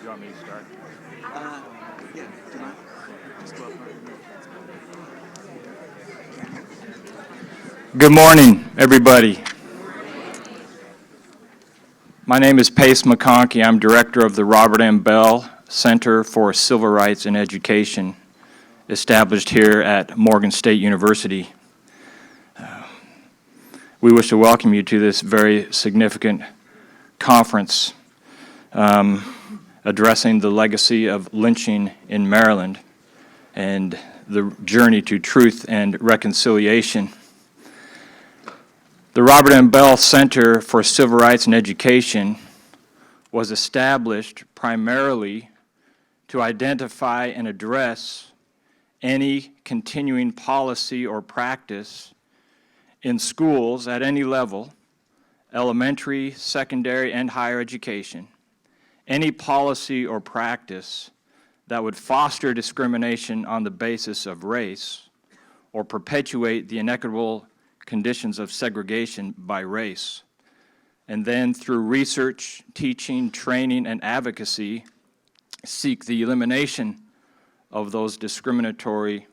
You want me to start? Yeah, do you mind? Just go up. Good morning, everybody. My name is Pace McConkey. I'm director of the Robert M. Bell Center for Civil Rights and Education, established here at Morgan State University. We wish to welcome you to this very significant conference addressing the legacy of lynching in Maryland and the journey to truth and reconciliation. The Robert M. Bell Center for Civil Rights and Education was established primarily to identify and address any continuing policy or practice in schools at any level, elementary, secondary, and higher education, any policy or practice that would foster discrimination on the basis of race or perpetuate the inequitable conditions of segregation by race, and then through research, teaching, training, and advocacy, seek the elimination of those discriminatory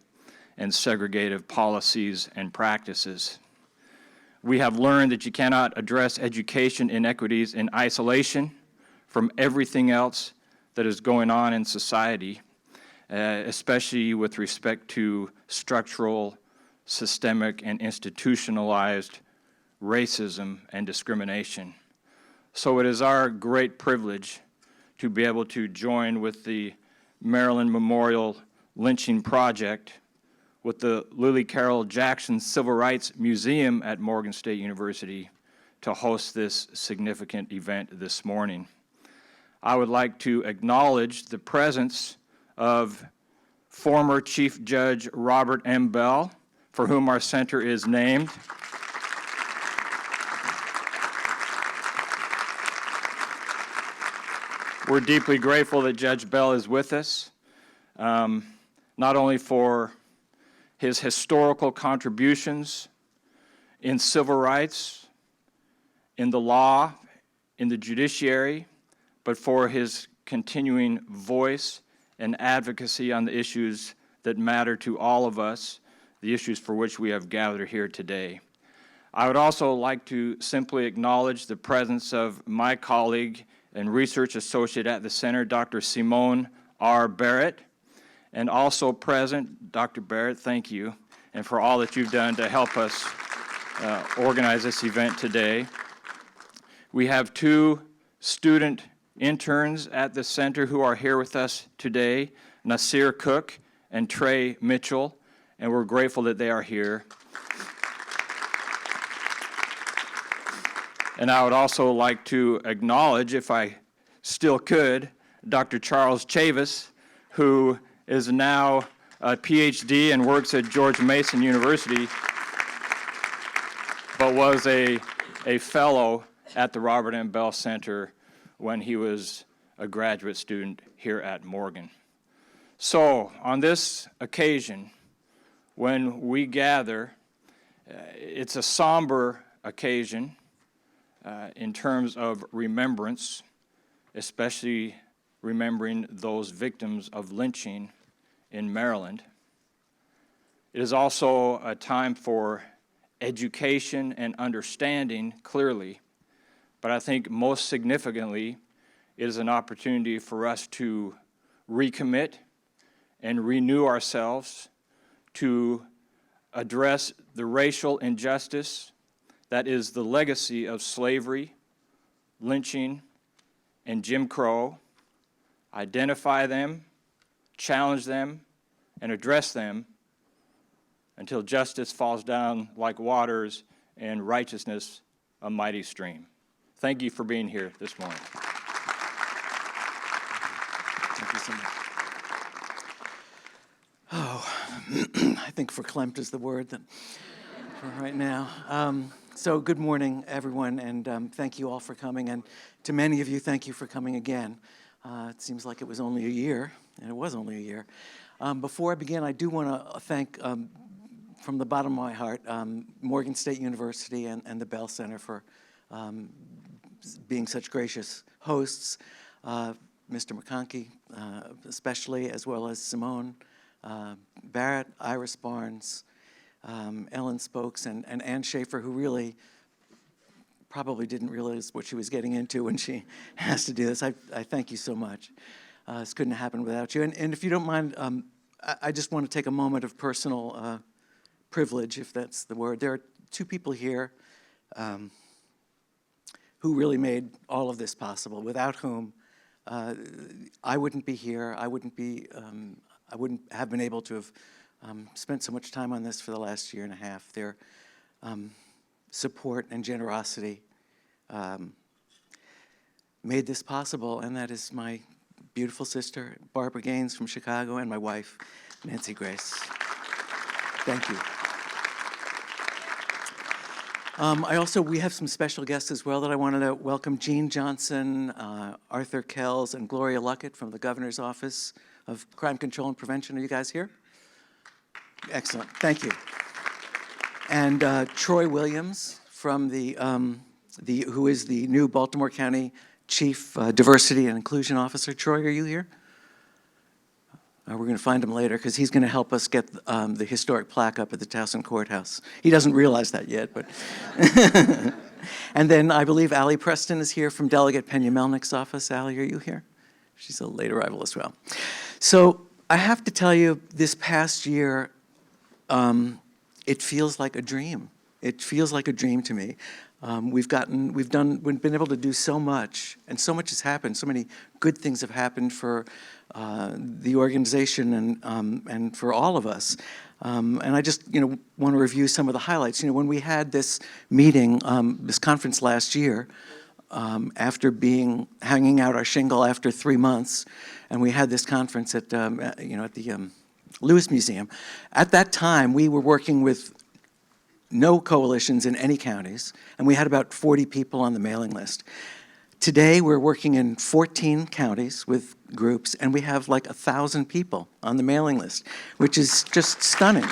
and segregative policies and practices. We have learned that you cannot address education inequities in isolation from everything else that is going on in society, especially with respect to structural, systemic, and institutionalized racism and discrimination. So it is our great privilege to be able to join with the Maryland Memorial Lynching Project, with the Lillie Carroll Jackson Civil Rights Museum at Morgan State University to host this significant event this morning. I would like to acknowledge the presence of former Chief Judge Robert M. Bell, for whom our center is named. We're deeply grateful that Judge Bell is with us, not only for his historical contributions in civil rights, in the law, in the judiciary, but for his continuing voice and advocacy on the issues that matter to all of us, the issues for which we have gathered here today. I would also like to simply acknowledge the presence of my colleague and research associate at the center, Dr. Simone R. Barrett, and also present, Dr. Barrett, thank you, and for all that you've done to help us organize this event today. We have two student interns at the center who are here with us today, Nasir Cook and Trey Mitchell, and we're grateful that they are here. And I would also like to acknowledge, if I still could, Dr. Charles Chavis, who is now a PhD and works at George Mason University, but was a fellow at the Robert M. Bell Center when he was a graduate student here at Morgan. So, on this occasion, when we gather, it's a somber occasion in terms of remembrance, especially remembering those victims of lynching in Maryland. It is also a time for education and understanding, clearly, but I think most significantly, it is an opportunity for us to recommit and renew ourselves to address the racial injustice that is the legacy of slavery, lynching, and Jim Crow, identify them, challenge them, and address them until justice falls down like waters and righteousness a mighty stream. Thank you for being here this morning. Thank you so much. Oh, I think verklempt is the word that for right now. So good morning, everyone, and thank you all for coming. And to many of you, thank you for coming again. It seems like it was only a year, and it was only a year. Before I begin, I do want to thank, from the bottom of my heart, Morgan State University and the Bell Center for being such gracious hosts. Mr. McConkey, especially, as well as Simone Barrett, Iris Barnes, Ellen Spokes, and Ann Schaefer, who really probably didn't realize what she was getting into when she has to do this. I thank you so much. This couldn't happen without you. And if you don't mind, I just want to take a moment of personal privilege, if that's the word. There are two people here who really made all of this possible, without whom I wouldn't be here. I wouldn't have been able to have spent so much time on this for the last year and a half. Their support and generosity made this possible, and that is my beautiful sister, Barbara Gaines from Chicago, and my wife, Nancy Grace. Thank you. We have some special guests as well that I wanted to welcome. Jean Johnson, Arthur Kells, and Gloria Luckett from the Governor's Office of Crime Control and Prevention. Are you guys here? Excellent, thank you. And Troy Williams from who is the new Baltimore County Chief Diversity and Inclusion Officer. Troy, are you here? We're going to find him later because he's going to help us get the historic plaque up at the Towson Courthouse. He doesn't realize that yet, but. And then I believe Allie Preston is here from Delegate Pena Melnick's office. Allie, are you here? She's a late arrival as well. So I have to tell you, this past year, it feels like a dream. It feels like a dream to me. We've been able to do so much, and so much has happened. So many good things have happened for the organization and for all of us. And I just, want to review some of the highlights. When we had this meeting, this conference last year, after hanging out our shingle after 3 months, and we had this conference at the Lewis Museum. At that time, we were working with no coalitions in any counties, and we had about 40 people on the mailing list. Today, we're working in 14 counties with groups, and we have like 1,000 people on the mailing list, which is just stunning.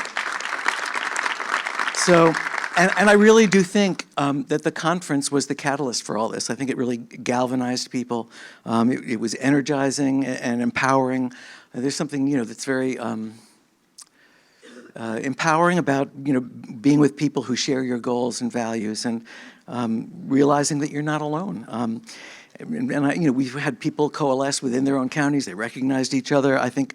So, and I really do think that the conference was the catalyst for all this. I think it really galvanized people. It was energizing and empowering. There's something, that's very empowering about, being with people who share your goals and values, and realizing that you're not alone. We've had people coalesce within their own counties. They recognized each other. I think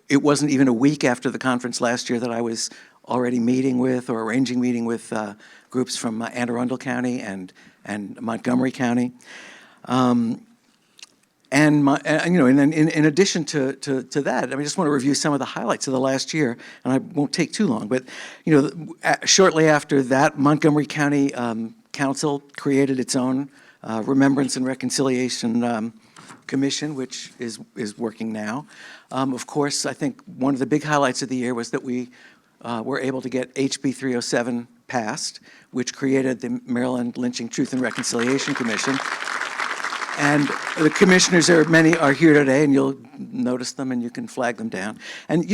it wasn't even a week after the conference last year that I was already meeting with or arranging meeting with groups from Anne Arundel County and Montgomery County. And then in addition to that, I just want to review some of the highlights of the last year, and I won't take too long. But shortly after that, Montgomery County Council created its own Remembrance and Reconciliation Commission, which is working now. Of course, I think one of the big highlights of the year was that we were able to get HB 307 passed, which created the Maryland Lynching Truth and Reconciliation Commission. And the commissioners, many are here today, and you'll notice them and you can flag them down. And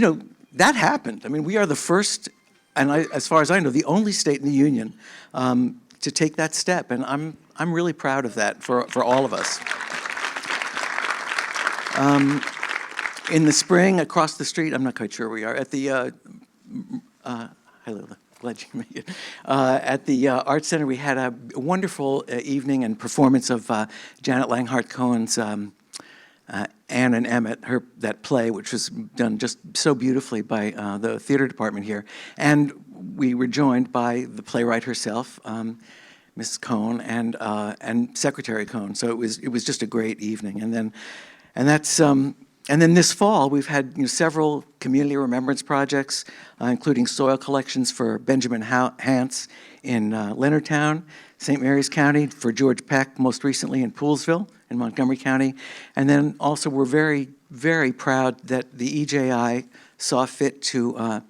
that happened. We are the first, and as far as I know, the only state in the union to take that step. And I'm really proud of that for all of us. In the spring, across the street, I'm not quite sure where we are, at the, hi Lola. Glad you can make it. At the Art Center, we had a wonderful evening and performance of Janet Langhart Cohen's Anne and Emmett, that play, which was done just so beautifully by the theater department here. And we were joined by the playwright herself, Mrs. Cohen, and Secretary Cohen. So it was just a great evening. And that's And then this fall, we've had several community remembrance projects, including soil collections for Benjamin Hance in Leonardtown, St. Mary's County, for George Peck, most recently in Poolesville in Montgomery County. And then also we're very, very proud that the EJI saw fit to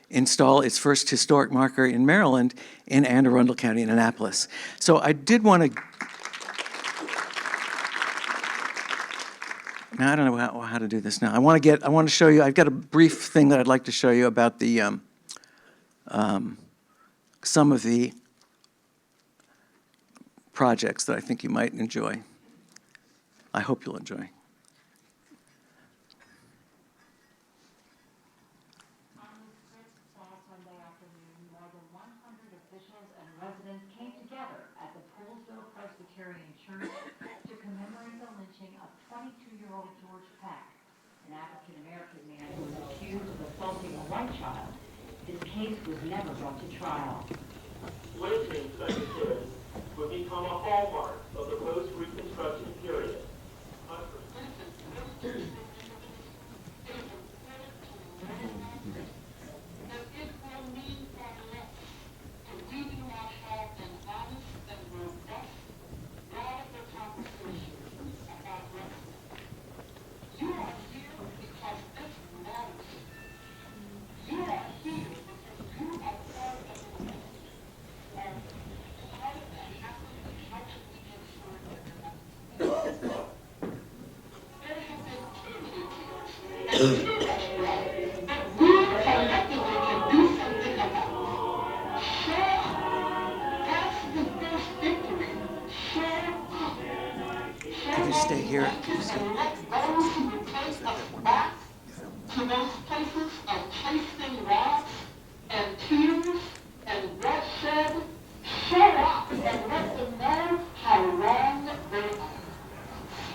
install its first historic marker in Maryland in Anne Arundel County in Annapolis. So I did want to... Now, I don't know how to do this now. I want to show you, I've got a brief thing that I'd like to show you about the, some of the projects that I think you might enjoy. I hope you'll enjoy. Came together at the Poolesville Presbyterian Church to commemorate the lynching of 22-year-old George Peck, an African-American man who was accused of assaulting a white child. His case was never brought to trial. Lynching, such as his, would become a hallmark of the post-Reconstruction period. Can you stay here? To those places of tasting wrath and tears and bloodshed, show up and let them know how wrong they are.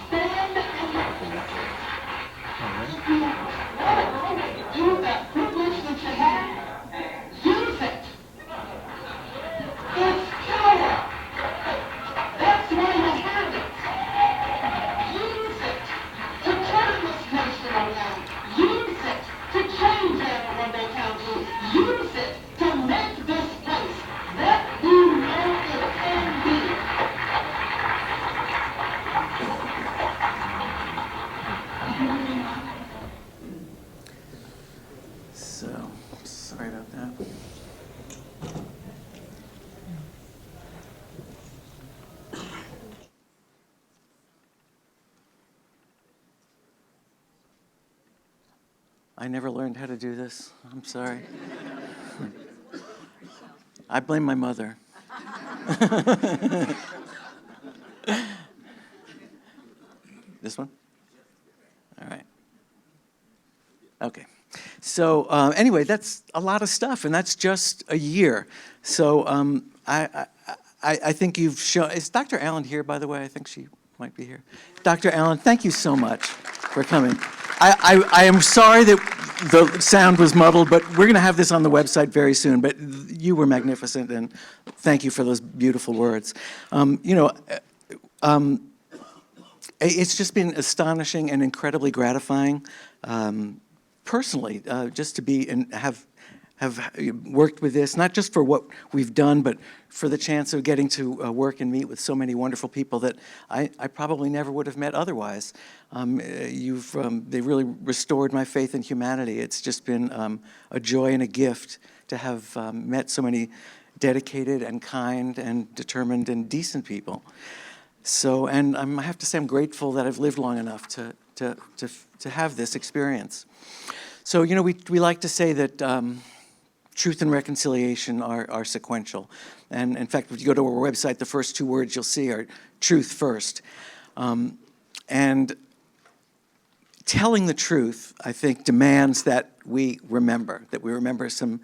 Stand and use that privilege that you have. Use it. It's power. That's why you have it. Use it to turn this nation around. Use it to change Anne Arundel County. Use it to make this place that you know it can be. So, sorry about that. I never learned how to do this. I'm sorry. I blame my mother. This one? All right. Okay. So anyway, that's a lot of stuff, and that's just a year. So I think you've shown. Is Dr. Allen here, by the way? I think she might be here. Dr. Allen, thank you so much for coming. I am sorry that the sound was muddled, but we're going to have this on the website very soon. But you were magnificent, and thank you for those beautiful words. It's just been astonishing and incredibly gratifying, personally, just to be and have worked with this, not just for what we've done, but for the chance of getting to work and meet with so many wonderful people that I probably never would have met otherwise. They really restored my faith in humanity. It's just been a joy and a gift to have met so many dedicated and kind and determined and decent people. So, and I have to say I'm grateful that I've lived long enough to have this experience. So, we like to say that truth and reconciliation are sequential. And in fact, if you go to our website, the first two words you'll see are truth first. And telling the truth, I think, demands that we remember some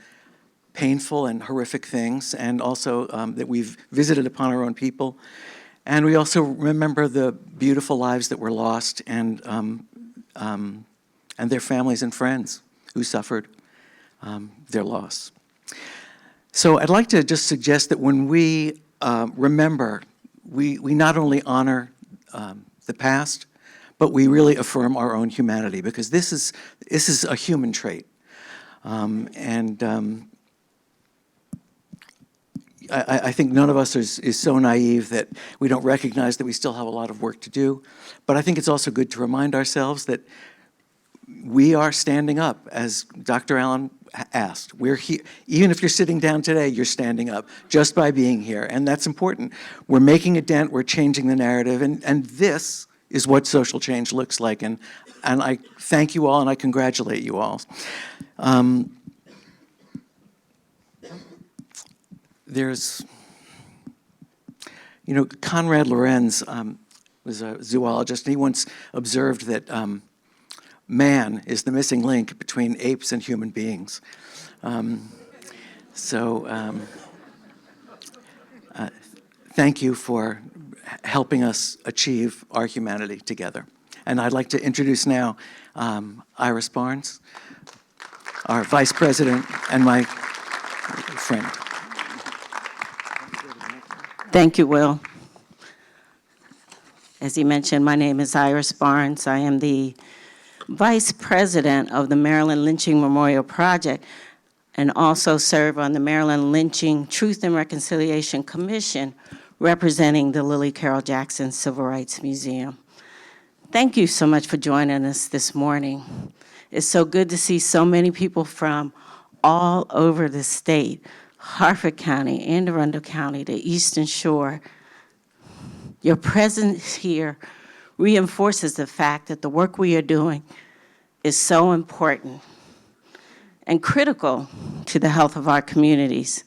painful and horrific things, and also that we've visited upon our own people. And we also remember the beautiful lives that were lost, and their families and friends who suffered their loss. So I'd like to just suggest that when we remember, we not only honor the past, but we really affirm our own humanity, because this is a human trait. I think none of us is so naive that we don't recognize that we still have a lot of work to do. But I think it's also good to remind ourselves that we are standing up, as Dr. Allen asked. We're here. Even if you're sitting down today, you're standing up just by being here, and that's important. We're making a dent, we're changing the narrative, and this is what social change looks like, and I thank you all, and I congratulate you all. There's, Conrad Lorenz was a zoologist, and he once observed that man is the missing link between apes and human beings. Thank you for helping us achieve our humanity together. And I'd like to introduce now Iris Barnes, our Vice President and my friend. Thank you, Will. As he mentioned, my name is Iris Barnes. I am the Vice President of the Maryland Lynching Memorial Project and also serve on the Maryland Lynching Truth and Reconciliation Commission, representing the Lillie Carroll Jackson Civil Rights Museum. Thank you so much for joining us this morning. It's so good to see so many people from all over the state, Harford County, Anne Arundel County, the Eastern Shore. Your presence here reinforces the fact that the work we are doing is so important and critical to the health of our communities.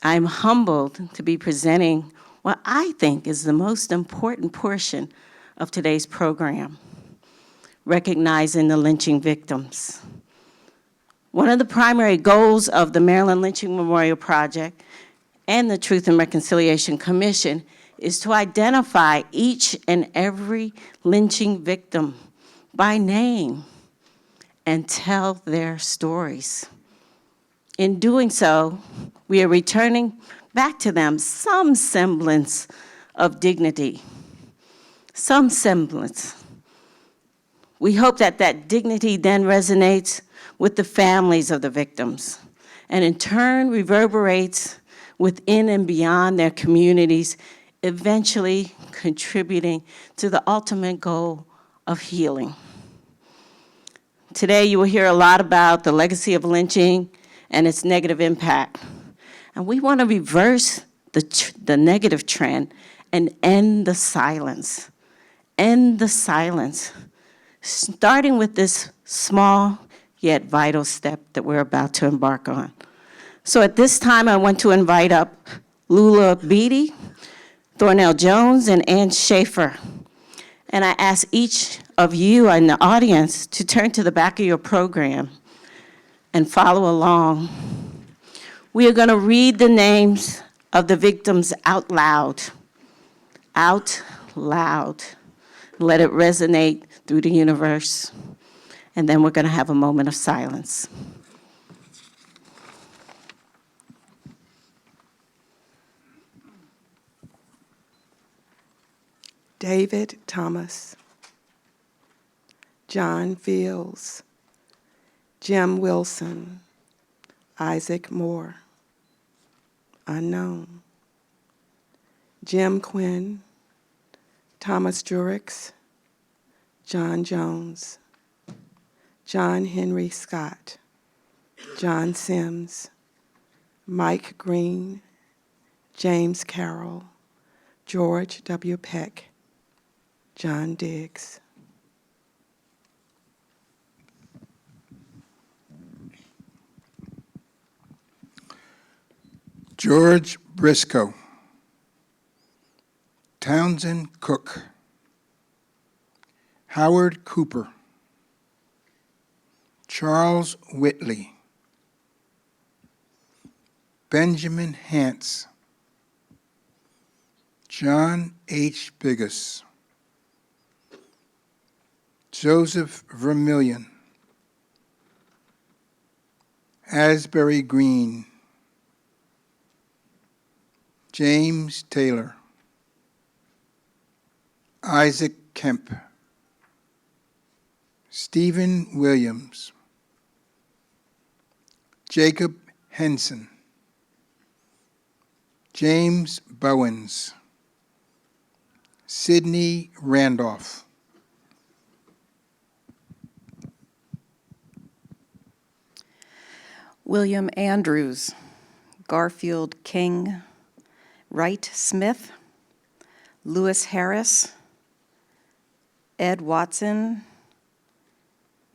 I'm humbled to be presenting what I think is the most important portion of today's program, recognizing the lynching victims. One of the primary goals of the Maryland Lynching Memorial Project and the Truth and Reconciliation Commission is to identify each and every lynching victim by name and tell their stories. In doing so, we are returning back to them some semblance of dignity, some semblance. We hope that that dignity then resonates with the families of the victims, and in turn reverberates within and beyond their communities, eventually contributing to the ultimate goal of healing. Today you will hear a lot about the legacy of lynching and its negative impact. And we want to reverse the negative trend and end the silence. End the silence, starting with this small yet vital step that we're about to embark on. So at this time, I want to invite up Lula Beatty, Thornell Jones, and Ann Schaefer. And I ask each of you in the audience to turn to the back of your program and follow along. We are going to read the names of the victims out loud. Out loud. Let it resonate through the universe. And then we're going to have a moment of silence. David Thomas, John Fields, Jim Wilson, Isaac Moore, unknown, Jim Quinn, Thomas Jurix, John Jones, John Henry Scott, John Sims, Mike Green, James Carroll, George W. Peck, John Diggs. George Briscoe, Townsend Cook, Howard Cooper, Charles Whitley, Benjamin Hance, John H. Biggis, Joseph Vermillion, Asbury Green, James Taylor, Isaac Kemp, Stephen Williams, Jacob Henson, James Bowens, Sidney Randolph, William Andrews, Garfield King, Wright Smith, Lewis Harris, Ed Watson,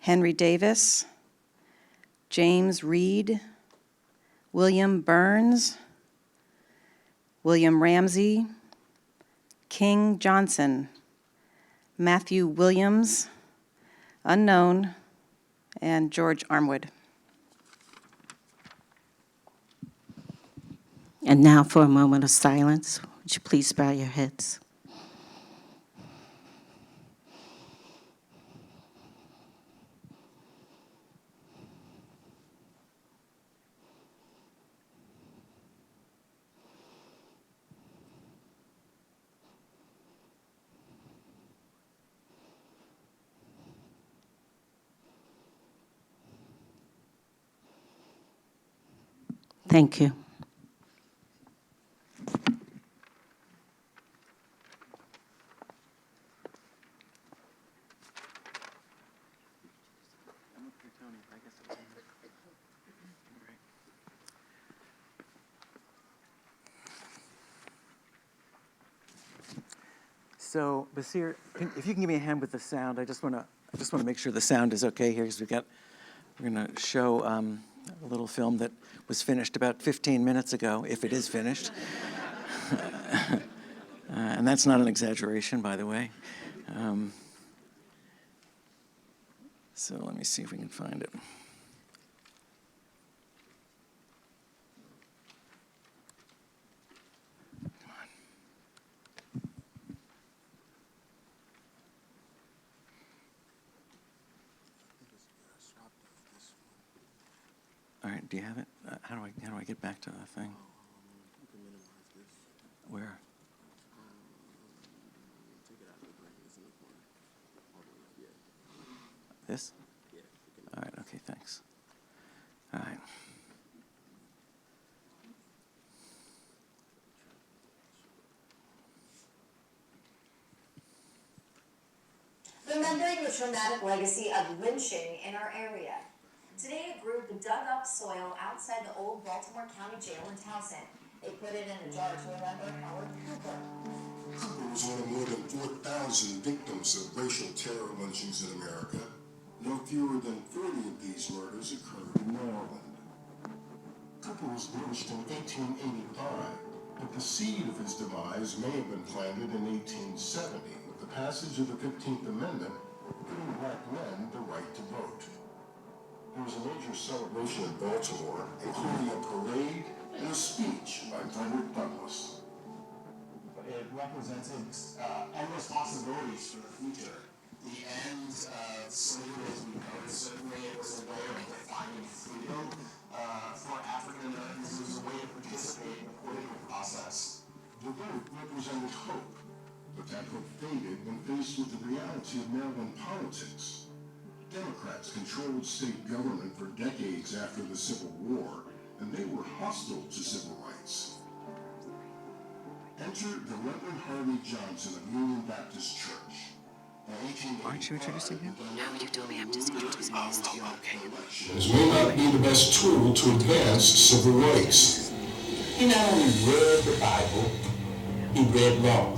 Henry Davis, James Reed, William Burns, William Ramsey, King Johnson, Matthew Williams, unknown, and George Armwood. And now for a moment of silence. Would you please bow your heads? Thank you. So, Basir, if you can give me a hand with the sound, I just want to make sure the sound is okay here, because we're going to show a little film that was finished about 15 minutes ago, if it is finished. And that's not an exaggeration, by the way. So let me see if we can find it. All right, do you have it? How do I get back to the thing? Where? This? All right, okay, thanks. All right. Remembering the traumatic legacy of lynching in our area. Today, a group dug up soil outside the old Baltimore County Jail in Towson. They put it in a jar to remember Howard Cooper. Cooper was one of more than 4,000 victims of racial terror lynchings in America. No fewer than 40 of these murders occurred in Maryland. Cooper was lynched in 1885, but the seed of his demise may have been planted in 1870 with the passage of the 15th Amendment, giving black men the right to vote. There was a major celebration in Baltimore, including a parade and a speech by Frederick Douglass. It represents endless possibilities for the future. The end of slavery, as we know it, certainly it was a way of defining freedom for African Americans. It was a way to participate in the political process. The vote represented hope, but that hope faded when faced with the reality of Maryland politics. Democrats controlled state government for decades after the Civil War, and they were hostile to civil rights. Enter the Reverend Harvey Johnson of Union Baptist Church. Aren't you introducing him? No, you told me I'm just introducing him to you. Okay. Elections may not be the best tool to advance civil rights. He not only read the Bible, he read law.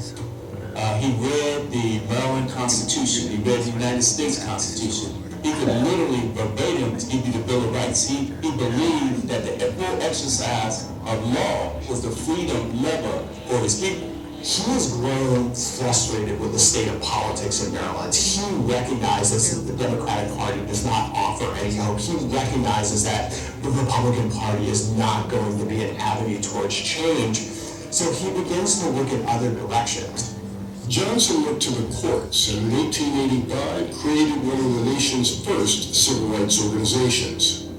He read the Maryland Constitution. He read the United States Constitution. He could literally verbatim give you the Bill of Rights. He believed that the full exercise of law was the freedom lever for his people. He has grown frustrated with the state of politics in Maryland. He recognizes that the Democratic Party does not offer any hope. He recognizes that the Republican Party is not going to be an avenue towards change. So he begins to look in other directions. Johnson looked to the courts and in 1885 created one of the nation's first civil rights organizations.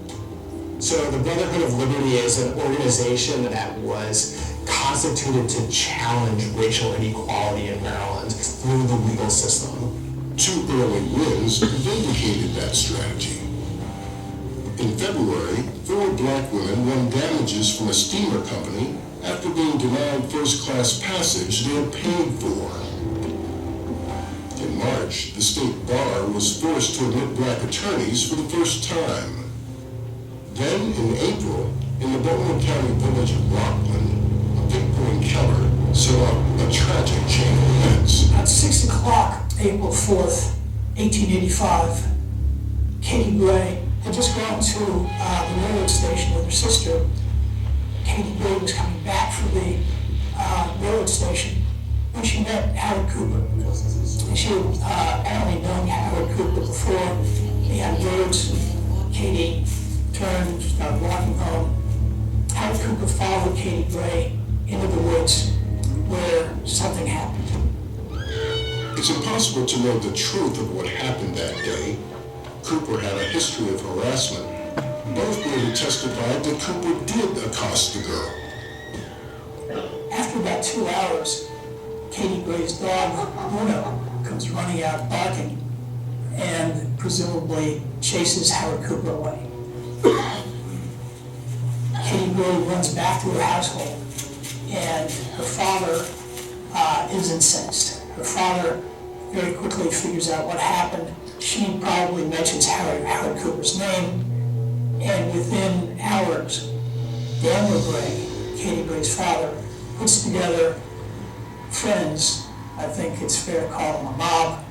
So the Brotherhood of Liberty is an organization that was constituted to challenge racial inequality in Maryland through the legal system. 2 early wins vindicated that strategy. In February, 4 black women won damages from a steamer company after being denied first-class passage they had paid for. In March, the state bar was forced to admit black attorneys for the first time. Then, in April, in the Baltimore County village of Rockland, a fateful encounter set off a tragic chain of events. At 6 o'clock, April 4th, 1885, Katie Gray had just gone to the railroad station with her sister. Katie Gray was coming back from the railroad station when she met Howard Cooper. And she had apparently known Howard Cooper before. They had words. Katie turned, started walking home. Howard Cooper followed Katie Gray into the woods where something happened. It's impossible to know the truth of what happened that day. Cooper had a history of harassment. Both women testified that Cooper did accost the girl. After about 2 hours, Katie Gray's dog, Bruno, comes running out barking and presumably chases Howard Cooper away. Katie Gray runs back to her household, and her father is incensed. Her father very quickly figures out what happened. She probably mentions Howard Cooper's name, and within hours, Daniel Gray, Katie Gray's father, puts together friends, I think it's fair to call them a mob,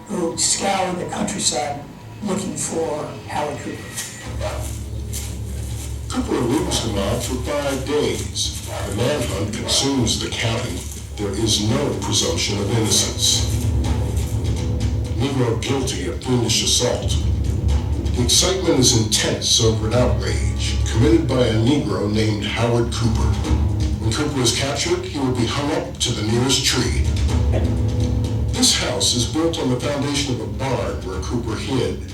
who scour the countryside looking for Howard Cooper. Cooper eludes the mob for 5 days. The manhunt consumes the county. There is no presumption of innocence. Negro guilty of fiendish assault. The excitement is intense over an outrage committed by a Negro named Howard Cooper. When Cooper is captured, he will be hung up to the nearest tree. This house is built on the foundation of a barn where Cooper hid.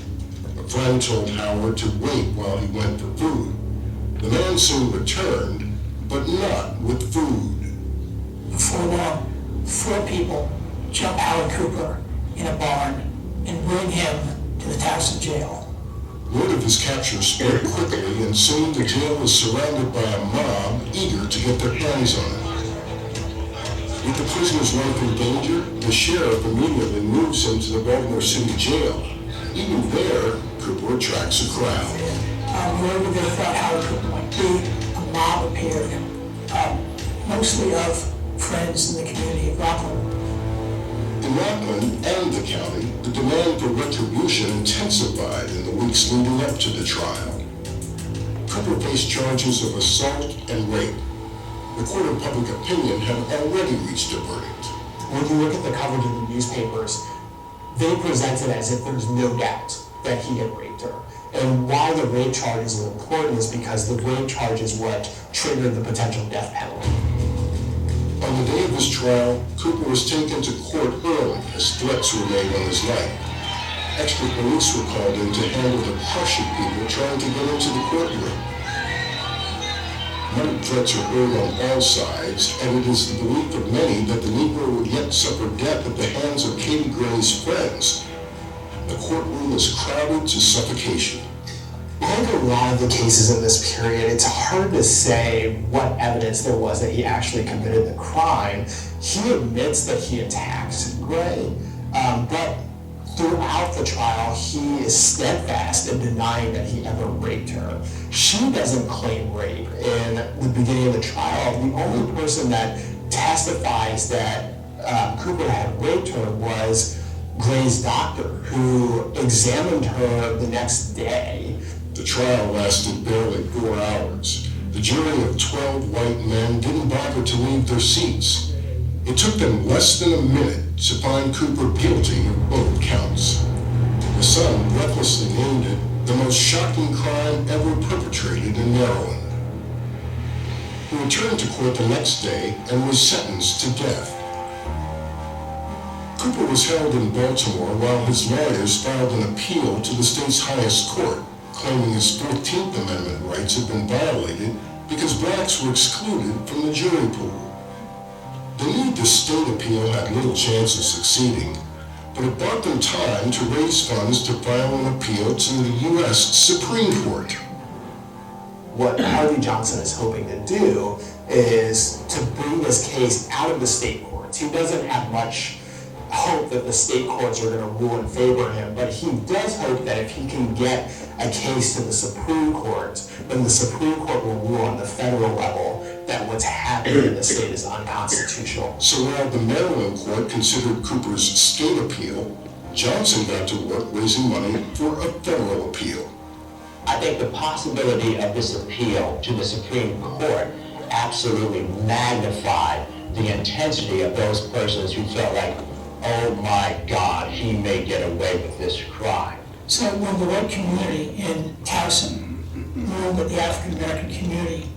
A friend told Howard to wait while he went for food. The man soon returned, but not with food. Before long, 4 people jump Howard Cooper in a barn and bring him to the Towson jail. Word of his capture spread quickly, and soon the jail was surrounded by a mob eager to get their hands on him. With the prisoner's life in danger, the sheriff immediately moves him to the Baltimore City Jail. Even there, Cooper attracts a crowd. Wherever they thought Howard Cooper might be, a mob appeared, mostly of friends in the community of Rockland. In Rockland and the county, the demand for retribution intensified in the weeks leading up to the trial. Cooper faced charges of assault and rape. The court of public opinion had already reached a verdict. When you look at the coverage of the newspapers, they present it as if there's no doubt that he had raped her. And why the rape charges are important is because the rape charge is what triggered the potential death penalty. On the day of his trial, Cooper was taken to court early as threats were made on his life. Extra police were called in to handle the crush of people trying to get into the courtroom. Many threats are heard on all sides, and it is the belief of many that the Negro would yet suffer death at the hands of Katie Gray's friends. The courtroom is crowded to suffocation. I think a lot of the cases in this period, it's hard to say what evidence there was that he actually committed the crime. He admits that he attacked Gray, but throughout the trial, he is steadfast in denying that he ever raped her. She doesn't claim rape. In the beginning of the trial, the only person that testifies that Cooper had raped her was Gray's doctor, who examined her the next day. The trial lasted barely 4 hours. The jury of 12 white men didn't bother to leave their seats. It took them less than a minute to find Cooper guilty of both counts. The Sun breathlessly named it the most shocking crime ever perpetrated in Maryland. He returned to court the next day and was sentenced to death. Cooper was held in Baltimore while his lawyers filed an appeal to the state's highest court, claiming his 14th Amendment rights had been violated because blacks were excluded from the jury pool. this state appeal had little chance of succeeding, but it bought them time to raise funds to file an appeal to the U.S. Supreme Court. What Harvey Johnson is hoping to do is to bring this case out of the state courts. He doesn't have much hope that the state courts are going to rule in favor of him, but he does hope that if he can get a case to the Supreme Court, then the Supreme Court will rule on the federal level that what's happening in the state is unconstitutional. So while the Maryland court considered Cooper's state appeal, Johnson got to work raising money for a federal appeal. I think the possibility of this appeal to the Supreme Court absolutely magnified the intensity of those persons who felt like, oh my God, he may get away with this crime. So when the white community in Towson ruled that the African American community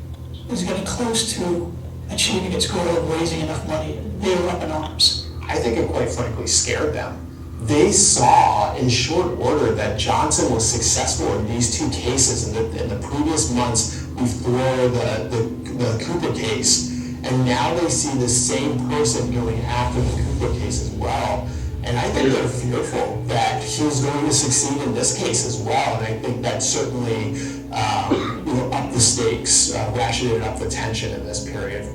was getting close to achieving its goal of raising enough money, they were up in arms. I think it quite frankly scared them. They saw in short order that Johnson was successful in these two cases in the previous months before the Cooper case, and now they see the same person going after the Cooper case as well. And I think they're fearful that he's going to succeed in this case as well. And I think that certainly upped the stakes, ratcheted up the tension in this period.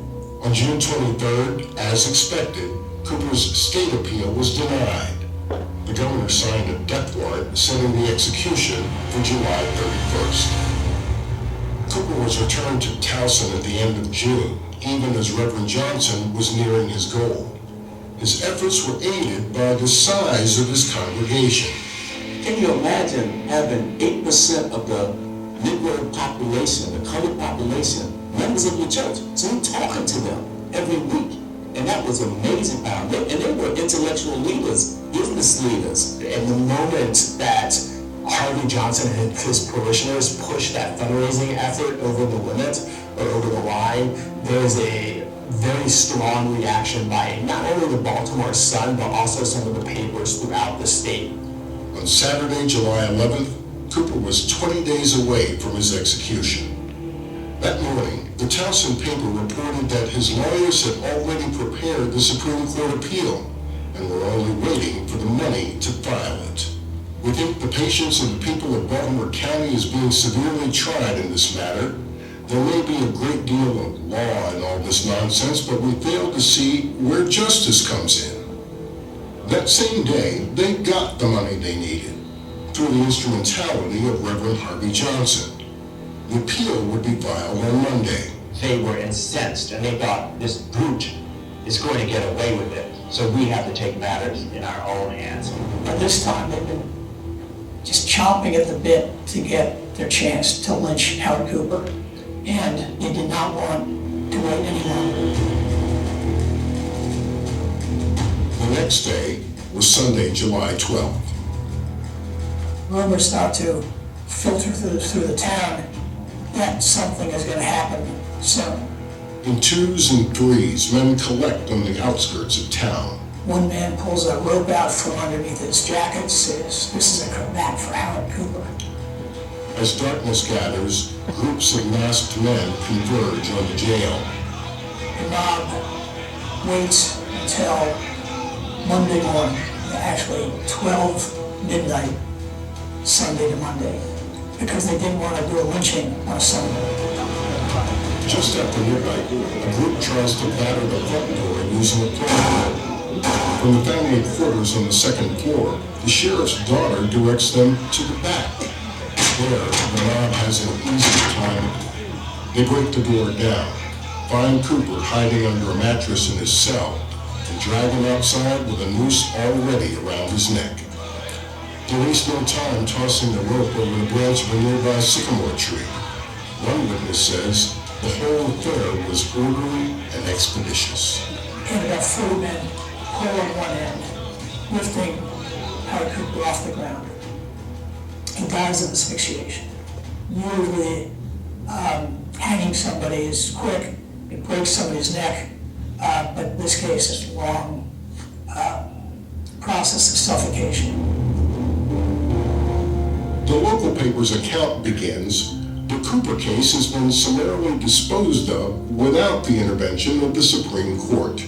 On June 23rd, as expected, Cooper's state appeal was denied. The governor signed a death warrant setting the execution for July 31st. Cooper was returned to Towson at the end of June, even as Reverend Johnson was nearing his goal. His efforts were aided by the size of his congregation. Can you imagine having 8% of the Negro population, the colored population, members of your church? So you're talking to them every week. And that was amazing. And they were intellectual leaders, business leaders. And the moment that Harvey Johnson and his parishioners pushed that fundraising effort over the limit, or over the line, there's a very strong reaction by not only the Baltimore Sun, but also some of the papers throughout the state. On Saturday, July 11th, Cooper was 20 days away from his execution. That morning, the Towson paper reported that his lawyers had already prepared the Supreme Court appeal and were only waiting for the money to file it. We think the patience of the people of Baltimore County is being severely tried in this matter. There may be a great deal of law in all this nonsense, but we fail to see where justice comes in. That same day, they got the money they needed through the instrumentality of Reverend Harvey Johnson. The appeal would be filed on Monday. They were incensed, and they thought, this brute is going to get away with it, so we have to take matters in our own hands. But this time, they've been just chomping at the bit to get their chance to lynch Howard Cooper, and they did not want to wait any longer. The next day was Sunday, July 12th. Rumors start to filter through the town that something is going to happen soon. In twos and threes, men collect on the outskirts of town. One man pulls a rope out from underneath his jacket, says, "This is a cravat for Howard Cooper." As darkness gathers, groups of masked men converge on the jail. The mob waits until Monday morning, actually 12 midnight, Sunday to Monday, because they didn't want to do a lynching on a Sunday. Just after midnight, a group tries to batter the front door using a pole. From the family quarters on the second floor, the sheriff's daughter directs them to the back. There, the mob has an easy time. They break the door down, find Cooper hiding under a mattress in his cell, and drag him outside with a noose already around his neck. They waste no time tossing the rope over the branch of a nearby sycamore tree. One witness says the whole affair was orderly and expeditious. And about 40 men pull on one end, lifting Howard Cooper off the ground. He dies of asphyxiation. Usually, hanging somebody is quick, it breaks somebody's neck, but in this case, it's a long process of suffocation. The local paper's account begins, the Cooper case has been summarily disposed of without the intervention of the Supreme Court.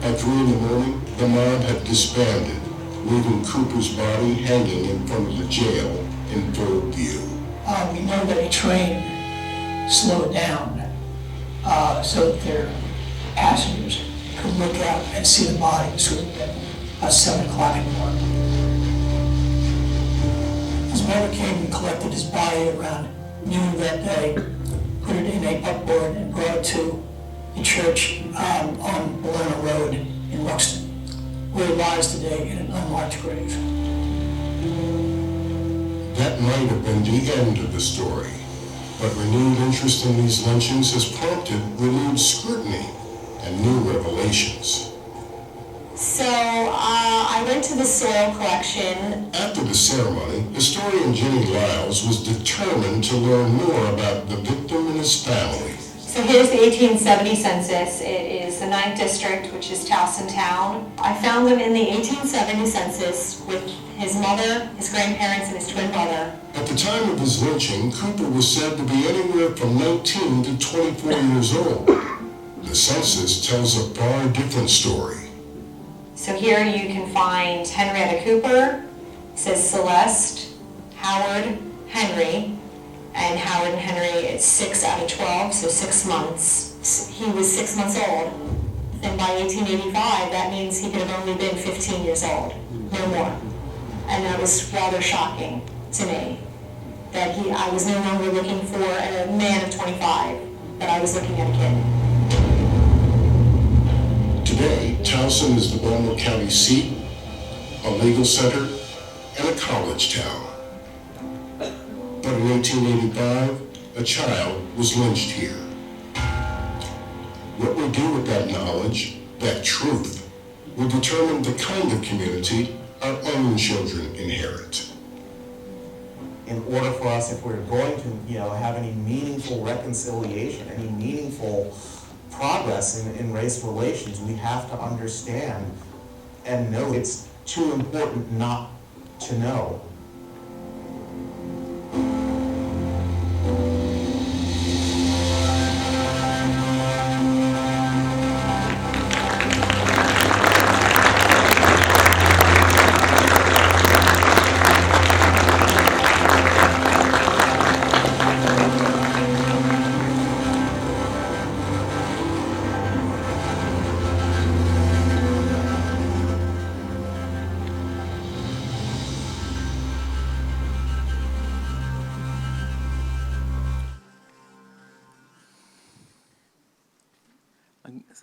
At 3 in the morning, the mob had disbanded, leaving Cooper's body hanging in front of the jail in full view. We know that a train slowed down so that their passengers could look out and see the body. This would have been about 7 o'clock in the morning. His mother came and collected his body around noon that day, put it in a buckboard and brought it to the church on Bologna Road in Ruxton, where he lies today in an unmarked grave. That might have been the end of the story, but renewed interest in these lynchings has prompted renewed scrutiny and new revelations. So I went to the soil collection. After the ceremony, historian Jenny Lyles was determined to learn more about the victim and his family. So here's the 1870 census. It is the 9th district, which is Towson Town. I found them in the 1870 census with his mother, his grandparents, and his twin brother. At the time of his lynching, Cooper was said to be anywhere from 19 to 24 years old. The census tells a far different story. So here you can find Henrietta Cooper, it says Celeste, Howard, Henry, and Howard and Henry, it's 6 out of 12, so 6 months. He was 6 months old. And by 1885, that means he could have only been 15 years old, no more. And that was rather shocking to me, that I was no longer looking for a man of 25, but I was looking at a kid. Today, Towson is the Baltimore County seat, a legal center, and a college town. But in 1885, a child was lynched here. What we do with that knowledge, that truth, will determine the kind of community our own children inherit. In order for us, if we're going to, have any meaningful reconciliation, any meaningful progress in race relations, we have to understand and know it's too important not to know.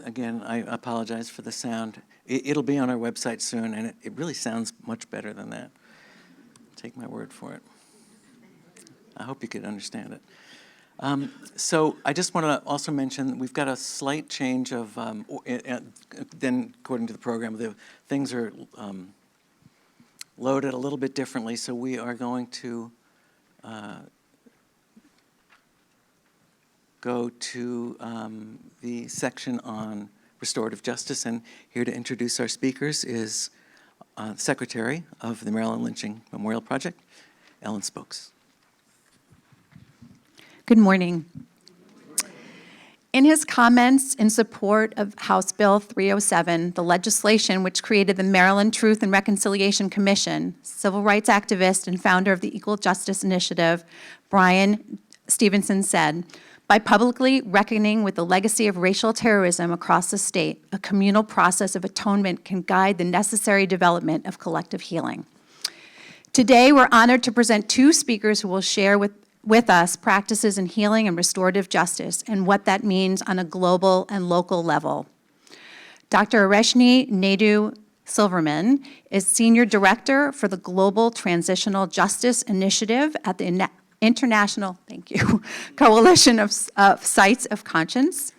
Again, I apologize for the sound. It'll be on our website soon, and it really sounds much better than that. Take my word for it. I hope you could understand it. So I just want to also mention we've got a slight change of, then according to the program, the things are loaded a little bit differently, so we are going to go to the section on restorative justice, and here to introduce our speakers is Secretary of the Maryland Lynching Memorial Project, Ellen Spokes. Good morning. In his comments in support of House Bill 307, the legislation which created the Maryland Truth and Reconciliation Commission, civil rights activist and founder of the Equal Justice Initiative, Brian Stevenson said, "By publicly reckoning with the legacy of racial terrorism across the state, a communal process of atonement can guide the necessary development of collective healing." Today, we're honored to present two speakers who will share with us practices in healing and restorative justice and what that means on a global and local level. Dr. Areshni Naidu-Silverman is Senior Director for the Global Transitional Justice Initiative at the International, Coalition of Sites of Conscience.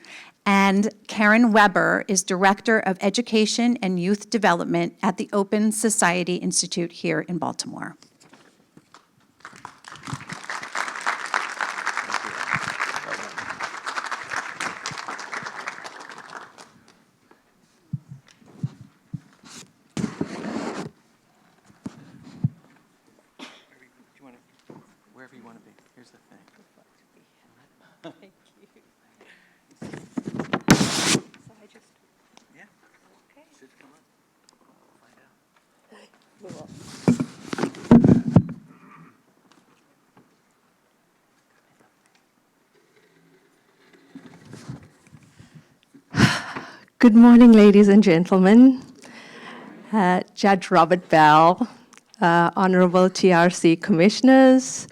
And Karen Weber is Director of Education and Youth Development at the Open Society Institute here in Baltimore. Wherever you want to be. Here's the thing. Thank you. So I just, Yeah. Good morning, ladies and gentlemen. Judge Robert Bell, Honorable TRC Commissioners,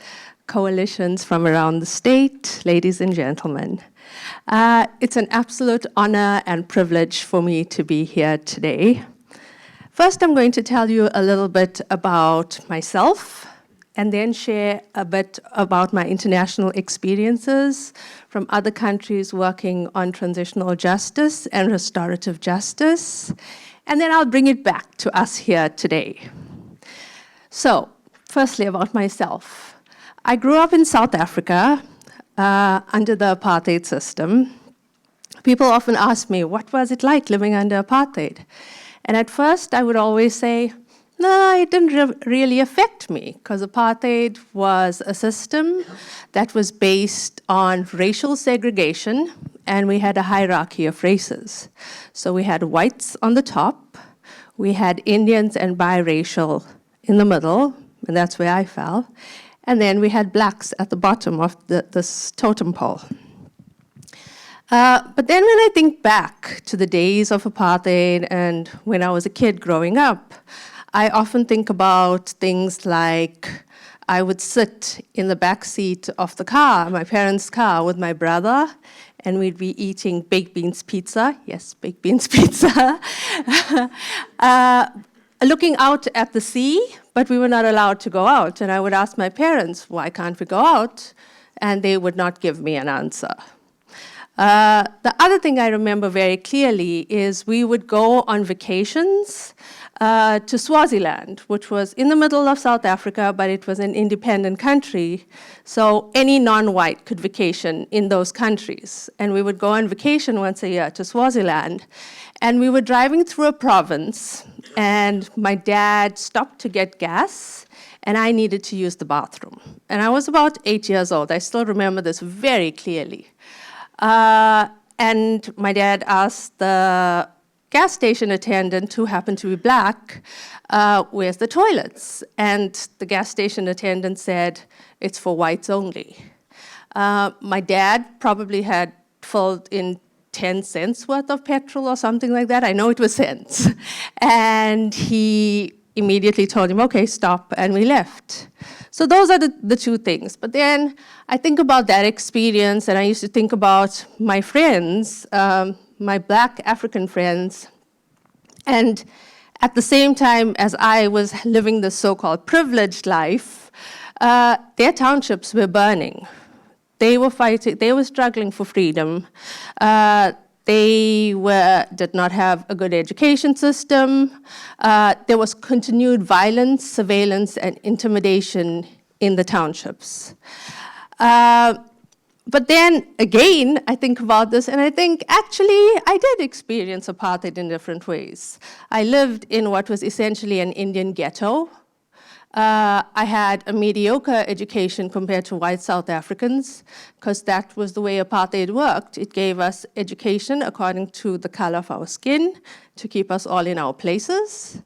coalitions from around the state, ladies and gentlemen. It's an absolute honor and privilege for me to be here today. First, I'm going to tell you a little bit about myself, and then share a bit about my international experiences from other countries working on transitional justice and restorative justice. And then I'll bring it back to us here today. So, firstly, about myself. I grew up in South Africa under the apartheid system. People often ask me, what was it like living under apartheid? And at first, I would always say, no, it didn't really affect me, because apartheid was a system that was based on racial segregation, and we had a hierarchy of races. So we had whites on the top, we had Indians and biracial in the middle, and that's where I fell, and then we had blacks at the bottom of this totem pole. But then when I think back to the days of apartheid and when I was a kid growing up, I often think about things like I would sit in the back seat of the car, my parents' car, with my brother, and we'd be eating baked beans pizza. Yes, baked beans pizza. Looking out at the sea, but we were not allowed to go out. And I would ask my parents, why can't we go out? And they would not give me an answer. The other thing I remember very clearly is we would go on vacations to Swaziland, which was in the middle of South Africa, but it was an independent country. So any non-white could vacation in those countries. And we would go on vacation once a year to Swaziland. And we were driving through a province, and my dad stopped to get gas, and I needed to use the bathroom. And I was about 8 years old. I still remember this very clearly. And my dad asked the gas station attendant, who happened to be black, where's the toilets? And the gas station attendant said, it's for whites only. My dad probably had filled in 10 cents worth of petrol or something like that. I know it was cents. And he immediately told him, okay, stop, and we left. So those are the two things. But then I think about that experience, and I used to think about my friends, my black African friends, and at the same time as I was living this so-called privileged life, their townships were burning. They were fighting, they were struggling for freedom. They did not have a good education system. There was continued violence, surveillance, and intimidation in the townships. But then, again, I think about this, and I think, actually, I did experience apartheid in different ways. I lived in what was essentially an Indian ghetto. I had a mediocre education compared to white South Africans, because that was the way apartheid worked. It gave us education according to the color of our skin to keep us all in our places.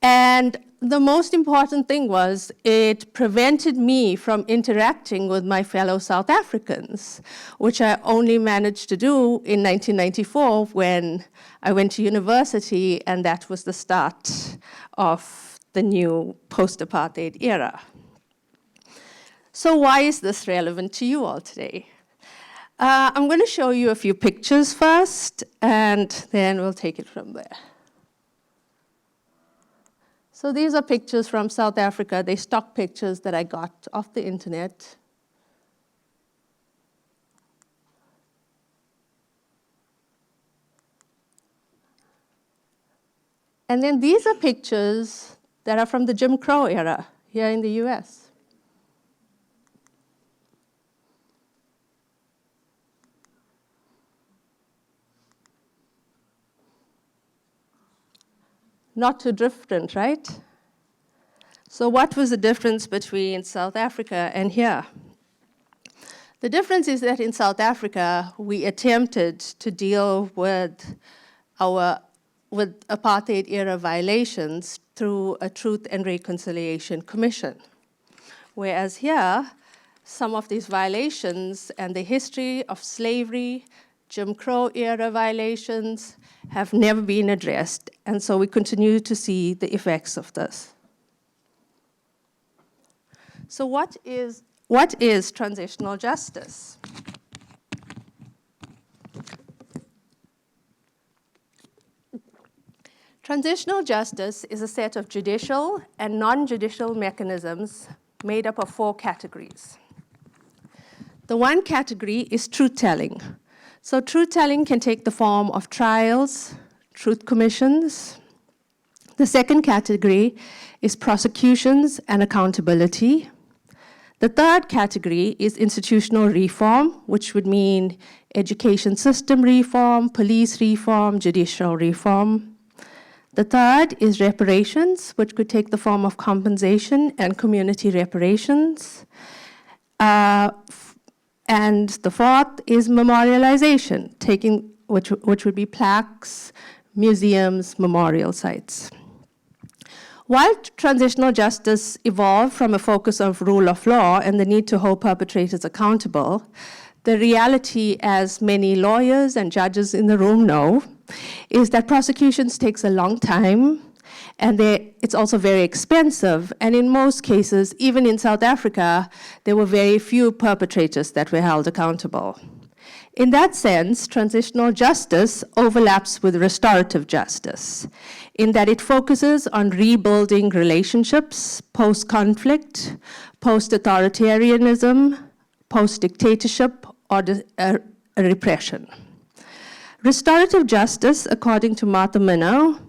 And the most important thing was it prevented me from interacting with my fellow South Africans, which I only managed to do in 1994 when I went to university, and that was the start of the new post-apartheid era. So why is this relevant to you all today? I'm going to show you a few pictures first, and then we'll take it from there. So these are pictures from South Africa. They're stock pictures that I got off the internet. And then these are pictures that are from the Jim Crow era here in the US. Not too different, right? So what was the difference between South Africa and here? The difference is that in South Africa, we attempted to deal with our with apartheid-era violations through a Truth and Reconciliation Commission. Whereas here, some of these violations and the history of slavery, Jim Crow-era violations have never been addressed, and so we continue to see the effects of this. So what is transitional justice? Transitional justice is a set of judicial and non-judicial mechanisms made up of 4 categories. The one category is truth-telling. So truth-telling can take the form of trials, truth commissions. The second category is prosecutions and accountability. The third category is institutional reform, which would mean education system reform, police reform, judicial reform. The third is reparations, which could take the form of compensation and community reparations. And the fourth is memorialization, which would be plaques, museums, memorial sites. While transitional justice evolved from a focus of rule of law and the need to hold perpetrators accountable, the reality, as many lawyers and judges in the room know, is that prosecutions takes a long time, and it's also very expensive. And in most cases, even in South Africa, there were very few perpetrators that were held accountable. In that sense, transitional justice overlaps with restorative justice, in that it focuses on rebuilding relationships post-conflict, post-authoritarianism, post-dictatorship, or repression. Restorative justice, according to Martha Minow,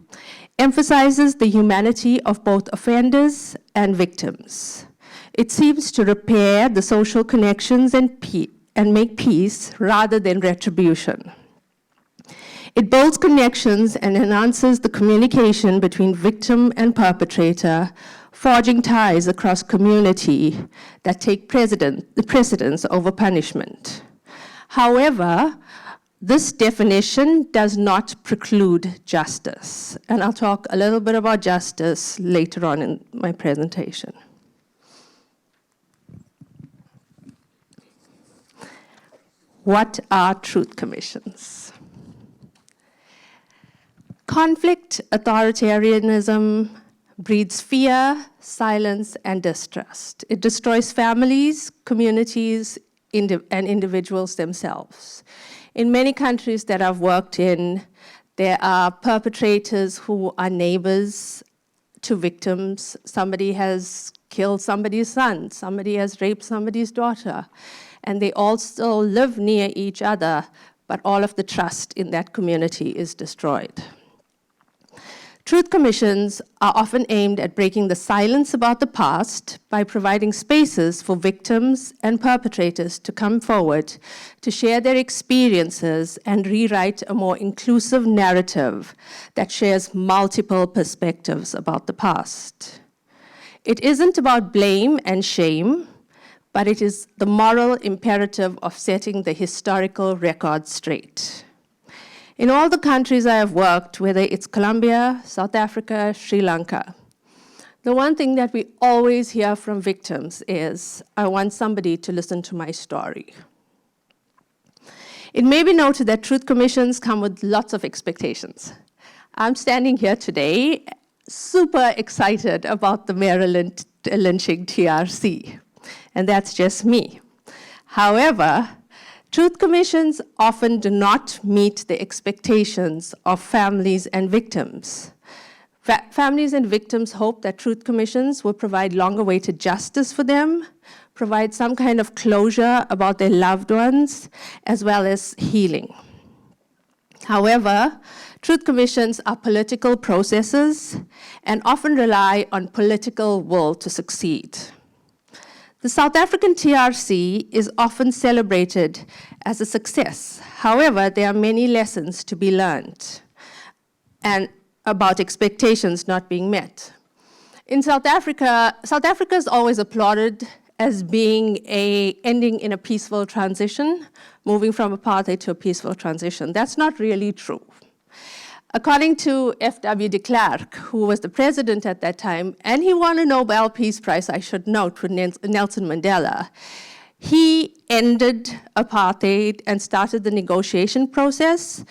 emphasizes the humanity of both offenders and victims. It seems to repair the social connections and make peace rather than retribution. It builds connections and enhances the communication between victim and perpetrator, forging ties across community that take precedence over punishment. However, this definition does not preclude justice, and I'll talk a little bit about justice later on in my presentation. What are truth commissions? Conflict, authoritarianism breeds fear, silence, and distrust. It destroys families, communities, and individuals themselves. In many countries that I've worked in, there are perpetrators who are neighbors to victims. Somebody has killed somebody's son, somebody has raped somebody's daughter, and they all still live near each other, but all of the trust in that community is destroyed. Truth commissions are often aimed at breaking the silence about the past by providing spaces for victims and perpetrators to come forward to share their experiences and rewrite a more inclusive narrative that shares multiple perspectives about the past. It isn't about blame and shame, but it is the moral imperative of setting the historical record straight. In all the countries I have worked, whether it's Colombia, South Africa, Sri Lanka, the one thing that we always hear from victims is, I want somebody to listen to my story. It may be noted that truth commissions come with lots of expectations. I'm standing here today super excited about the Maryland lynching TRC, and that's just me. However, truth commissions often do not meet the expectations of families and victims. Families and victims hope that truth commissions will provide long-awaited justice for them, provide some kind of closure about their loved ones, as well as healing. However, truth commissions are political processes and often rely on political will to succeed. The South African TRC is often celebrated as a success. However, there are many lessons to be learned and about expectations not being met. In South Africa is always applauded as being ending in a peaceful transition, moving from apartheid to a peaceful transition. That's not really true. According to F.W. de Klerk, who was the president at that time, and he won a Nobel Peace Prize, I should note, with Nelson Mandela, he ended apartheid and started the negotiation process,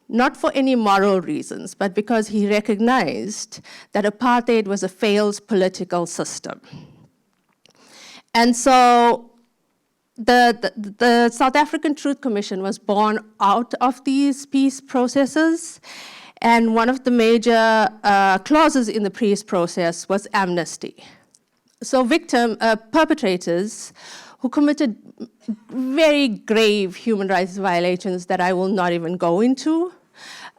not for any moral reasons, but because he recognized that apartheid was a failed political system. And so the South African Truth Commission was born out of these peace processes, and one of the major clauses in the peace process was amnesty. So perpetrators who committed very grave human rights violations that I will not even go into,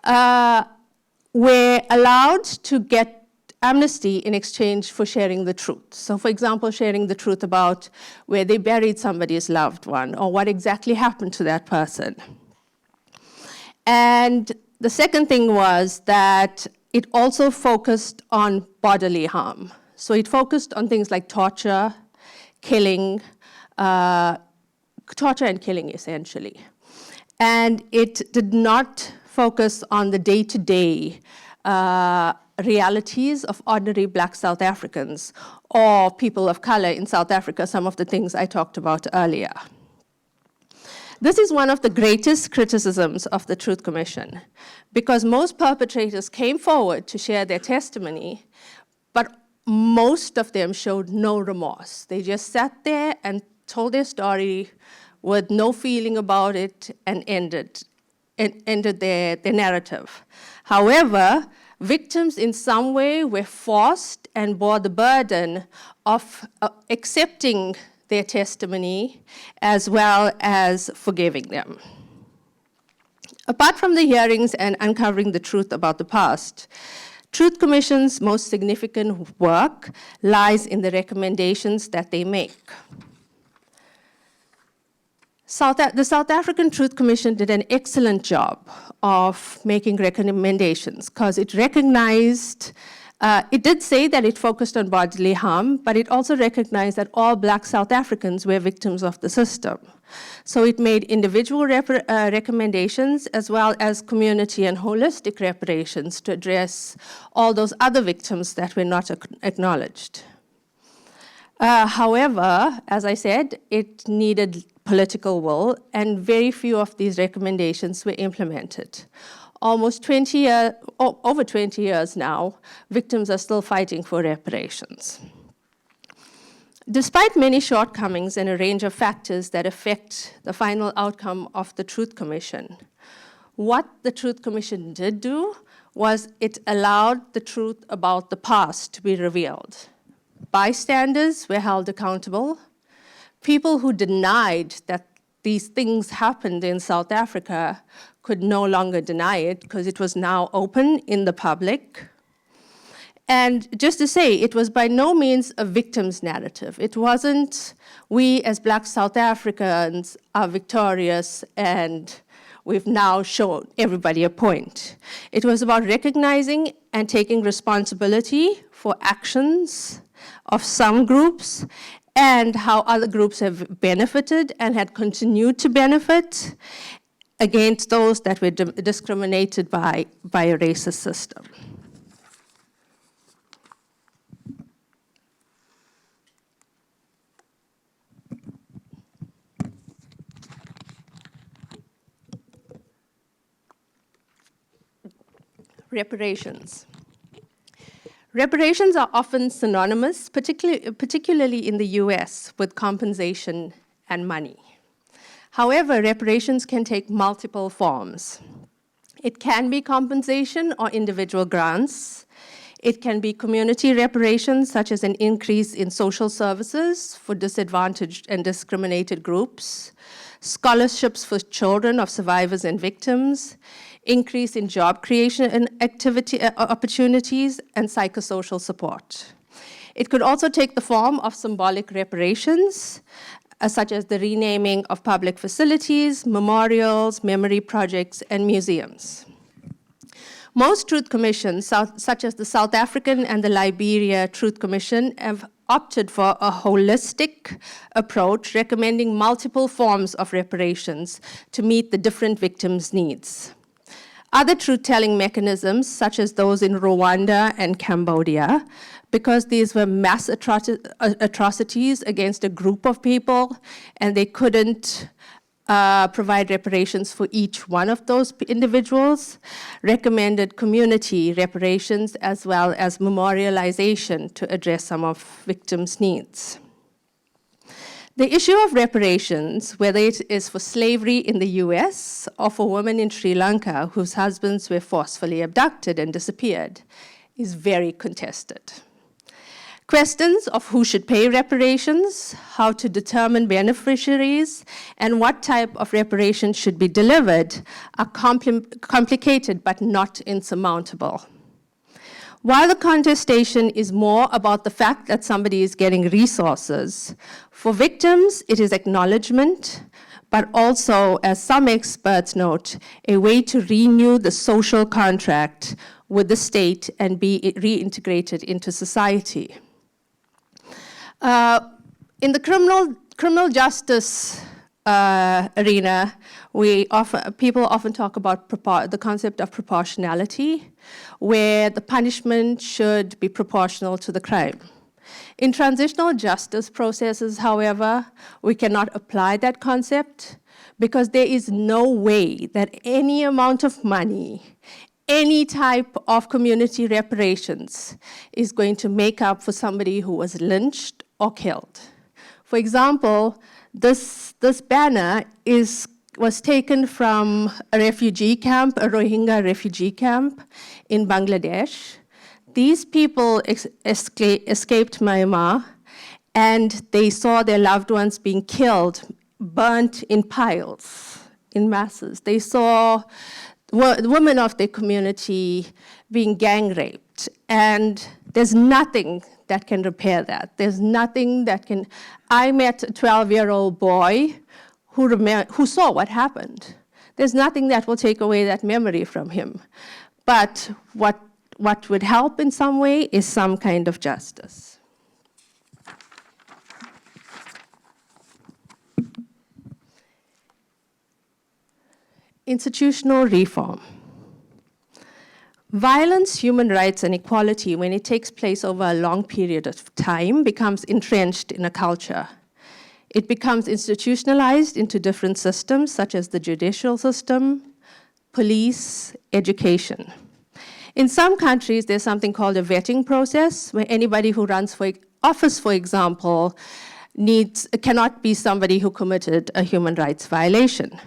were allowed to get amnesty in exchange for sharing the truth. So for example, sharing the truth about where they buried somebody's loved one or what exactly happened to that person. And the second thing was that it also focused on bodily harm. So it focused on things like torture, killing, torture and killing essentially. And it did not focus on the day-to-day realities of ordinary Black South Africans or people of color in South Africa, some of the things I talked about earlier. This is one of the greatest criticisms of the Truth Commission, because most perpetrators came forward to share their testimony, but most of them showed no remorse. They just sat there and told their story with no feeling about it and ended their narrative. However, victims in some way were forced and bore the burden of accepting their testimony as well as forgiving them. Apart from the hearings and uncovering the truth about the past, Truth Commission's most significant work lies in the recommendations that they make. The South African Truth Commission did an excellent job of making recommendations because it recognized, it did say that it focused on bodily harm, but it also recognized that all Black South Africans were victims of the system. So it made individual recommendations as well as community and holistic reparations to address all those other victims that were not acknowledged. However, as I said, it needed political will, and very few of these recommendations were implemented. Almost 20 years, over 20 years now, victims are still fighting for reparations. Despite many shortcomings and a range of factors that affect the final outcome of the Truth Commission, what the Truth Commission did do was it allowed the truth about the past to be revealed. Bystanders were held accountable. People who denied that these things happened in South Africa could no longer deny it because it was now open in the public. And just to say, it was by no means a victim's narrative. It wasn't, we as Black South Africans are victorious and we've now shown everybody a point. It was about recognizing and taking responsibility for actions of some groups and how other groups have benefited and had continued to benefit against those that were discriminated by a racist system. Reparations. Reparations are often synonymous, particularly in the US, with compensation and money. However, reparations can take multiple forms. It can be compensation or individual grants. It can be community reparations, such as an increase in social services for disadvantaged and discriminated groups, scholarships for children of survivors and victims, increase in job creation and activity opportunities, and psychosocial support. It could also take the form of symbolic reparations, such as the renaming of public facilities, memorials, memory projects, and museums. Most truth commissions, such as the South African and the Liberia Truth Commission, have opted for a holistic approach, recommending multiple forms of reparations to meet the different victims' needs. other truth-telling mechanisms, such as those in Rwanda and Cambodia, because these were mass atrocities against a group of people, and they couldn't provide reparations for each one of those individuals, recommended community reparations as well as memorialization to address some of victims' needs. The issue of reparations, whether it is for slavery in the US or for women in Sri Lanka whose husbands were forcefully abducted and disappeared, is very contested. Questions of who should pay reparations, how to determine beneficiaries, and what type of reparations should be delivered are complicated but not insurmountable. While the contestation is more about the fact that somebody is getting resources, for victims it is acknowledgement, but also, as some experts note, a way to renew the social contract with the state and be reintegrated into society. In the criminal justice arena, people often talk about the concept of proportionality, where the punishment should be proportional to the crime. In transitional justice processes, however, we cannot apply that concept because there is no way that any amount of money, any type of community reparations is going to make up for somebody who was lynched or killed. For example, this banner was taken from a refugee camp, a Rohingya refugee camp in Bangladesh. These people escaped Myanmar, and they saw their loved ones being killed, burnt in piles, in masses. They saw women of their community being gang raped, and there's nothing that can repair that. There's nothing that can. I met a 12-year-old boy who saw what happened. There's nothing that will take away that memory from him. But what would help in some way is some kind of justice. Institutional reform. Violence, human rights, and equality, when it takes place over a long period of time, becomes entrenched in a culture. It becomes institutionalized into different systems, such as the judicial system, police, education. In some countries, there's something called a vetting process, where anybody who runs for office, for example, cannot be somebody who committed a human rights violation.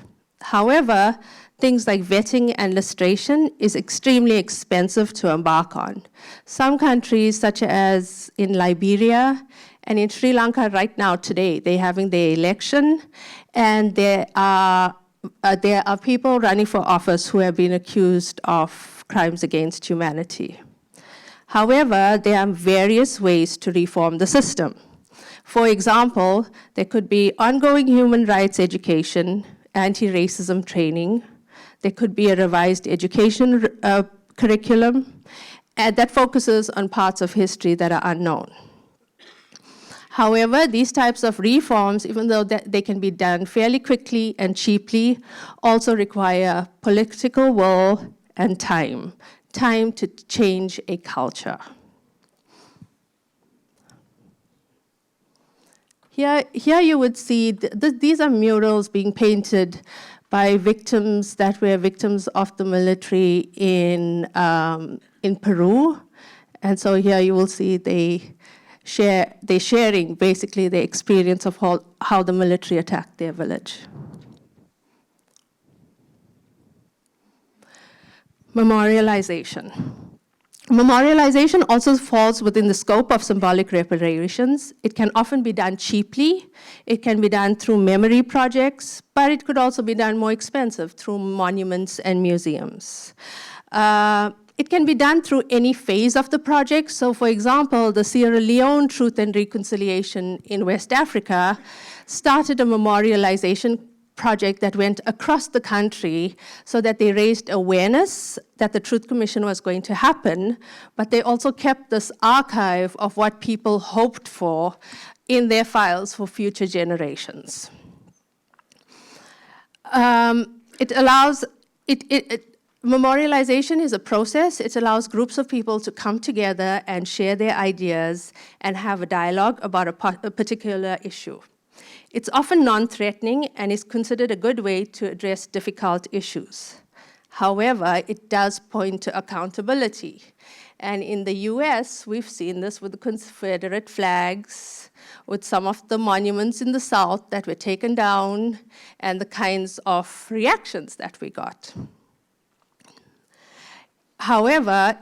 However, things like vetting and lustration is extremely expensive to embark on. Some countries, such as in Liberia and in Sri Lanka right now today, they're having their election, and there are people running for office who have been accused of crimes against humanity. However, there are various ways to reform the system. For example, there could be ongoing human rights education, anti-racism training. There could be a revised education curriculum that focuses on parts of history that are unknown. However, these types of reforms, even though they can be done fairly quickly and cheaply, also require political will and time to change a culture. Here you would see, these are murals being painted by victims that were victims of the military in Peru. And so here you will see they're sharing basically the experience of how the military attacked their village. Memorialization. Memorialization also falls within the scope of symbolic reparations. It can often be done cheaply. It can be done through memory projects, but it could also be done more expensive through monuments and museums. It can be done through any phase of the project. So for example, the Sierra Leone Truth and Reconciliation in West Africa started a memorialization project that went across the country so that they raised awareness that the Truth Commission was going to happen, but they also kept this archive of what people hoped for in their files for future generations. memorialization is a process. It allows groups of people to come together and share their ideas and have a dialogue about a particular issue. It's often non-threatening and is considered a good way to address difficult issues. However, it does point to accountability. And in the US, we've seen this with the Confederate flags, with some of the monuments in the South that were taken down, and the kinds of reactions that we got. However,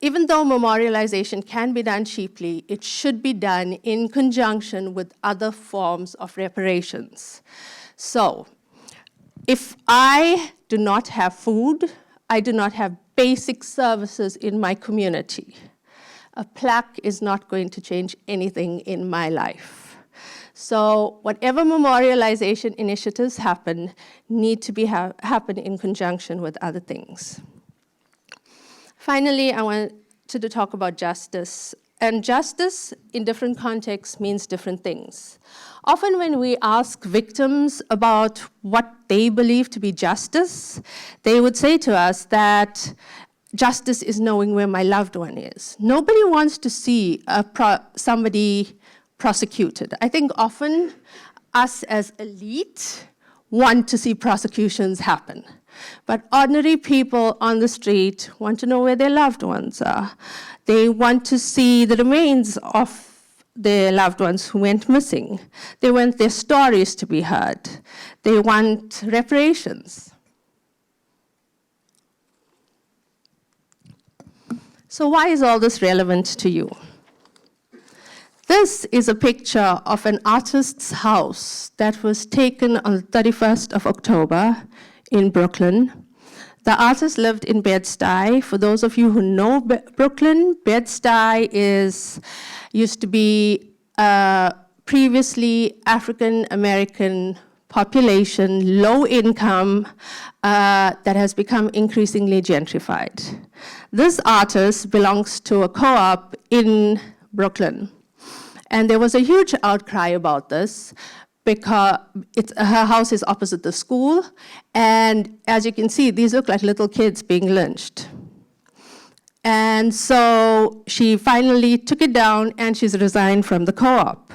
even though memorialization can be done cheaply, it should be done in conjunction with other forms of reparations. So, if I do not have food, I do not have basic services in my community, a plaque is not going to change anything in my life. So whatever memorialization initiatives happen need to happen in conjunction with other things. Finally, I wanted to talk about justice. And justice in different contexts means different things. Often when we ask victims about what they believe to be justice, they would say to us that justice is knowing where my loved one is. Nobody wants to see somebody prosecuted. I think often us as elite want to see prosecutions happen. But ordinary people on the street want to know where their loved ones are. They want to see the remains of their loved ones who went missing. They want their stories to be heard. They want reparations. So why is all this relevant to you? This is a picture of an artist's house that was taken on the 31st of October in Brooklyn. The artist lived in Bed-Stuy. For those of you who know Brooklyn, Bed-Stuy used to be previously African-American population, low income, that has become increasingly gentrified. This artist belongs to a co-op in Brooklyn. And there was a huge outcry about this because her house is opposite the school. And as you can see, these look like little kids being lynched. And so she finally took it down and she's resigned from the co-op.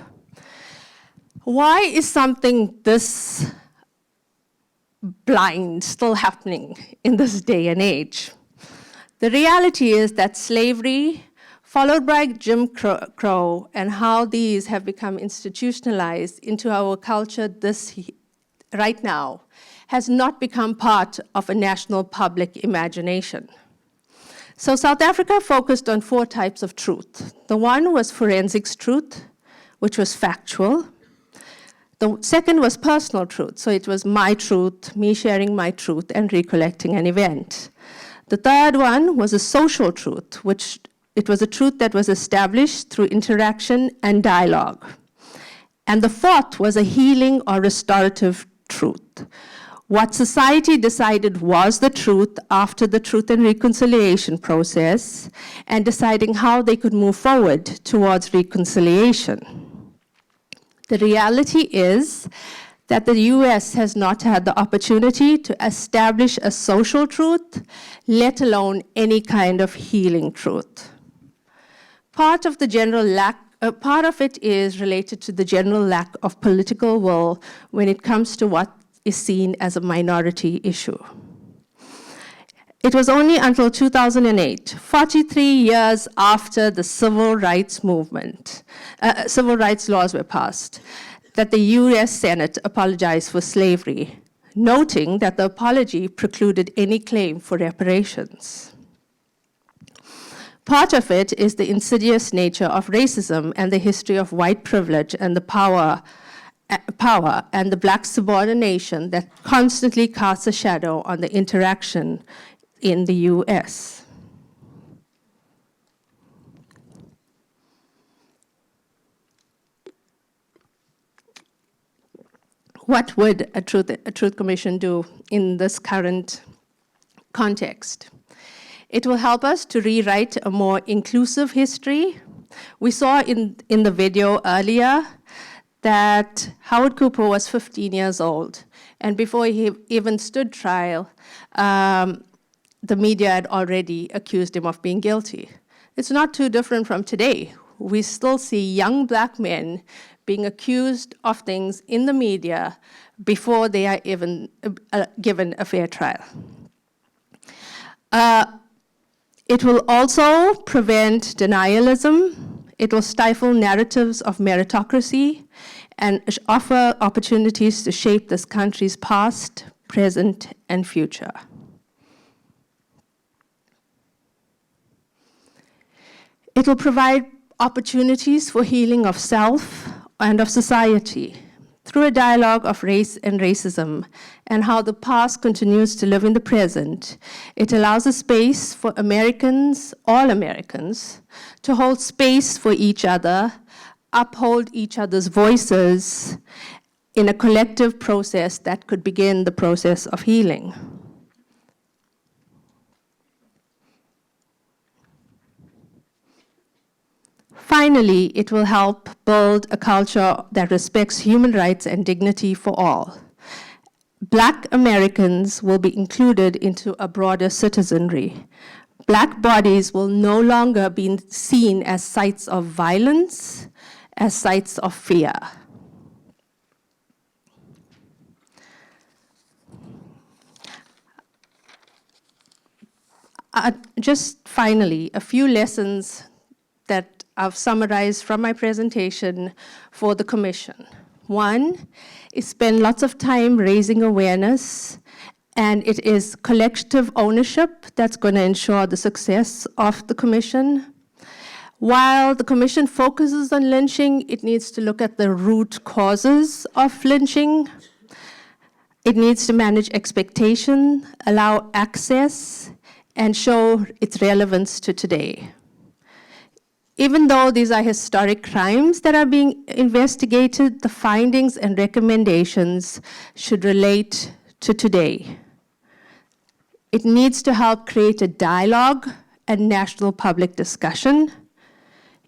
Why is something this blind still happening in this day and age? The reality is that slavery, followed by Jim Crow, and how these have become institutionalized into our culture right now, has not become part of a national public imagination. So South Africa focused on 4 types of truth. The one was forensics truth, which was factual. The second was personal truth, so it was my truth, me sharing my truth and recollecting an event. The third one was a social truth, which it was a truth that was established through interaction and dialogue. And the fourth was a healing or restorative truth. What society decided was the truth after the truth and reconciliation process, and deciding how they could move forward towards reconciliation. The reality is that the US has not had the opportunity to establish a social truth, let alone any kind of healing truth. Part of it is related to the general lack of political will when it comes to what is seen as a minority issue. It was only until 2008, 43 years after the civil rights movement, civil rights laws were passed, that the US Senate apologized for slavery, noting that the apology precluded any claim for reparations. Part of it is the insidious nature of racism and the history of white privilege and the power and the black subordination that constantly casts a shadow on the interaction in the US. What would a Truth Commission do in this current context? It will help us to rewrite a more inclusive history. We saw in the video earlier that Howard Cooper was 15 years old. And before he even stood trial, the media had already accused him of being guilty. It's not too different from today. We still see young black men being accused of things in the media before they are even given a fair trial. It will also prevent denialism. It will stifle narratives of meritocracy and offer opportunities to shape this country's past, present, and future. It will provide opportunities for healing of self and of society through a dialogue of race and racism and how the past continues to live in the present. It allows a space for Americans, all Americans, to hold space for each other, uphold each other's voices in a collective process that could begin the process of healing. Finally, it will help build a culture that respects human rights and dignity for all. Black Americans will be included into a broader citizenry. Black bodies will no longer be seen as sites of violence, as sites of fear. Just finally, a few lessons that I've summarized from my presentation for the Commission. One is spend lots of time raising awareness, and it is collective ownership that's going to ensure the success of the Commission. While the Commission focuses on lynching, it needs to look at the root causes of lynching. It needs to manage expectation, allow access, and show its relevance to today. Even though these are historic crimes that are being investigated, the findings and recommendations should relate to today. It needs to help create a dialogue and national public discussion.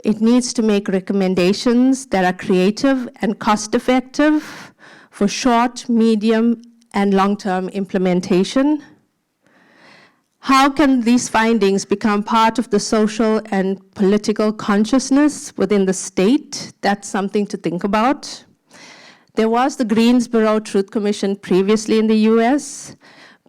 It needs to make recommendations that are creative and cost-effective for short, medium, and long-term implementation. How can these findings become part of the social and political consciousness within the state? That's something to think about. There was the Greensboro Truth Commission previously in the US,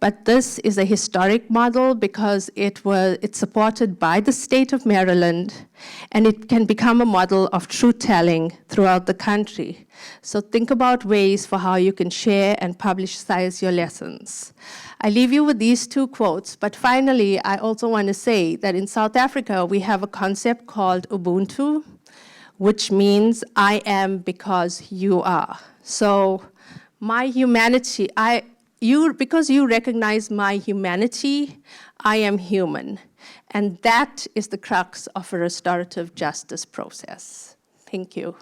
but this is a historic model because it's supported by the state of Maryland, and it can become a model of truth-telling throughout the country. So think about ways for how you can share and publicize your lessons. I leave you with these two quotes, but finally, I also want to say that in South Africa, we have a concept called Ubuntu, which means I am because you are. So my humanity, because you recognize my humanity, I am human. And that is the crux of a restorative justice process. Thank you.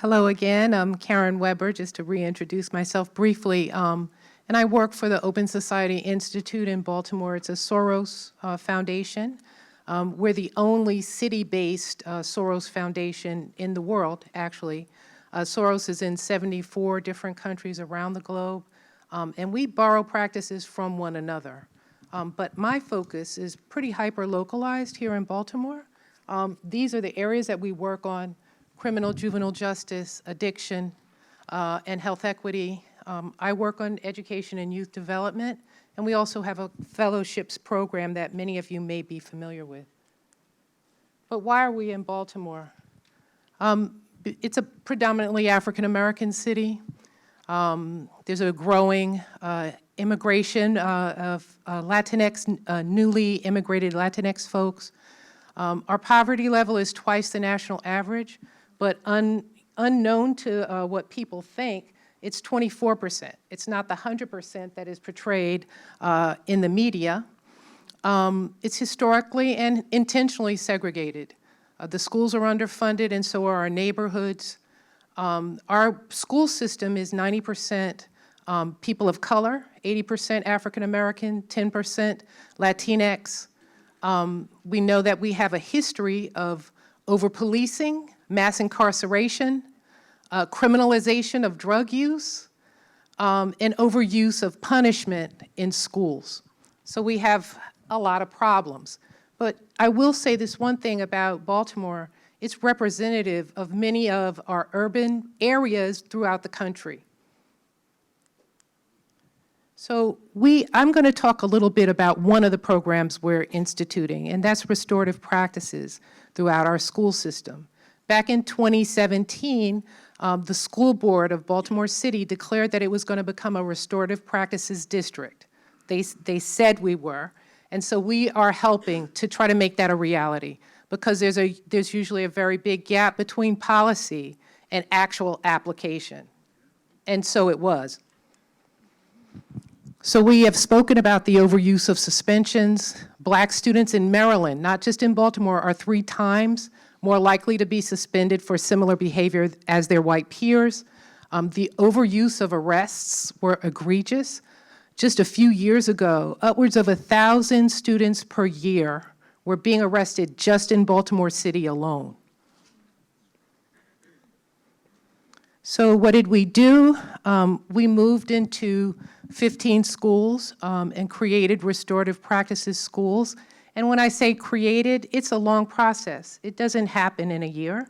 Hello again, I'm Karen Weber, just to reintroduce myself briefly. And I work for the Open Society Institute in Baltimore. It's a Soros foundation. We're the only city-based Soros foundation in the world, actually. Soros is in 74 different countries around the globe, and we borrow practices from one another. But my focus is pretty hyper-localized here in Baltimore. These are the areas that we work on: criminal juvenile justice, addiction, and health equity. I work on education and youth development, and we also have a fellowships program that many of you may be familiar with. But why are we in Baltimore? It's a predominantly African-American city. There's a growing immigration of Latinx, newly immigrated Latinx folks. Our poverty level is twice the national average, but unknown to what people think, it's 24%. It's not the 100% that is portrayed in the media. It's historically and intentionally segregated. The schools are underfunded, and so are our neighborhoods. Our school system is 90% people of color, 80% African American, 10% Latinx. We know that we have a history of over-policing, mass incarceration, criminalization of drug use, and overuse of punishment in schools. So we have a lot of problems. But I will say this one thing about Baltimore: it's representative of many of our urban areas throughout the country. So I'm going to talk a little bit about one of the programs we're instituting, and that's restorative practices throughout our school system. Back in 2017, the school board of Baltimore City declared that it was going to become a restorative practices district. They said we were, and so we are helping to try to make that a reality, because there's usually a very big gap between policy and actual application, and so it was. So we have spoken about the overuse of suspensions. Black students in Maryland, not just in Baltimore, are 3 times more likely to be suspended for similar behavior as their white peers. The overuse of arrests were egregious. Just a few years ago, upwards of 1,000 students per year were being arrested just in Baltimore City alone. So what did we do? We moved into 15 schools and created restorative practices schools. And when I say created, it's a long process. It doesn't happen in a year.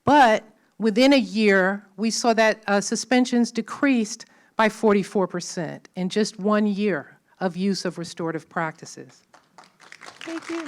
But within a year, we saw that suspensions decreased by 44% in just 1 year of use of restorative practices. Thank you.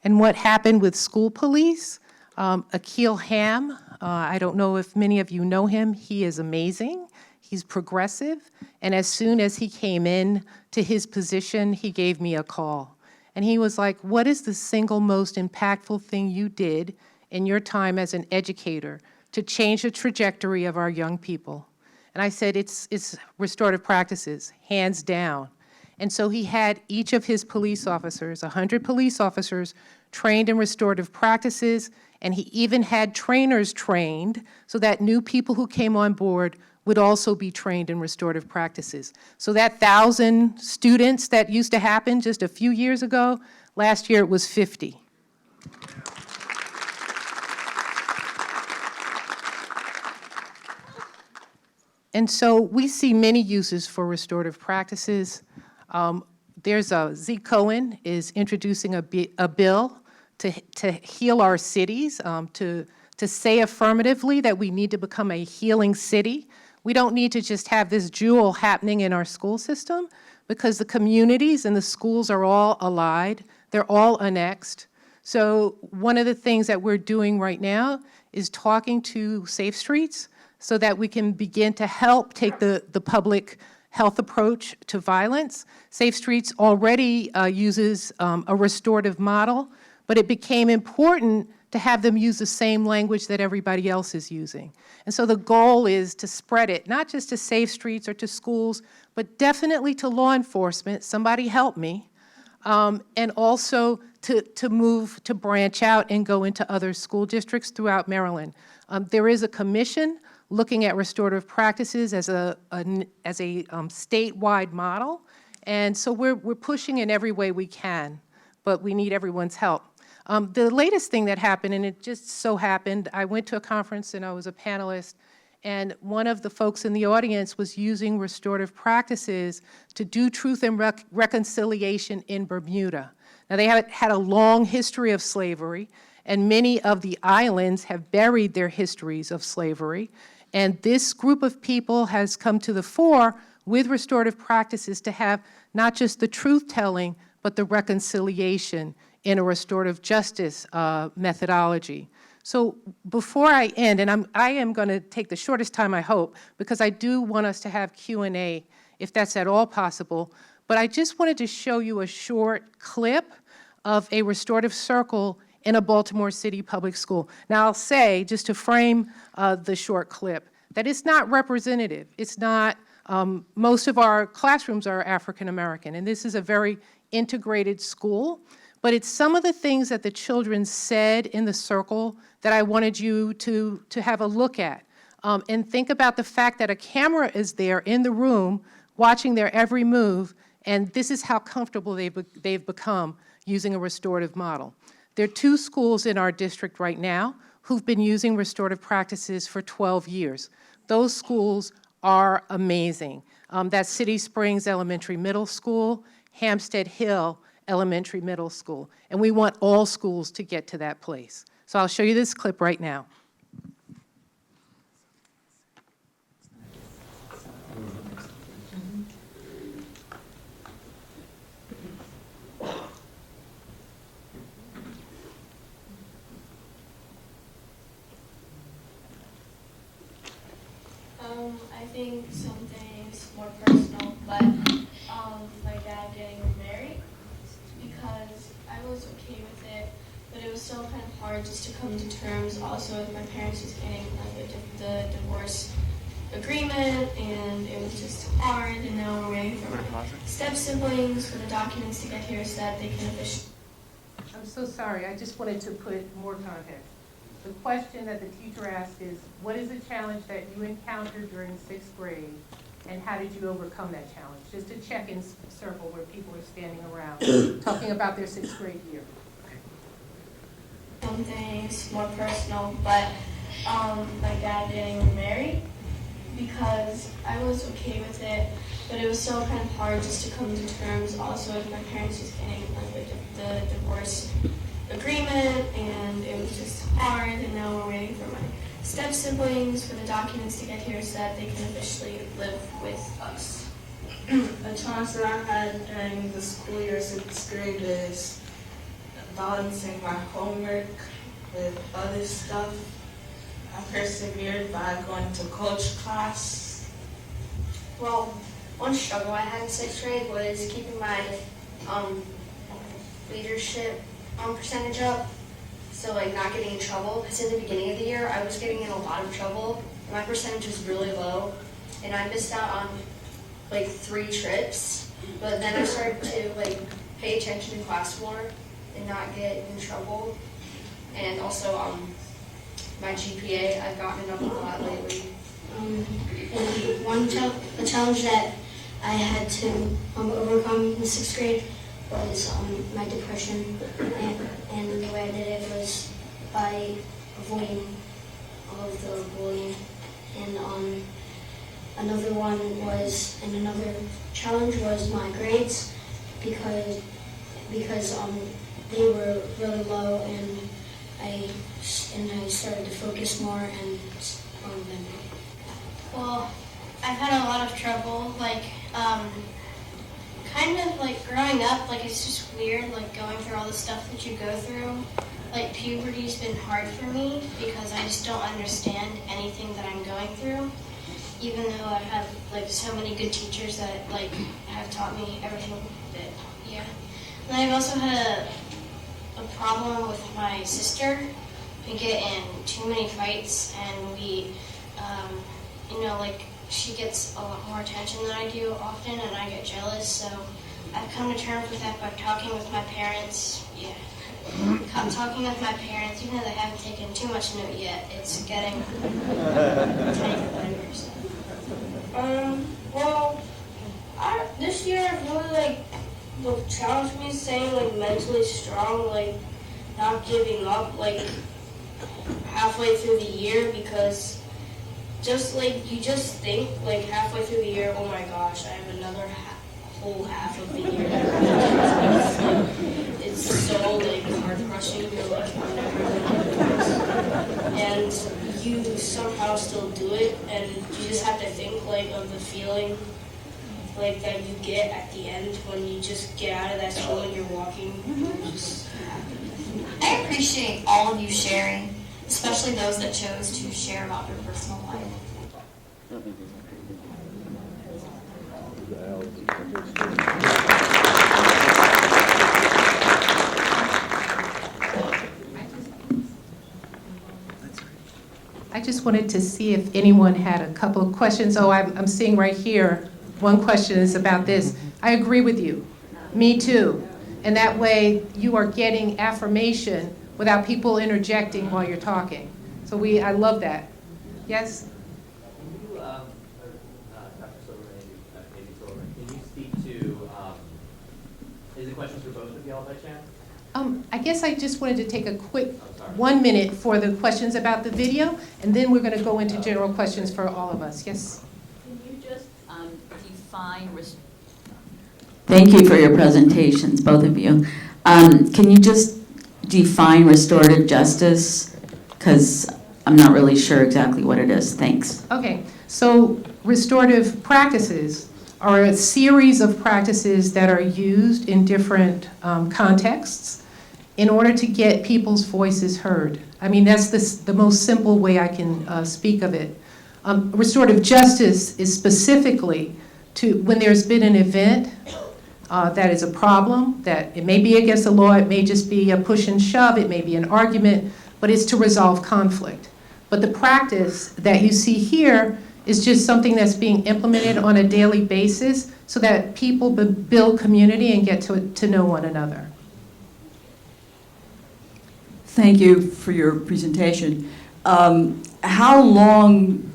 And what happened with school police? Akil Ham, I don't know if many of you know him. He is amazing. He's progressive. And as soon as he came in to his position, he gave me a call. And he was like, what is the single most impactful thing you did in your time as an educator to change the trajectory of our young people? And I said, it's restorative practices, hands down. And so he had each of his police officers, 100 police officers, trained in restorative practices, and he even had trainers trained so that new people who came on board would also be trained in restorative practices. So that 1,000 students that used to happen just a few years ago, last year it was 50. And so we see many uses for restorative practices. Z. Cohen is introducing a bill to heal our cities, to say affirmatively that we need to become a healing city. We don't need to just have this jewel happening in our school system, because the communities and the schools are all allied. They're all annexed. So one of the things that we're doing right now is talking to Safe Streets so that we can begin to help take the public health approach to violence. Safe Streets already uses a restorative model, but it became important to have them use the same language that everybody else is using. And so the goal is to spread it, not just to Safe Streets or to schools, but definitely to law enforcement, somebody help me, and also to branch out and go into other school districts throughout Maryland. There is a commission looking at restorative practices as a statewide model, and so we're pushing in every way we can, but we need everyone's help. The latest thing that happened, and it just so happened, I went to a conference and I was a panelist, and one of the folks in the audience was using restorative practices to do truth and reconciliation in Bermuda. Now, they had a long history of slavery, and many of the islands have buried their histories of slavery, and this group of people has come to the fore with restorative practices to have not just the truth-telling, but the reconciliation in a restorative justice methodology. So before I end, and I am going to take the shortest time, I hope, because I do want us to have Q&A, if that's at all possible, but I just wanted to show you a short clip of a restorative circle in a Baltimore City public school. Now, I'll say, just to frame the short clip, that it's not representative. It's not, most of our classrooms are African American, and this is a very integrated school, but it's some of the things that the children said in the circle that I wanted you to have a look at. And think about the fact that a camera is there in the room watching their every move, and this is how comfortable they've become using a restorative model. There are 2 schools in our district right now who've been using restorative practices for 12 years. Those schools are amazing. That's City Springs Elementary Middle School, Hampstead Hill Elementary Middle School, and we want all schools to get to that place. So I'll show you this clip right now. I think something's more personal, but my dad getting married, because I was okay with it, but it was still kind of hard just to come to terms also with my parents just getting the divorce agreement, and it was just hard, and now we're waiting for my step-siblings for the documents to get here so that they can officially. I'm so sorry, I just wanted to put more context. The question that the teacher asked is, what is a challenge that you encountered during 6th grade, and how did you overcome that challenge? Just a check-in circle where people are standing around talking about their 6th grade year. Something's more personal, but my dad getting married, because I was okay with it, but it was still kind of hard just to come to terms also with my parents just getting the divorce agreement, and it was just hard, and now we're waiting for my step-siblings for the documents to get here so that they can officially live with us. A challenge that I had during the school year 6th grade is balancing my homework with other stuff. I persevered by going to coach class. Well, one struggle I had in 6th grade was keeping my leadership percentage up, so like not getting in trouble, because in the beginning of the year I was getting in a lot of trouble. My percentage was really low, and I missed out on like 3 trips, but then I started to like pay attention in class more and not get in trouble. And also my GPA, I've gotten it up a lot lately. And a challenge that I had to overcome in 6th grade was my depression, and the way I did it was by avoiding all of the bullying. And another challenge was my grades, because they were really low, and I started to focus more and on them. Well, I've had a lot of trouble, like, kind of like growing up, like it's just weird, like going through all the stuff that you go through. Like puberty's been hard for me because I just don't understand anything that I'm going through, even though I have like so many good teachers that like have taught me everything that, yeah. And I've also had a problem with my sister. We get in too many fights, and we, like she gets a lot more attention than I do often, and I get jealous, so I've come to terms with that by talking with my parents, yeah. Talking with my parents, even though they haven't taken too much note yet, it's getting better, so. Well, this year I've really what challenged me is staying mentally strong, not giving up halfway through the year, because you just think halfway through the year, oh my gosh, I have another whole half of the year. It's so heart crushing. You're I'm never gonna do this. And you somehow still do it, and you just have to think of the feeling that you get at the end when you just get out of that school and you're walking. You're just happy. I appreciate all of you sharing, especially those that chose to share about their personal life. just wanted to see if anyone had a couple of questions. Oh, I'm seeing right here, one question is about this. I agree with you. Me too. And that way you are getting affirmation without people interjecting while you're talking. So I love that. Yes? Can you, Dr. Silverman, maybe Silverman, can you speak to, is the questions for both of y'all by chance? I guess I just wanted to take a quick 1 minute for the questions about the video, and then we're going to go into general questions for all of us. Yes? Can you just define... Thank you for your presentations, both of you. Can you just define restorative justice? Because I'm not really sure exactly what it is. Thanks. Okay, so restorative practices are a series of practices that are used in different contexts in order to get people's voices heard. I mean, that's the most simple way I can speak of it. Restorative justice is specifically to when there's been an event that is a problem, that it may be against the law, it may just be a push and shove, it may be an argument, but it's to resolve conflict. But the practice that you see here is just something that's being implemented on a daily basis so that people build community and get to know one another. Thank you for your presentation. How long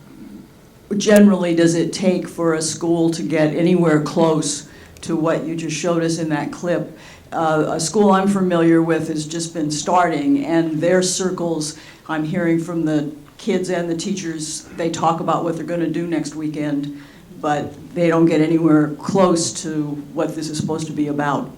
generally does it take for a school to get anywhere close to what you just showed us in that clip? A school I'm familiar with has just been starting, and their circles, I'm hearing from the kids and the teachers, they talk about what they're going to do next weekend, but they don't get anywhere close to what this is supposed to be about.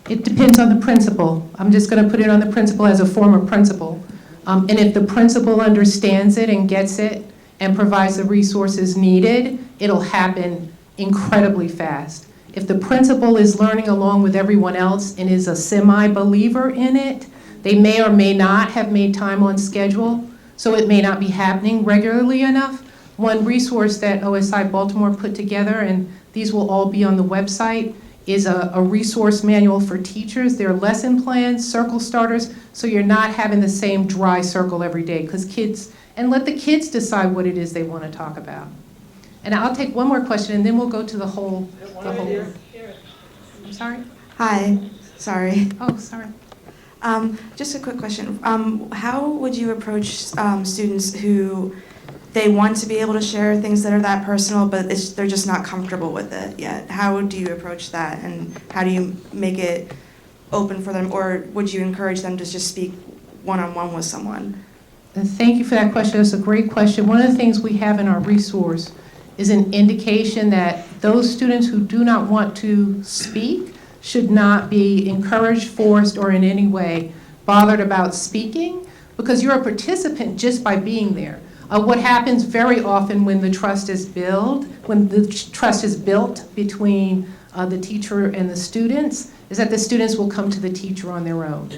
It depends on the principal. I'm just going to put it on the principal as a former principal. And if the principal understands it and gets it and provides the resources needed, it'll happen incredibly fast. If the principal is learning along with everyone else and is a semi-believer in it, they may or may not have made time on schedule, so it may not be happening regularly enough. One resource that OSI Baltimore put together, and these will all be on the website, is a resource manual for teachers. They're lesson plans, circle starters, so you're not having the same dry circle every day, because and let the kids decide what it is they want to talk about. And I'll take one more question, and then we'll go to the whole. I'm sorry? Hi, sorry. Oh, sorry. Just a quick question. How would you approach students who they want to be able to share things that are that personal, but they're just not comfortable with it yet? How do you approach that, and how do you make it open for them, or would you encourage them to just speak one-on-one with someone? And thank you for that question. It's a great question. One of the things we have in our resource is an indication that those students who do not want to speak should not be encouraged, forced, or in any way bothered about speaking, because you're a participant just by being there. What happens very often when the trust is built, between the teacher and the students, is that the students will come to the teacher on their own.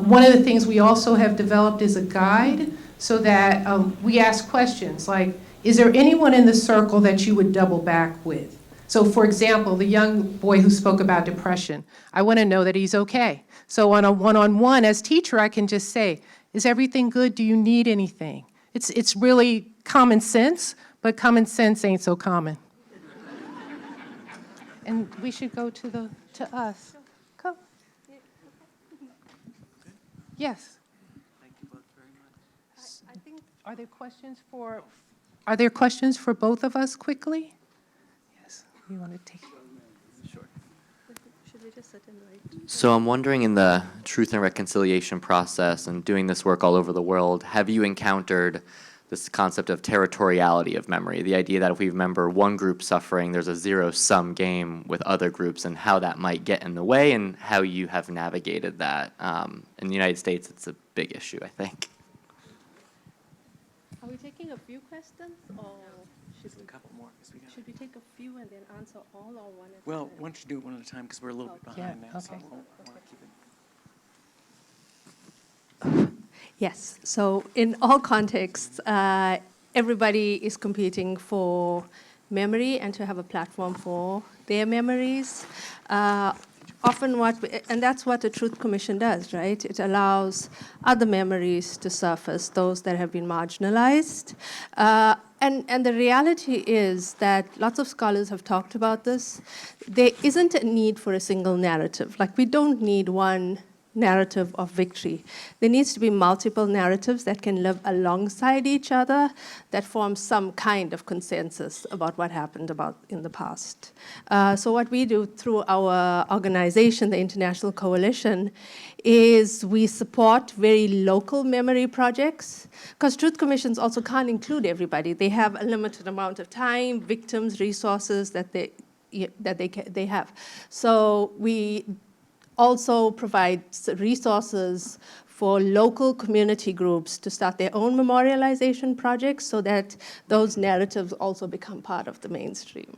One of the things we also have developed is a guide so that we ask questions like, is there anyone in the circle that you would double back with? So for example, the young boy who spoke about depression, I want to know that he's okay. So on a one-on-one, as teacher, I can just say, is everything good? Do you need anything? It's really common sense, but common sense ain't so common. And we should go to us. Come. Yes. Thank you both very much. I think, are there questions for both of us quickly? Yes. You want to take? Sure. Should we just sit and wait? So I'm wondering, in the truth and reconciliation process and doing this work all over the world, have you encountered this concept of territoriality of memory, the idea that if we remember one group suffering, there's a zero-sum game with other groups, and how that might get in the way and how you have navigated that? In the United States, it's a big issue, I think. Are we taking a few questions, or should we, a couple more? should we take a few and then answer all, or one at a Well, time? why don't you do it one at a time, because we're a little bit behind now, so okay. we'll want to keep it. Yes, so in all contexts, everybody is competing for memory and to have a platform for their memories. often and that's what the Truth Commission does, right? It allows other memories to surface, those that have been marginalized. And the reality is that lots of scholars have talked about this. There isn't a need for a single narrative. Like, we don't need one narrative of victory. There needs to be multiple narratives that can live alongside each other, that form some kind of consensus about what happened in the past. So what we do through our organization, the International Coalition, is we support very local memory projects, because Truth Commissions also can't include everybody. They have a limited amount of time, victims, resources that they have. So we also provide resources for local community groups to start their own memorialization projects so that those narratives also become part of the mainstream.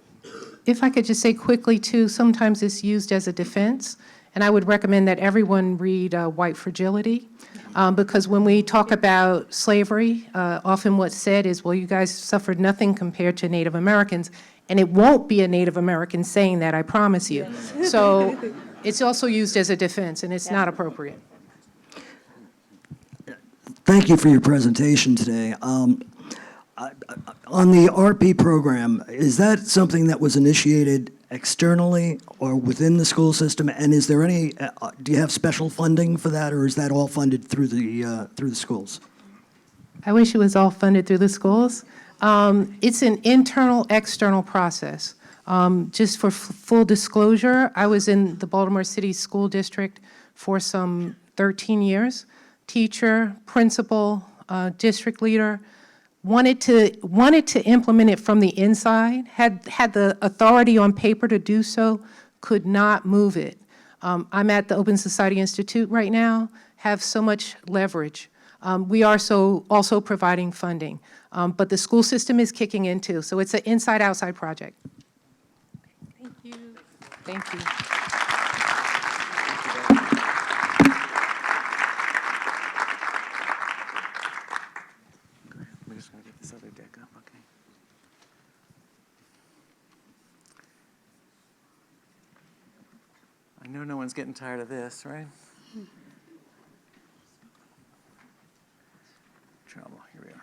If I could just say quickly, too, sometimes it's used as a defense, and I would recommend that everyone read White Fragility, because when we talk about slavery, often what's said is, well, you guys suffered nothing compared to Native Americans, and it won't be a Native American saying that, I promise you. So it's also used as a defense, and it's not appropriate. Thank you for your presentation today. On the RP program, is that something that was initiated externally or within the school system? And is there any, do you have special funding for that, or is that all funded through the schools? I wish it was all funded through the schools. It's an internal, external process. Just for full disclosure, I was in the Baltimore City School District for some 13 years. Teacher, principal, district leader, wanted to implement it from the inside, had the authority on paper to do so, could not move it. I'm at the Open Society Institute right now, have so much leverage. We are also providing funding, but the school system is kicking in too, so it's an inside-outside project. Thank you. Thank you. I'm just going to get this other deck up, okay? I know no one's getting tired of this, right? Trouble, here we are.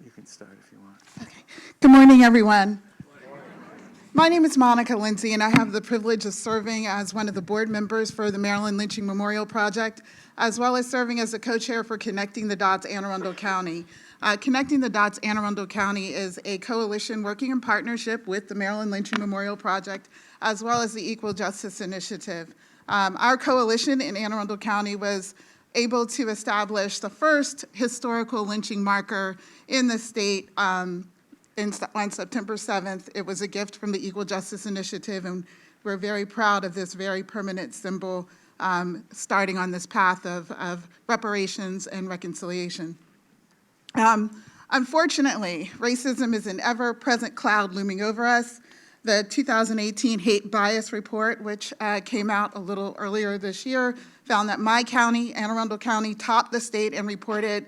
You can start if you want. Good morning, everyone. My name is Monica Lindsay, and I have the privilege of serving as one of the board members for the Maryland Lynching Memorial Project, as well as serving as the co-chair for Connecting the Dots Anne Arundel County. Connecting the Dots Anne Arundel County is a coalition working in partnership with the Maryland Lynching Memorial Project, as well as the Equal Justice Initiative. Our coalition in Anne Arundel County was able to establish the first historical lynching marker in the state on September 7th. It was a gift from the Equal Justice Initiative, and we're very proud of this very permanent symbol starting on this path of reparations and reconciliation. Unfortunately, racism is an ever-present cloud looming over us. The 2018 Hate Bias Report, which came out a little earlier this year, found that my county, Anne Arundel County, topped the state and reported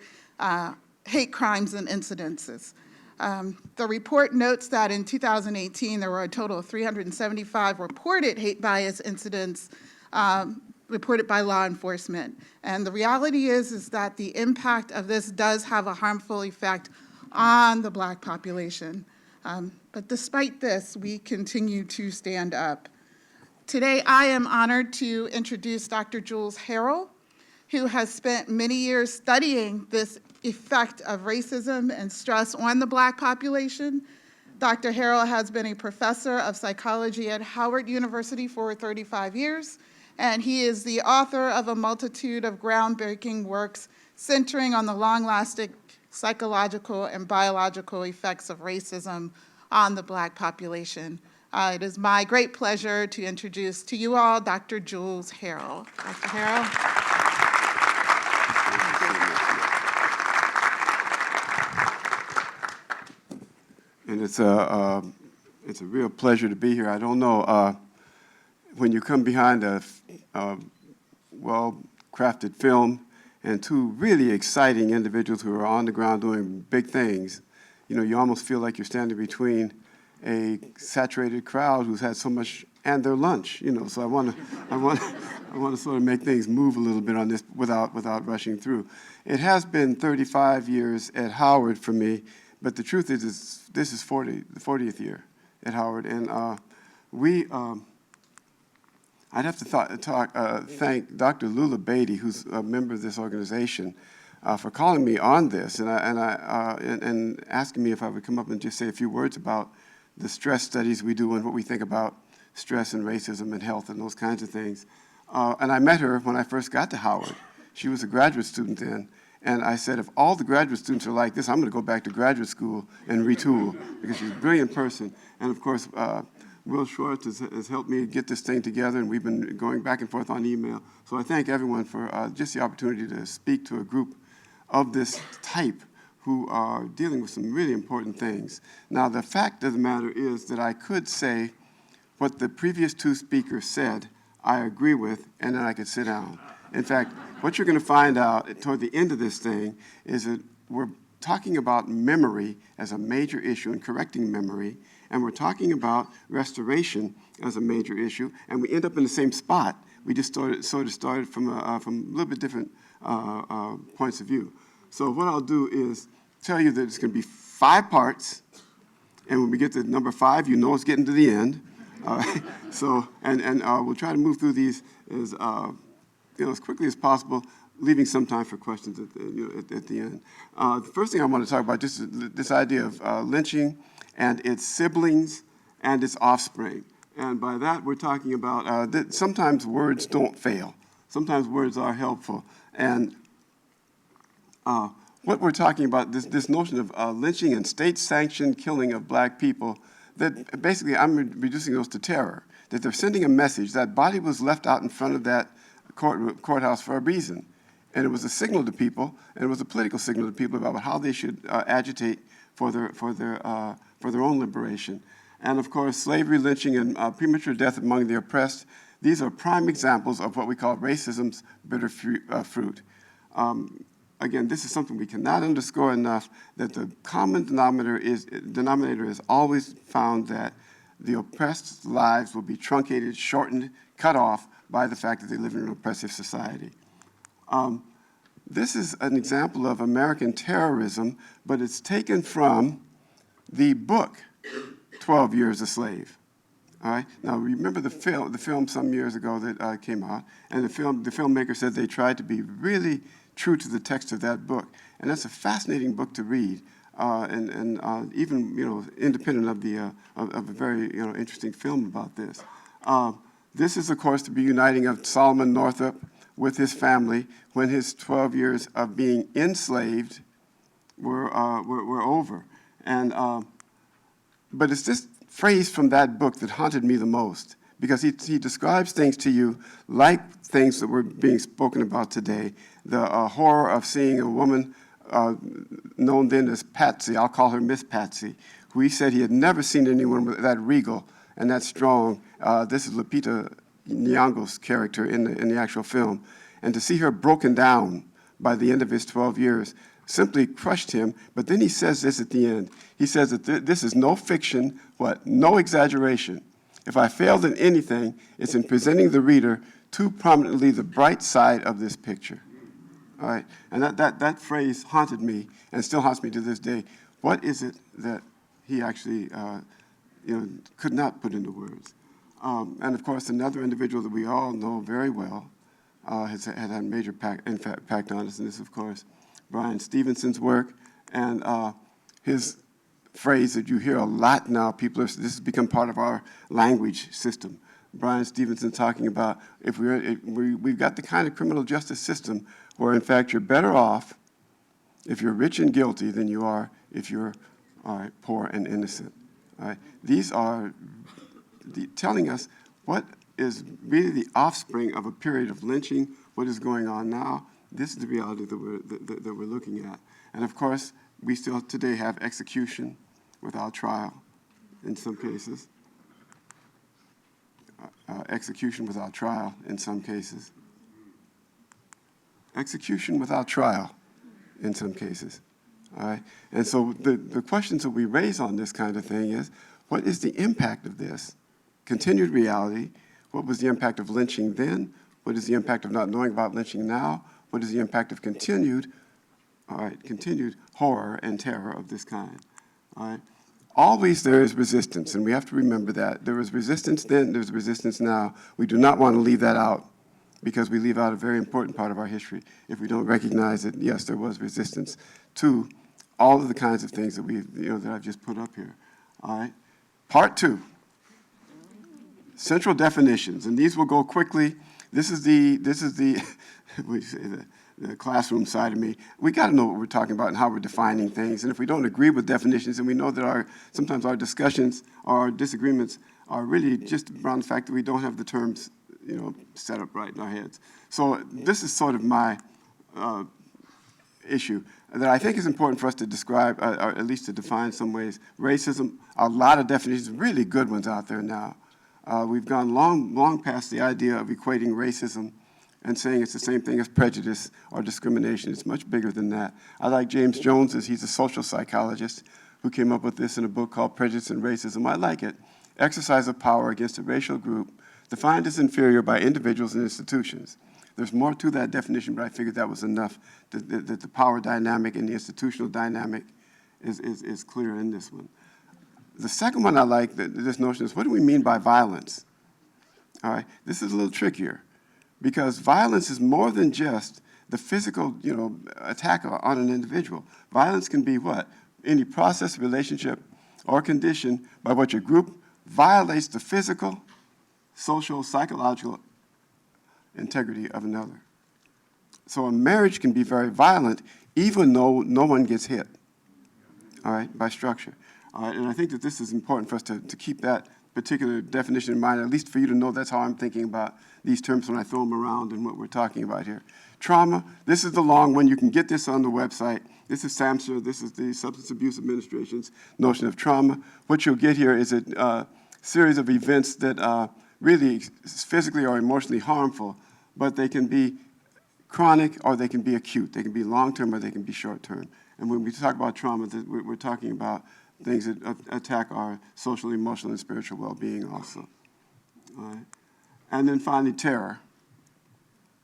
hate crimes and incidences. The report notes that in 2018, there were a total of 375 reported hate bias incidents reported by law enforcement. And the reality is that the impact of this does have a harmful effect on the Black population. But despite this, we continue to stand up. Today, I am honored to introduce Dr. Jules Harrell, who has spent many years studying this effect of racism and stress on the Black population. Dr. Harrell has been a professor of psychology at Howard University for 35 years, and he is the author of a multitude of groundbreaking works centering on the long-lasting psychological and biological effects of racism on the Black population. It is my great pleasure to introduce to you all Dr. Jules Harrell. Dr. Harrell. And it's a real pleasure to be here. I don't know, when you come behind a well-crafted film and two really exciting individuals who are on the ground doing big things, you know, you almost feel like you're standing between a saturated crowd who's had so much and their lunch, you know. So I want to sort of make things move a little bit on this without rushing through. It has been 35 years at Howard for me, but the truth is this is the 40th year at Howard, and I'd have to thank Dr. Lula Beatty, who's a member of this organization, for calling me on this and asking me if I would come up and just say a few words about the stress studies we do and what we think about stress and racism and health and those kinds of things. And I met her when I first got to Howard. She was a graduate student then. And I said, if all the graduate students are like this, I'm going to go back to graduate school and retool, because she's a brilliant person. And of course, Will Schwartz has helped me get this thing together, and we've been going back and forth on email. So I thank everyone for just the opportunity to speak to a group of this type who are dealing with some really important things. Now, the fact of the matter is that I could say what the previous two speakers said, I agree with, and then I could sit down. In fact, what you're going to find out toward the end of this thing is that we're talking about memory as a major issue and correcting memory, and we're talking about restoration as a major issue, and we end up in the same spot. We just sort of started from a little bit different points of view. So what I'll do is tell you that it's going to be 5 parts, and when we get to number 5, you know it's getting to the end. So we'll try to move through these as as quickly as possible, leaving some time for questions at the end. The first thing I want to talk about just is this idea of lynching and its siblings and its offspring. And by that, we're talking about that sometimes words don't fail. Sometimes words are helpful. And what we're talking about, this notion of lynching and state-sanctioned killing of black people, that basically I'm reducing those to terror, that they're sending a message. That body was left out in front of that courthouse for a reason. And it was a signal to people, and it was a political signal to people about how they should agitate for their own liberation. And of course, slavery, lynching, and premature death among the oppressed, these are prime examples of what we call racism's bitter fruit. Again, this is something we cannot underscore enough, that the common denominator is always found that the oppressed's lives will be truncated, shortened, cut off by the fact that they live in an oppressive society. This is an example of American terrorism, but it's taken from the book, 12 Years a Slave. All right? Now, remember the film some years ago that came out, and the filmmaker said they tried to be really true to the text of that book. And that's a fascinating book to read, and even independent of a very interesting film about this. This is, of course, the reuniting of Solomon Northup with his family when his 12 years of being enslaved were over. And but it's this phrase from that book that haunted me the most, because he describes things to you like things that were being spoken about today. The horror of seeing a woman known then as Patsy, I'll call her Miss Patsy, who he said he had never seen anyone that regal and that strong. This is Lupita Nyong'o's character in the actual film. And to see her broken down by the end of his 12 years simply crushed him. But then he says this at the end. He says that this is no fiction, no exaggeration. If I failed in anything, it's in presenting the reader too prominently the bright side of this picture. All right? And that phrase haunted me and still haunts me to this day. What is it that he actually could not put into words? And of course, another individual that we all know very well has had a major impact on us, and this, of course, Brian Stevenson's work, and his phrase that you hear a lot now. This has become part of our language system. Brian Stevenson talking about if we've got the kind of criminal justice system where, in fact, you're better off if you're rich and guilty than you are if you're poor and innocent. All right? These are telling us what is really the offspring of a period of lynching, what is going on now. This is the reality that we're looking at. And of course, we still today have execution without trial in some cases. Execution without trial in some cases. Execution without trial in some cases. All right? And so the questions that we raise on this kind of thing is, what is the impact of this? Continued reality. What was the impact of lynching then? What is the impact of not knowing about lynching now? What is the impact of continued horror and terror of this kind? All right? Always there is resistance, and we have to remember that. There was resistance then, there's resistance now. We do not want to leave that out, because we leave out a very important part of our history if we don't recognize that, yes, there was resistance to all of the kinds of things that that I've just put up here. All right? Part 2, central definitions, and these will go quickly. This is the what do you say, the classroom side of me. We got to know what we're talking about and how we're defining things. And if we don't agree with definitions, and we know that sometimes our discussions or our disagreements are really just around the fact that we don't have the terms, set up right in our heads. So this is sort of my issue that I think is important for us to describe, or at least to define some ways. Racism, a lot of definitions, really good ones out there now. We've gone long past the idea of equating racism and saying it's the same thing as prejudice or discrimination. It's much bigger than that. I like James Jones's, he's a social psychologist who came up with this in a book called Prejudice and Racism. I like it. Exercise of power against a racial group defined as inferior by individuals and institutions. There's more to that definition, but I figured that was enough, that the power dynamic and the institutional dynamic is clear in this one. The second one I like, this notion is, what do we mean by violence? All right, this is a little trickier, because violence is more than just the physical, attack on an individual. Violence can be what? Any process, relationship, or condition by which a group violates the physical, social, psychological integrity of another. So a marriage can be very violent even though no one gets hit, all right, by structure. All right, and I think that this is important for us to keep that particular definition in mind, at least for you to know that's how I'm thinking about these terms when I throw them around and what we're talking about here. Trauma, this is the long one. You can get this on the website. This is SAMHSA. This is the Substance Abuse Administration's notion of trauma. What you'll get here is a series of events that really physically or emotionally harmful, but they can be chronic or they can be acute. They can be long-term or they can be short-term. And when we talk about trauma, we're talking about things that attack our social, emotional, and spiritual well-being also. All right. And then finally, terror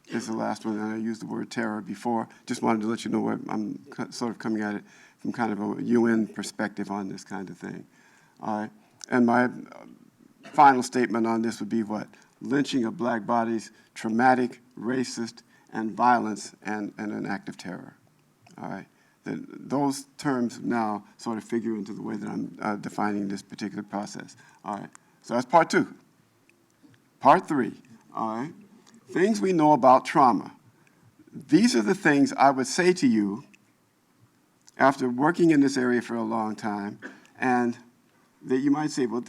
is the last one. And I used the word terror before. Just wanted to let you know where I'm sort of coming at it from kind of a UN perspective on this kind of thing. All right. And my final statement on this would be what? Lynching of black bodies, traumatic, racist, and violence, and an act of terror. All right. Those terms now sort of figure into the way that I'm defining this particular process. All right, so that's part 2. Part 3, all right, things we know about trauma. These are the things I would say to you after working in this area for a long time, and that you might say, well,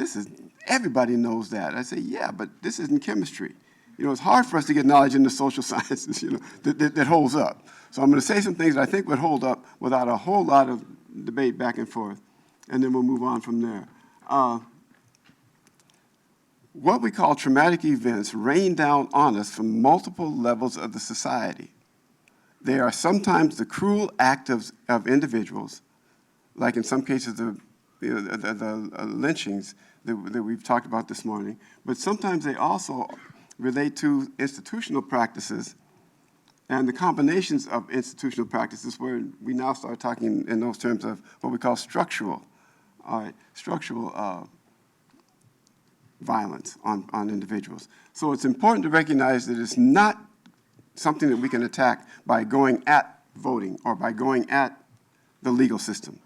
everybody knows that. I say, yeah, but this isn't chemistry. It's hard for us to get knowledge in the social sciences, that holds up. So I'm going to say some things that I think would hold up without a whole lot of debate back and forth, and then we'll move on from there. What we call traumatic events rain down on us from multiple levels of the society. They are sometimes the cruel act of individuals, like in some cases the lynchings that we've talked about this morning, but sometimes they also relate to institutional practices and the combinations of institutional practices, where we now start talking in those terms of what we call structural violence on individuals. So it's important to recognize that it's not something that we can attack by going at voting or by going at the legal system.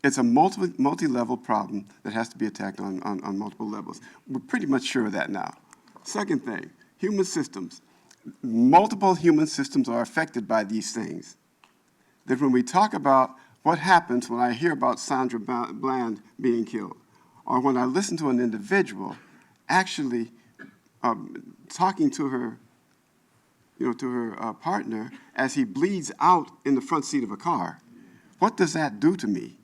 It's a multi-level problem that has to be attacked on multiple levels. We're pretty much sure of that now. Second thing, human systems. Multiple human systems are affected by these things. That when we talk about what happens when I hear about Sandra Bland being killed, or when I listen to an individual actually talking to her, to her partner as he bleeds out in the front seat of a car, what does that do to me?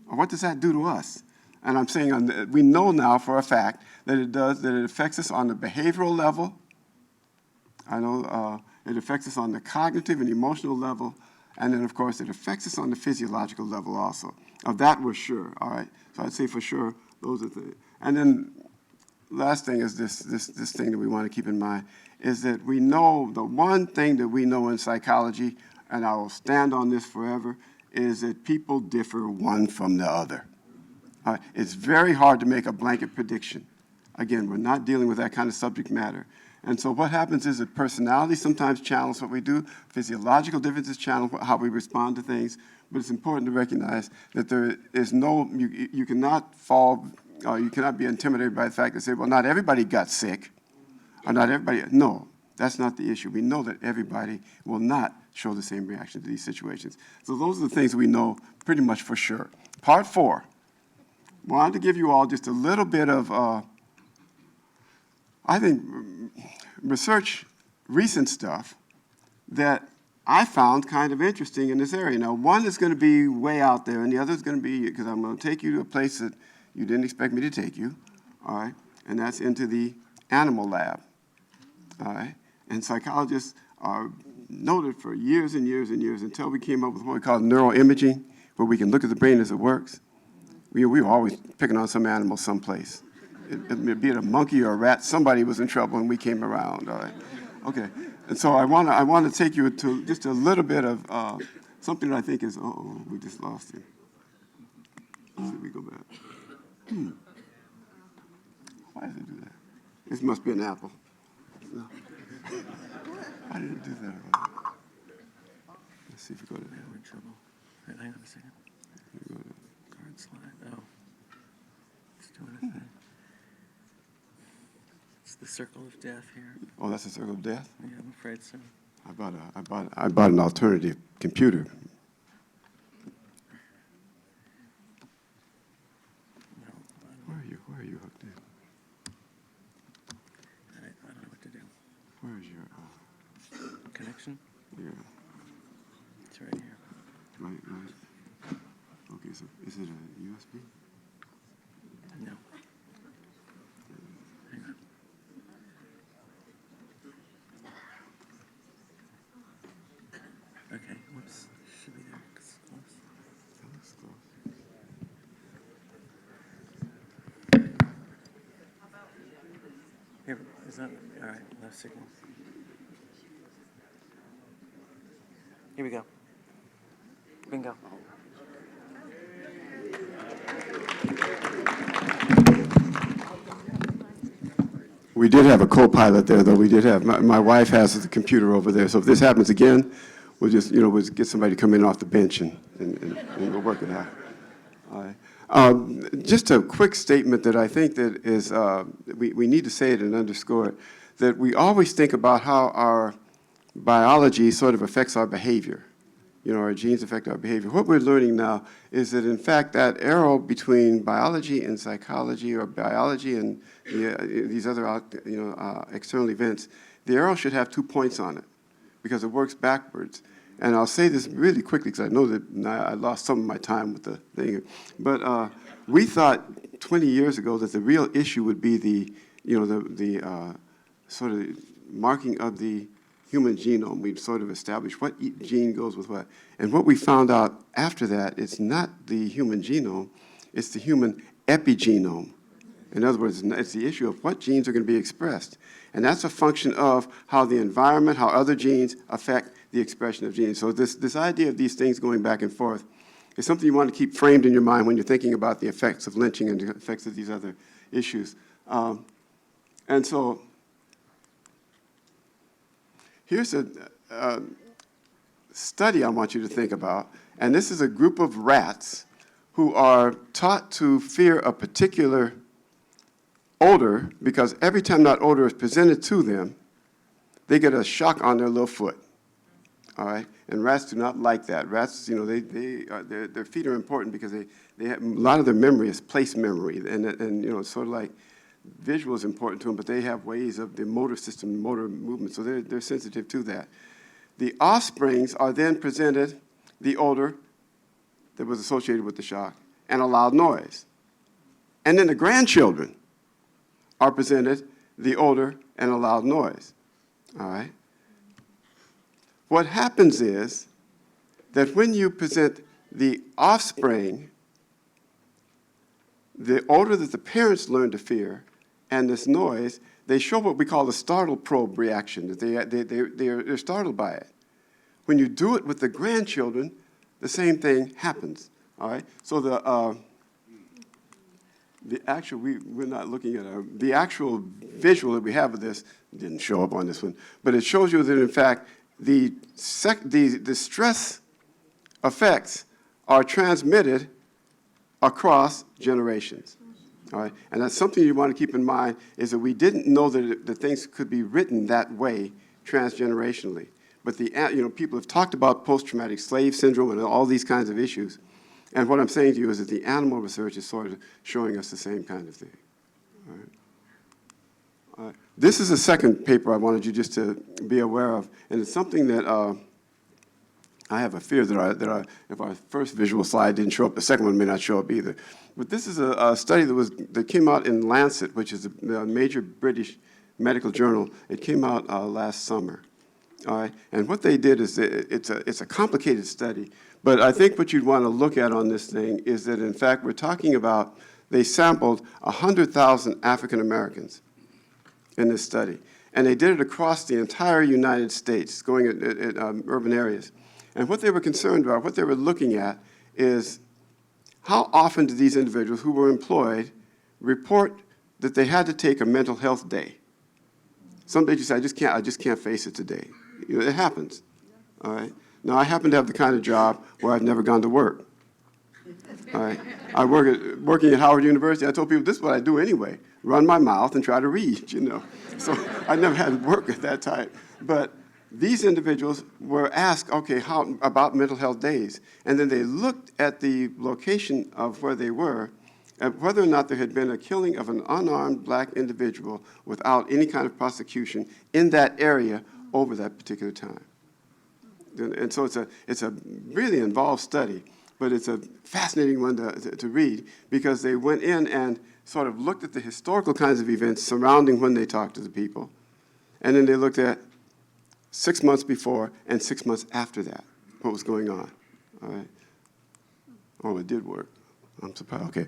Or what does that do to us? And I'm saying we know now for a fact that it affects us on the behavioral level. I know it affects us on the cognitive and emotional level, And then, of course, it affects us on the physiological level also. Of that, we're sure, all right? So I'd say for sure, those are the, and then last thing is this thing that we want to keep in mind, is that we know, the one thing that we know in psychology, and I will stand on this forever, is that people differ one from the other. It's very hard to make a blanket prediction. Again, we're not dealing with that kind of subject matter. And so what happens is that personality sometimes channels what we do, physiological differences channel how we respond to things, but it's important to recognize that there is no, you cannot fall, you cannot be intimidated by the fact that say, well, not everybody got sick, or not everybody, no, that's not the issue. We know that everybody will not show the same reaction to these situations. So those are the things we know pretty much for sure. Part 4, wanted to give you all just a little bit of, I think, research, recent stuff that I found kind of interesting in this area. Now, one is going to be way out there, and the other is going to be, because I'm going to take you to a place that you didn't expect me to take you, all right, and that's into the animal lab, all right? And psychologists are noted for years and years and years until we came up with what we call neuroimaging, where we can look at the brain as it works. We were always picking on some animal someplace. Be it a monkey or a rat, somebody was in trouble and we came around, all right? Okay, and so I want to take you to just a little bit of something that I think is, uh-oh, we just lost him. Let's see if we go back. Why did it do that? This must be an apple. No. Why did it do that? Let's see if we go to that. We're in trouble. Wait, hang on a second. We go to, Card slide. Oh. It's doing a thing. It's the circle of death here. oh, that's a circle of death? Yeah, I'm afraid so. I bought an alternative computer. Where are you hooked in? I don't know what to do. Where is your Connection? yeah? It's right here. Right. Okay, so is it a USB? No. Hang on. Okay, whoops. Should be there. It's close. That's close. Here, is that, all right, left signal. Here we go. Bingo. We did have a co-pilot there, though. We did have, my wife has the computer over there, so if this happens again, we'll just, we'll get somebody to come in off the bench and we'll work it out. All right. Just a quick statement that I think that is, we need to say it and underscore it, that we always think about how our biology sort of affects our behavior. Our genes affect our behavior. What we're learning now is that, in fact, that arrow between biology and psychology, or biology and these other external events, the arrow should have 2 points on it because it works backwards. And I'll say this really quickly because I know that I lost some of my time with the thing. But we thought 20 years ago that the real issue would be the sort of marking of the human genome. We'd sort of established what gene goes with what. And what we found out after that, it's not the human genome, it's the human epigenome. In other words, it's the issue of what genes are going to be expressed. And that's a function of how the environment, how other genes affect the expression of genes. So this idea of these things going back and forth is something you want to keep framed in your mind when you're thinking about the effects of lynching and the effects of these other issues. And so here's a study I want you to think about. And this is a group of rats who are taught to fear a particular odor because every time that odor is presented to them, they get a shock on their little foot. All right? And rats do not like that. Rats, their feet are important because they have, a lot of their memory is place memory. And it's sort of like visual is important to them, but they have ways of the motor system, motor movement, so they're sensitive to that. The offsprings are then presented the odor that was associated with the shock and a loud noise. And then the grandchildren are presented the odor and a loud noise. All right? What happens is that when you present the offspring, the odor that the parents learn to fear and this noise, they show what we call the startle probe reaction, that they're startled by it. When you do it with the grandchildren, the same thing happens, all right? So the actual, we're not looking at the actual visual that we have of this didn't show up on this one, but it shows you that in fact, the stress effects are transmitted across generations. All right? And that's something you want to keep in mind, is that we didn't know that things could be written that way transgenerationally. But people have talked about post-traumatic slave syndrome and all these kinds of issues. And what I'm saying to you is that the animal research is sort of showing us the same kind of thing. All right? All right. This is the second paper I wanted you just to be aware of, and it's something that I have a fear that if our first visual slide didn't show up, the second one may not show up either. But this is a study that came out in Lancet, which is a major British medical journal. It came out last summer. All right? And what they did is it's a complicated study, but I think what you'd want to look at on this thing is that, in fact, we're talking about, they sampled 100,000 African Americans in this study. And they did it across the entire United States, going at urban areas. And what they were concerned about, what they were looking at, is how often do these individuals who were employed report that they had to take a mental health day? Some days you say, I just can't face it today. You know, it happens. All right. Now, I happen to have the kind of job where I've never gone to work. All right. I working at Howard University. I told people this is what I do anyway: run my mouth and try to read. You know, so I never had work at that time. But these individuals were asked, okay, how about mental health days? And then they looked at the location of where they were, at whether or not there had been a killing of an unarmed black individual without any kind of prosecution in that area over that particular time. And so it's a really involved study, but it's a fascinating one to read, because they went in and sort of looked at the historical kinds of events surrounding when they talked to the people, and then they looked at 6 months before and 6 months after that, what was going on. All right. Oh, it did work. I'm surprised. Okay.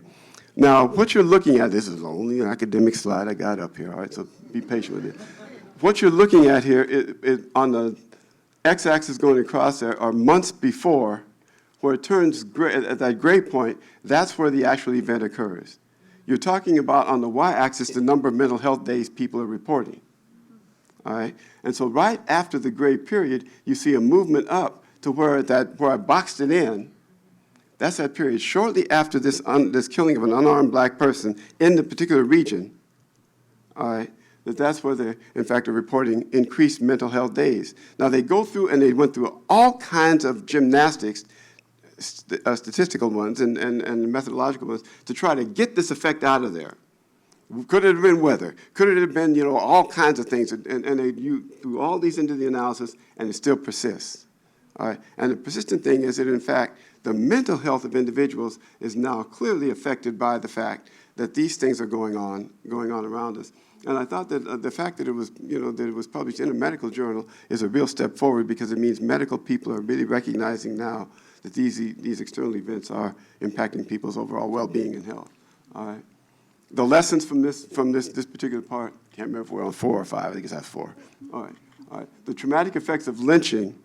Now, what you're looking at, this is only an academic slide I got up here, all right, so be patient with it. What you're looking at here is on the x-axis going across there are months before, where it turns gray. At that gray point, that's where the actual event occurs. You're talking about, on the y-axis, the number of mental health days people are reporting. All right? And so right after the gray period, you see a movement up to where I boxed it in. That's that period. Shortly after this killing of an unarmed black person in the particular region, all right, that's where they, in fact, are reporting increased mental health days. Now, they go through, and they went through all kinds of gymnastics, statistical ones and methodological ones, to try to get this effect out of there. Could it have been weather? Could it have been, all kinds of things? And they do all these into the analysis, and it still persists. All right? And the persistent thing is that, in fact, the mental health of individuals is now clearly affected by the fact that these things are going on around us. And I thought that the fact that it was, that it was published in a medical journal is a real step forward, because it means medical people are really recognizing now that these external events are impacting people's overall well-being and health. All right. The lessons from this particular part, can't remember if we're on 4 or 5. I think it's at 4. All right. All right. The traumatic effects of lynching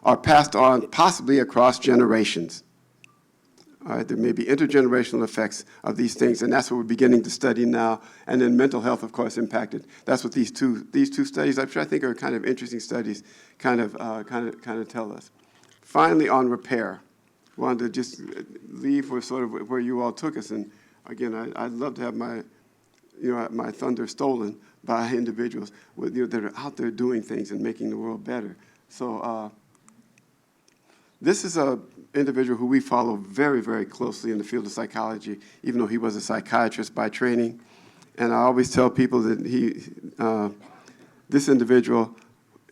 are passed on possibly across generations. All right, there may be intergenerational effects of these things, and that's what we're beginning to study now. And then mental health, of course, impacted. That's what these two studies, which I think are kind of interesting studies, kind of tell us. Finally, on repair, I wanted to just leave where you all took us. And again, I'd love to have my thunder stolen by individuals that are out there doing things and making the world better. So this is an individual who we follow very, very closely in the field of psychology, even though he was a psychiatrist by training. And I always tell people that this individual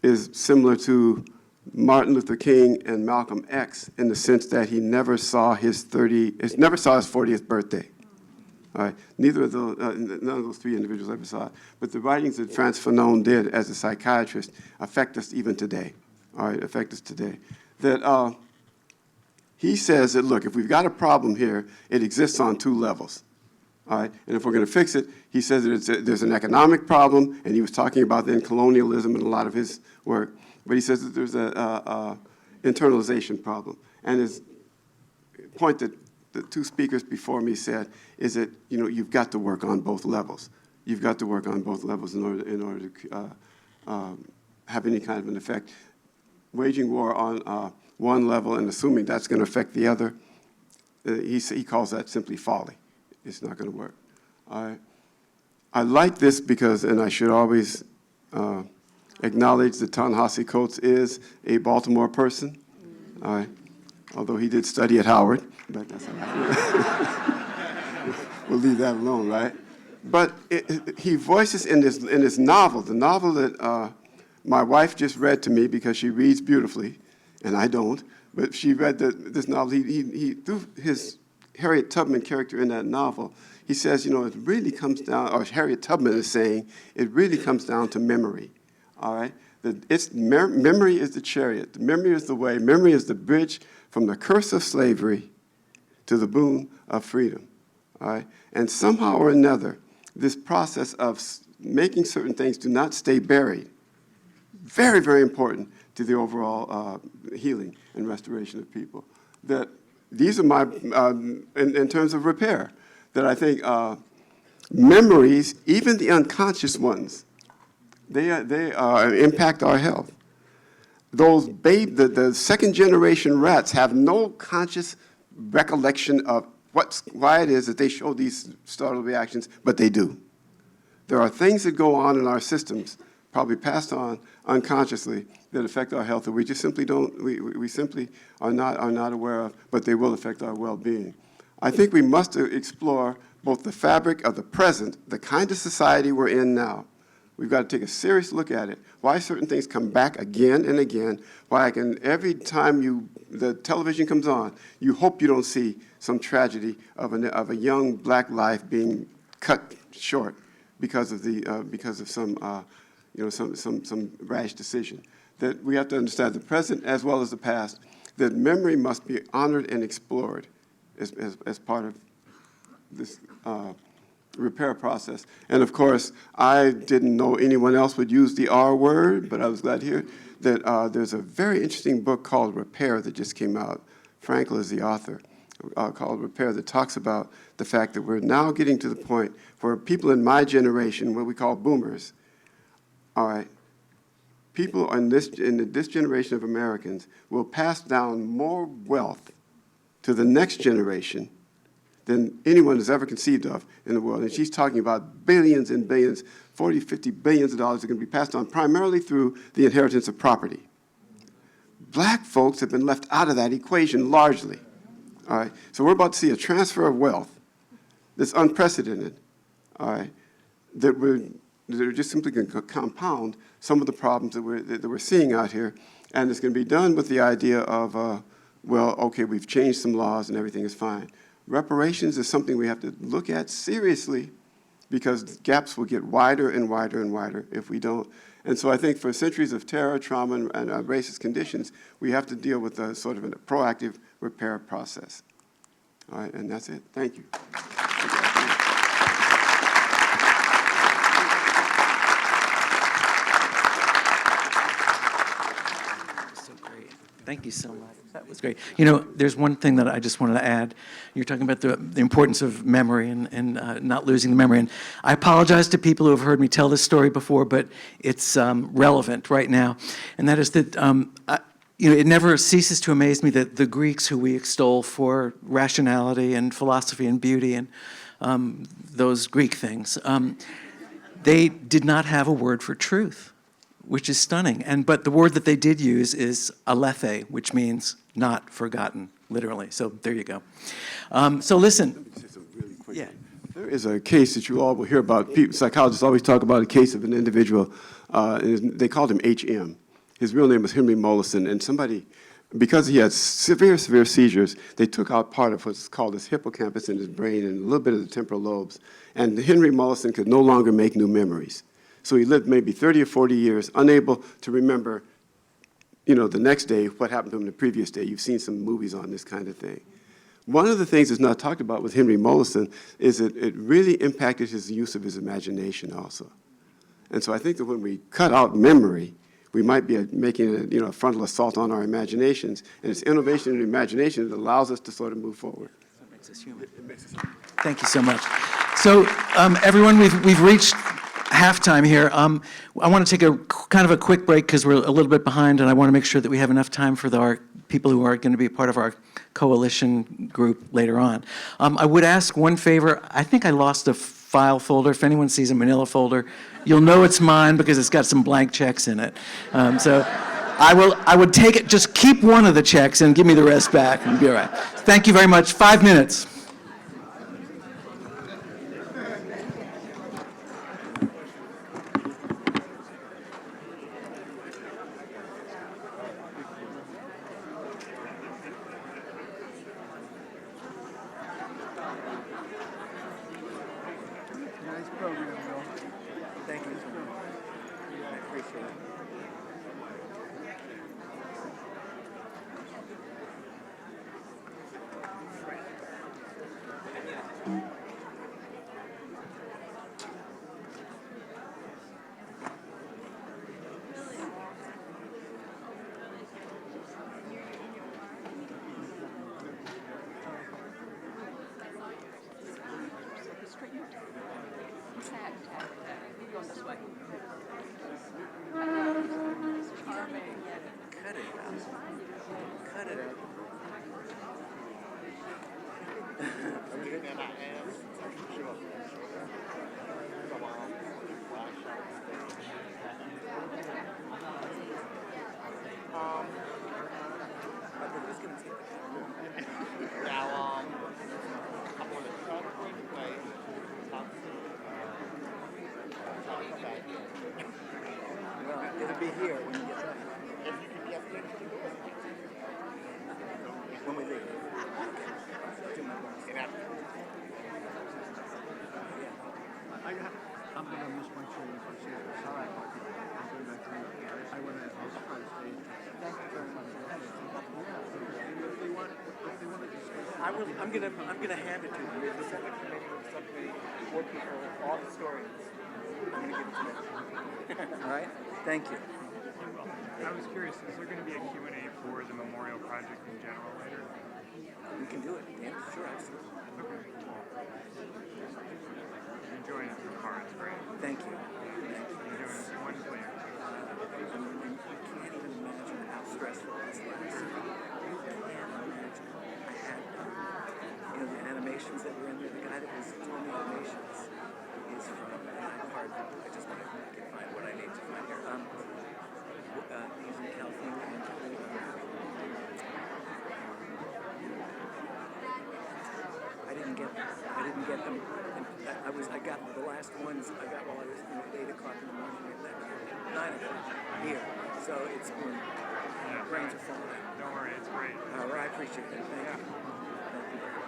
is similar to Martin Luther King and Malcolm X in the sense that he never saw his 40th birthday. All right. None of those three individuals ever saw it. But the writings that Frantz Fanon did as a psychiatrist affect us even today. All right, affect us today. That He says that, look, if we've got a problem here, it exists on two levels. All right, and if we're going to fix it, he says that there's an economic problem, and he was talking about then colonialism in a lot of his work, but he says that there's a internalization problem. And his point that the two speakers before me said is that, you know, you've got to work on both levels. You've got to work on both levels in order to have any kind of an effect. Waging war on one level and assuming that's going to affect the other, he calls that simply folly. It's not going to work. I like this because, and I should always acknowledge that Ta-Nehisi Coates is a Baltimore person, although he did study at Howard, but that's all right. We'll leave that alone, right? But he voices in this novel, the novel that my wife just read to me because she reads beautifully, and I don't, but she read this novel. He through his Harriet Tubman character in that novel, he says, you know, it really comes down, or Harriet Tubman is saying, it really comes down to memory, all right? Memory is the chariot, memory is the way, memory is the bridge from the curse of slavery to the boon of freedom, all right? And somehow or another, this process of making certain things do not stay buried, very, very important to the overall healing and restoration of people. That these are my, in terms of repair, that I think memories, even the unconscious ones, they impact our health. Those the second generation rats have no conscious recollection of why it is that they show these startle reactions, but they do. There are things that go on in our systems, probably passed on unconsciously, that affect our health that we just simply don't, we simply are not aware of, but they will affect our well-being. I think we must explore both the fabric of the present, the kind of society we're in now. We've got to take a serious look at it. Why certain things come back again and again. Why every time the television comes on, you hope you don't see some tragedy of a young black life being cut short because of some rash decision. That we have to understand the present as well as the past. That memory must be honored and explored as part of this repair process. And of course, I didn't know anyone else would use the R word, but I was glad to hear that there's a very interesting book called Repair that just came out. Frankel is the author, called Repair, that talks about the fact that we're now getting to the point where people in my generation, what we call boomers, all right, people in this generation of Americans will pass down more wealth to the next generation than anyone has ever conceived of in the world. And she's talking about billions and billions, 40, 50 billions of dollars are going to be passed on primarily through the inheritance of property. Black folks have been left out of that equation largely. All right, so we're about to see a transfer of wealth that's unprecedented. All right, that are just simply going to compound some of the problems that we're seeing out here, and it's going to be done with the idea of, well, okay, we've changed some laws and everything is fine. Reparations is something we have to look at seriously because gaps will get wider and wider and wider if we don't. And so I think for centuries of terror, trauma, and racist conditions, we have to deal with a sort of a proactive repair process. All right, and that's it. Thank you. Thank you so much. That was great. You know, there's one thing that I just wanted to add. You're talking about the importance of memory and not losing the memory. And I apologize to people who have heard me tell this story before, but it's relevant right now. And that is that, you know, it never ceases to amaze me that the Greeks who we extol for rationality and philosophy and beauty and those Greek things, they did not have a word for truth, which is stunning. But the word that they did use is alethe, which means not forgotten, literally. So there you go. So listen. Yeah. There is a case that you all will hear about. Psychologists always talk about a case of an individual. They called him HM. His real name was Henry Mollison. And somebody, because he had severe, severe seizures, they took out part of what's called his hippocampus in his brain and a little bit of the temporal lobes. And Henry Mollison could no longer make new memories. So he lived maybe 30 or 40 years unable to remember the next day, what happened to him the previous day. You've seen some movies on this kind of thing. One of the things that's not talked about with Henry Mollison is that it really impacted his use of his imagination also. And so I think that when we cut out memory, we might be making a frontal assault on our imaginations, and it's innovation in imagination that allows us to sort of move forward. That makes us human. Thank you so much. So everyone, we've reached halftime here. I want to take a kind of a quick break because we're a little bit behind, and I want to make sure that we have enough time for our people who are going to be part of our coalition group later on. I would ask one favor. I think I lost a file folder. If anyone sees a manila folder, you'll know it's mine because it's got some blank checks in it. So I would take it. Just keep one of the checks and give me the rest back, and be all right. Thank you very much. 5 minutes. Thank you. I appreciate it. Cut it out. It'll be here when you get done. When we leave. Do my best. I'm going to miss my train for sure. All right. I'm going back to I want to try to stay. Thank you very much. If they want to discuss, I'm gonna hand it to them. There's a separate committee with subcommittee, 4 people, all historians. I'm gonna give it to them. All right. Thank you. I was curious, is there going to be a Q&A for the memorial project in general later? We can do it. Yeah, sure, absolutely. Okay, cool. Enjoying it in the car, it's great. Thank you. You're doing it wonderfully. You can't even imagine how stressful this was. You can't imagine. I had, the animations that were in there. The guy that was doing the animations is from, pardon, I just want to find what I need to find here. He's in California. I didn't get them. I got the last ones I got while I was at 8 o'clock in the morning at 9 o'clock here. So it's been, brains are falling out. Don't worry, it's great. I appreciate it. Thank you. Thank you very much.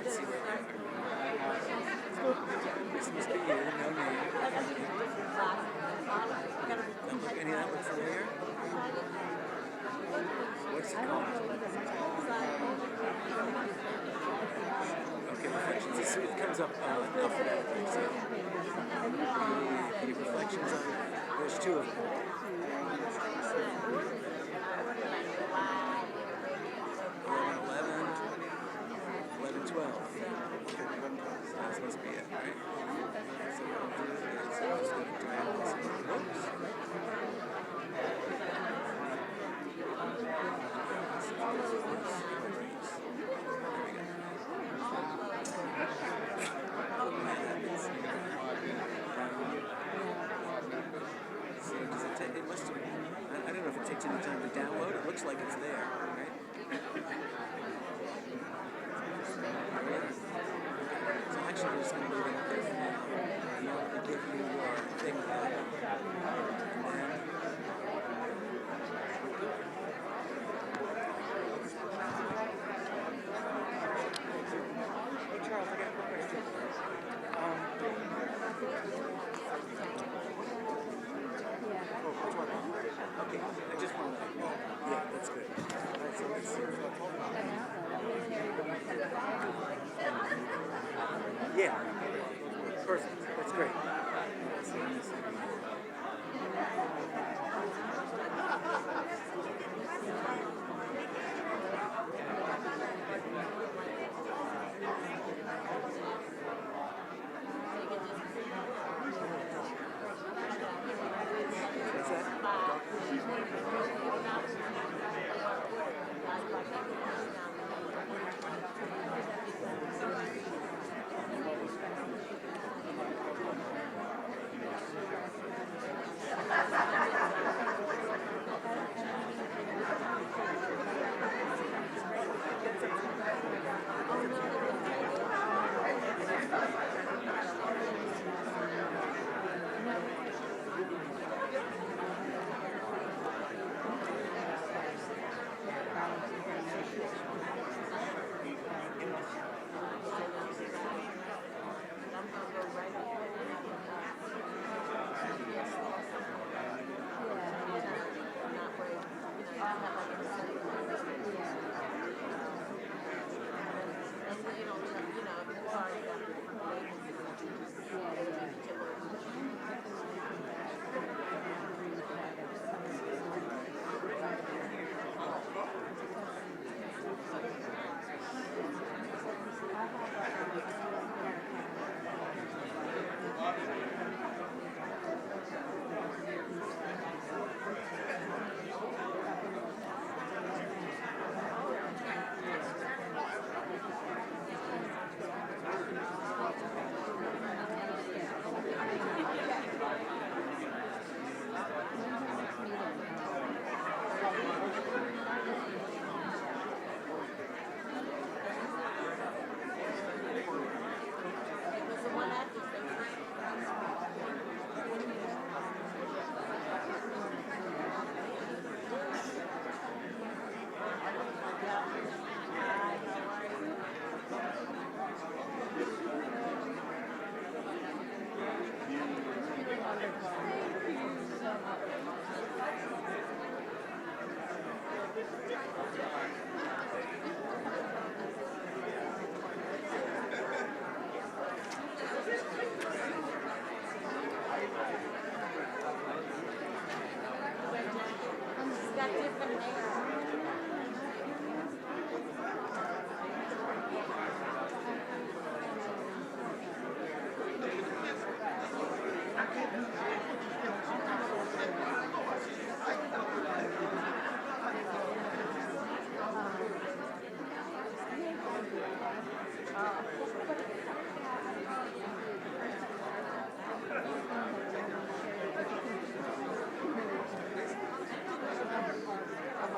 let's see where we are. This must be you, no name. Don't look any of that look familiar? What's it called? Okay, reflections. It comes up alphabetically. So the reflections on there's two of them. 11, 12. That's supposed to be it, right? So what I'll do is I'm just going to drag this. Whoops. It must have, I don't know if it takes any time to download. It looks like it's there, right? So actually, there's something moving up there now. You want to give you your thing back. Hey, Charles, I got a question. Okay, I just want to, yeah, that's good. All right, so let's see. Yeah, perfect, that's great. Let's see this. What's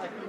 that?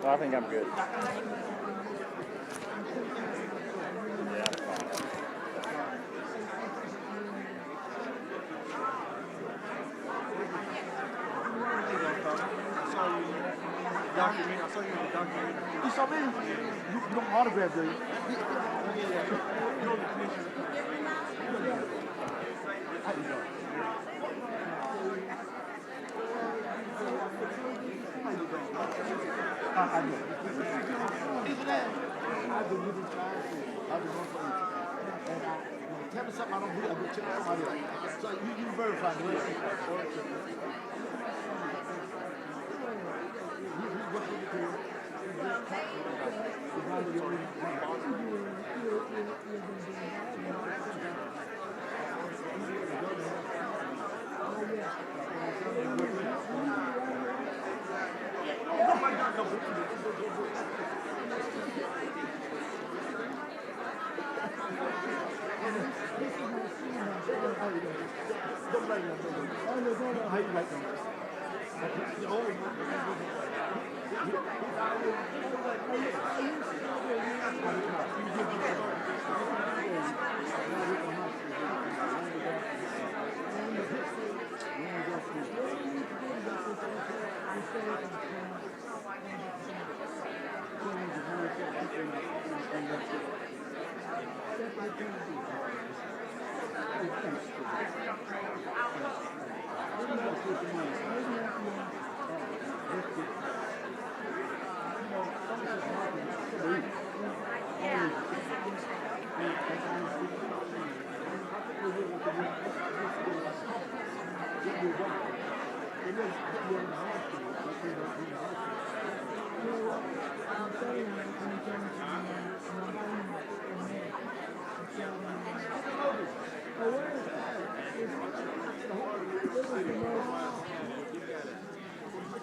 I think I'm good. Documentary. I saw you in the documentary. You saw me? You don't autograph, do you? How you doing? I do. I've been living fast. I've been going for it. And tell me something I don't believe. I've been checking somebody else. So you verify me.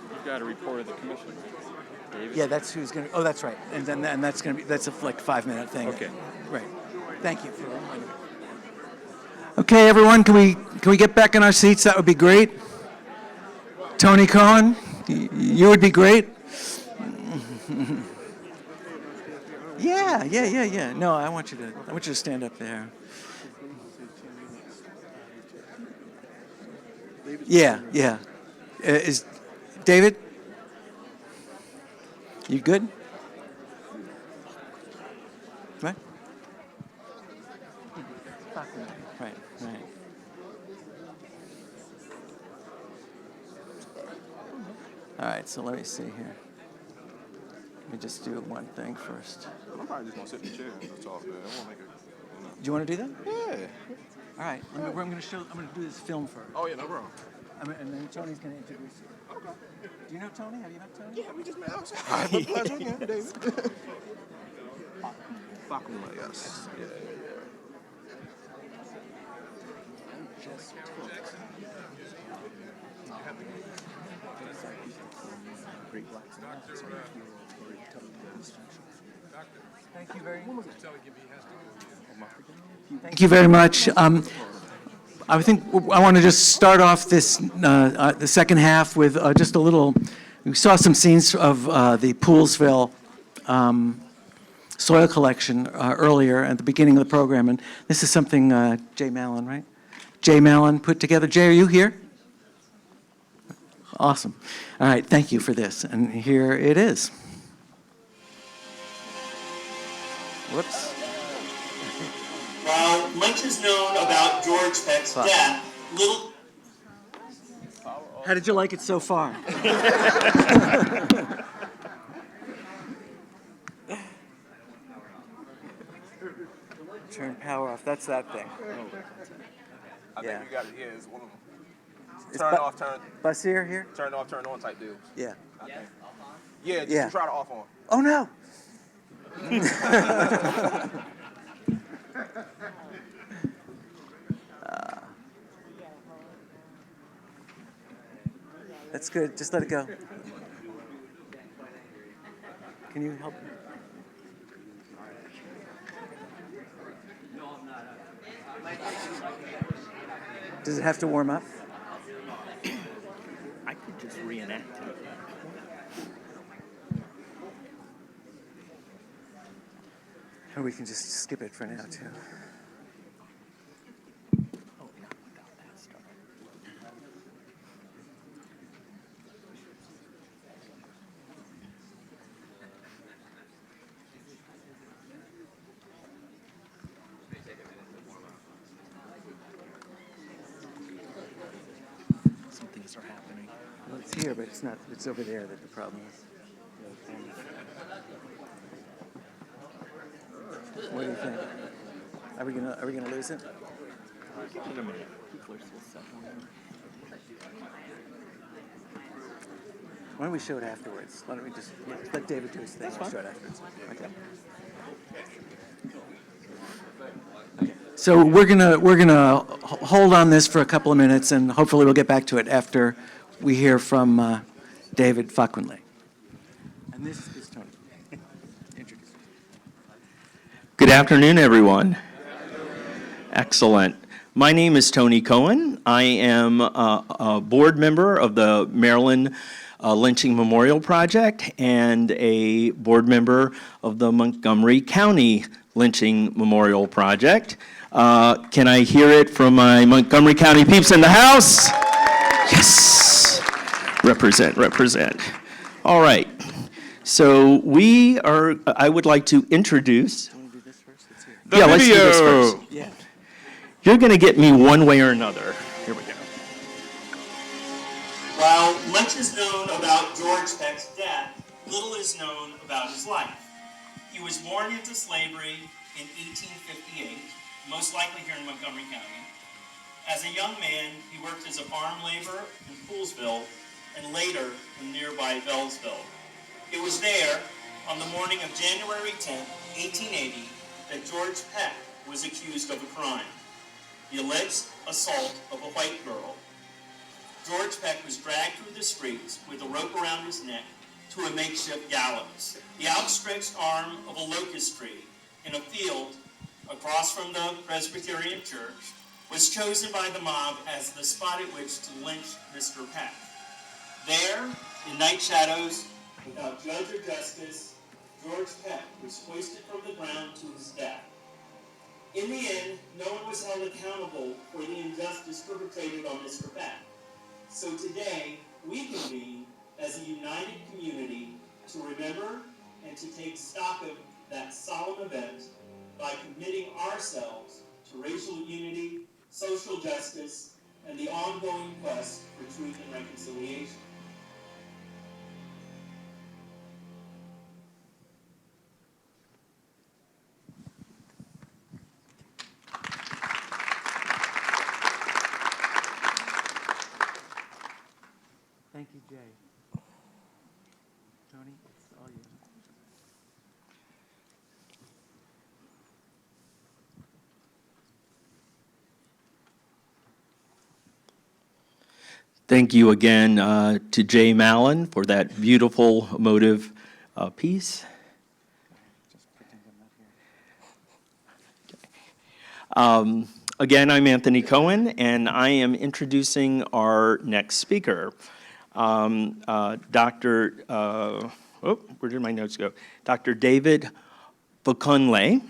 You've got a report of the commission. David? Yeah, that's who's going to, oh, that's right. And then and that's going to be, that's a like 5-minute thing. Okay. Right. Thank you for the reminder. Okay, everyone, can we get back in our seats? That would be great. Tony Cohen, you would be great. Yeah. No, I want you to stand up there. Yeah. Is David? You good? Right. All right, so let me see here. Let me just do one thing first. I'm probably just going to sit in the chair and talk, man. I won't make it. Do you want to do that? Yeah. All right, I'm going to do this film first. Oh, yeah, no problem. And then Tony's going to introduce you. Okay. Do you know Tony? Have you met Tony? Yeah, we just met outside. I have a pleasure again, David. Fakuma, yes. Yeah. Thank you very much. Thank you very much. I think I want to just start off this the second half with just a little. We saw some scenes of the Poolsville soil collection earlier at the beginning of the program, and this is something Jay Mallon, right? Jay Mallon put together. Jay, are you here? Awesome. All right, thank you for this, and here it is. Whoops. While much is known about George Peck's death, little... How did you like it so far? Turn power off. That's that thing. I Yeah. think you got it. Yeah, it's one of them. Is Turn off, turn. Basier here? Turn off, turn on type deals. Yeah. I think. Yeah, just Yeah. try to off on. Oh no. That's good. Just let it go. Can you help? Does it have to warm up? I could just reenact it. Or we can just skip it for now, too. Some things are happening. Well, it's here, but it's not. It's over there that the problem is. What do you think? Are we gonna lose it? In a minute. People are still settling. Why don't we show it afterwards? Why don't we just let David do his thing? We'll show it afterwards. Okay. So we're gonna hold on this for a couple of minutes, and hopefully we'll get back to it after we hear from David Fakunle. And this is Tony. Introduce. Good afternoon, everyone. Excellent. My name is Tony Cohen. I am a board member of the Maryland Lynching Memorial Project and a board member of the Montgomery County Lynching Memorial Project. Can I hear it from my Montgomery County peeps in the house? Yes. Represent, represent. All right. So I would like to introduce. The Let's do this video. first. Yeah. You're going to get me one way or another. Here we go. While much is known about George Peck's death, little is known about his life. He was born into slavery in 1858, most likely here in Montgomery County. As a young man, he worked as a farm laborer in Poolsville and later in nearby Bellsville. It was there, on the morning of January 10, 1880, that George Peck was accused of a crime, the alleged assault of a white girl. George Peck was dragged through the streets with a rope around his neck to a makeshift gallows, the outstretched arm of a locust tree in a field across from the Presbyterian Church was chosen by the mob as the spot at which to lynch Mr. Peck. There, in night shadows, without judge or justice, George Peck was hoisted from the ground to his death. In the end, no one was held accountable for the injustice perpetrated on Mr. Peck. So today, we convene as a united community to remember and to take stock of that solemn event by committing ourselves to racial unity, social justice, and the ongoing quest for truth and reconciliation. Thank you, Jay. Tony, it's all you. Thank you again to Jay Mallon for that beautiful, emotive piece. Again, I'm Anthony Cohen, and I am introducing our next speaker. Dr. Where did my notes go? Dr. David Fakunle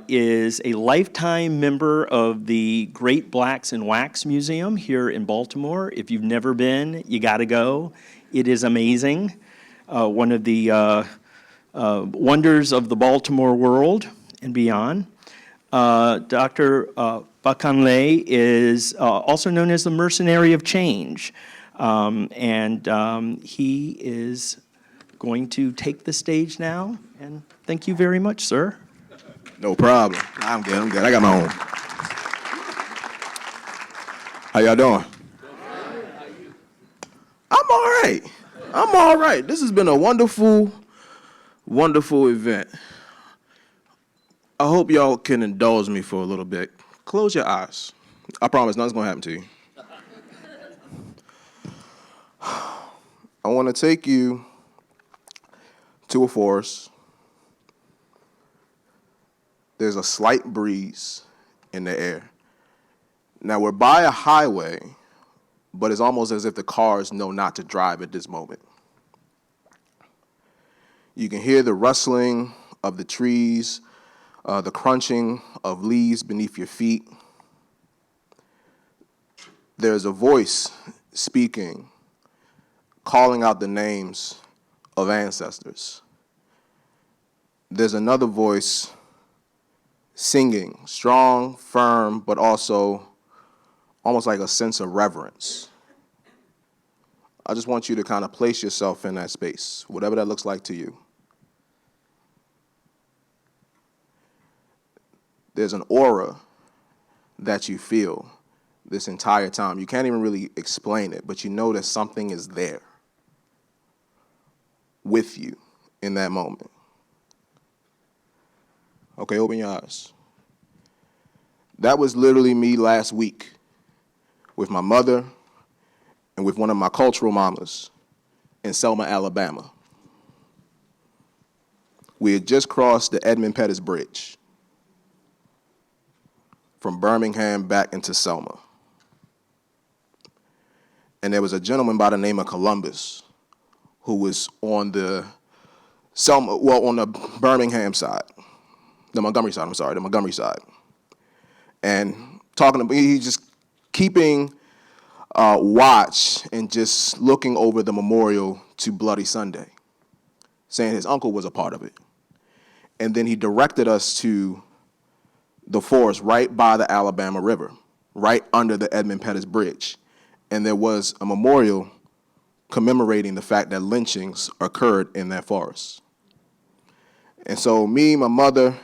is a lifetime member of the Great Blacks in Wax Museum here in Baltimore. If you've never been, you got to go. It is amazing. One of the wonders of the Baltimore world and beyond. Dr. Fakunle is also known as the Mercenary of Change. He is going to take the stage now. And thank you very much, sir. No problem. I'm good. I got my own. How y'all doing? I'm all right. This has been a wonderful, wonderful event. I hope y'all can indulge me for a little bit. Close your eyes. I promise nothing's going to happen to you. I want to take you to a forest. There's a slight breeze in the air. Now, we're by a highway, but it's almost as if the cars know not to drive at this moment. You can hear the rustling of the trees the crunching of leaves beneath your feet. There's a voice speaking, calling out the names of ancestors. There's another voice singing, strong, firm, but also almost like a sense of reverence. I just want you to kind of place yourself in that space, whatever that looks like to you. There's an aura that you feel this entire time. You can't even really explain it, but you know that something is there with you in that moment. Okay, open your eyes. That was literally me last week with my mother and with one of my cultural mamas in Selma, Alabama. We had just crossed the Edmund Pettus Bridge from Birmingham back into Selma. And there was a gentleman by the name of Columbus who was on the on the Birmingham side, the Montgomery side. And talking to me, he's just keeping watch and just looking over the memorial to Bloody Sunday, saying his uncle was a part of it. And then he directed us to the forest right by the Alabama River, right under the Edmund Pettus Bridge. And there was a memorial commemorating the fact that lynchings occurred in that forest. And so me, my mother,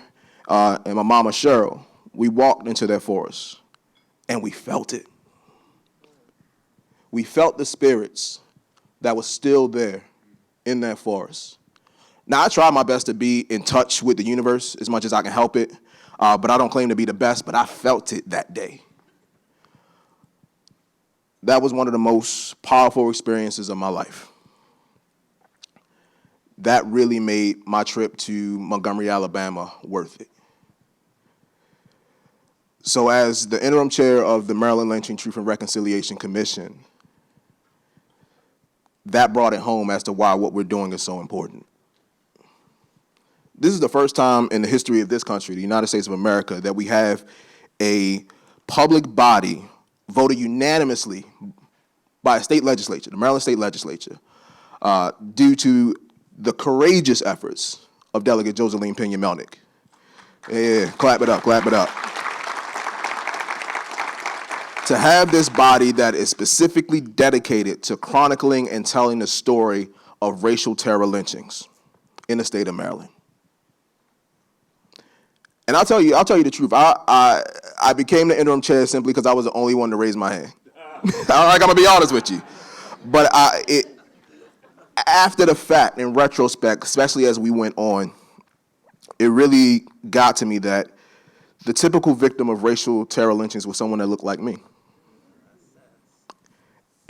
and my mama Cheryl, we walked into that forest and we felt it. We felt the spirits that was still there in that forest. Now, I try my best to be in touch with the universe as much as I can help it, but I don't claim to be the best, but I felt it that day. That was one of the most powerful experiences of my life. That really made my trip to Montgomery, Alabama worth it. So as the interim chair of the Maryland Lynching Truth and Reconciliation Commission, that brought it home as to why what we're doing is so important. This is the first time in the history of this country, the United States of America, that we have a public body voted unanimously by a state legislature, the Maryland State Legislature, due to the courageous efforts of Delegate Joseline Pena-Melnick. Yeah, clap it up, clap it up. To have this body that is specifically dedicated to chronicling and telling the story of racial terror lynchings in the state of Maryland. And I'll tell you the truth. I became the interim chair simply because I was the only one to raise my hand. I'm gonna be honest with you. But after the fact, in retrospect, especially as we went on, it really got to me that the typical victim of racial terror lynchings was someone that looked like me.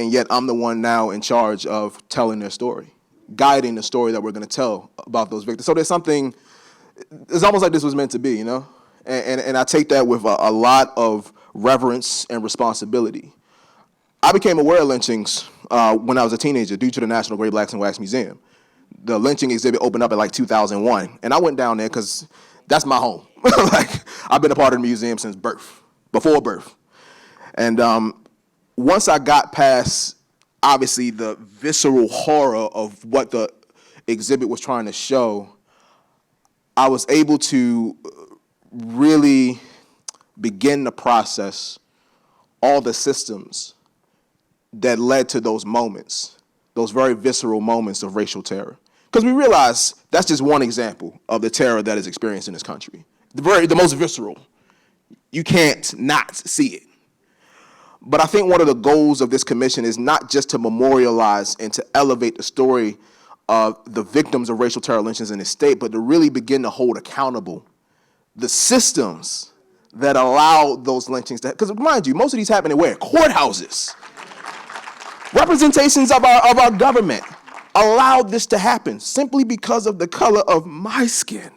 And yet I'm the one now in charge of telling their story, guiding the story that we're gonna tell about those victims. So there's something, it's almost like this was meant to be, you know? And I take that with a lot of reverence and responsibility. I became aware of lynchings when I was a teenager due to the National Gray Blacks and Wax Museum. The lynching exhibit opened up in like 2001. And I went down there because that's my home. Like, I've been a part of the museum since birth, before birth. And once I got past, obviously, the visceral horror of what the exhibit was trying to show, I was able to really begin to process all the systems that led to those moments, those very visceral moments of racial terror. Because we realize that's just one example of the terror that is experienced in this country. The most visceral. You can't not see it. But I think one of the goals of this commission is not just to memorialize and to elevate the story of the victims of racial terror lynchings in the state, but to really begin to hold accountable the systems that allow those lynchings to, because mind you, most of these happen in where? Courthouses. Representations of our government allowed this to happen simply because of the color of my skin.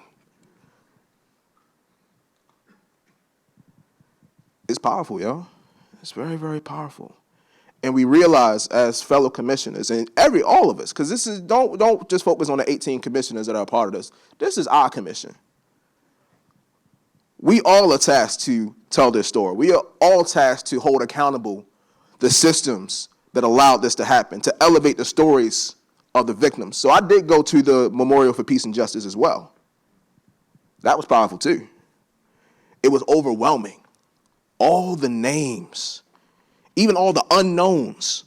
It's powerful, yo. It's very, very powerful. And we realize as fellow commissioners, and all of us, because this is, don't just focus on the 18 commissioners that are a part of this. This is our commission. We all are tasked to tell this story. We are all tasked to hold accountable the systems that allowed this to happen, to elevate the stories of the victims. So I did go to the Memorial for Peace and Justice as well. That was powerful too. It was overwhelming. All the names, even all the unknowns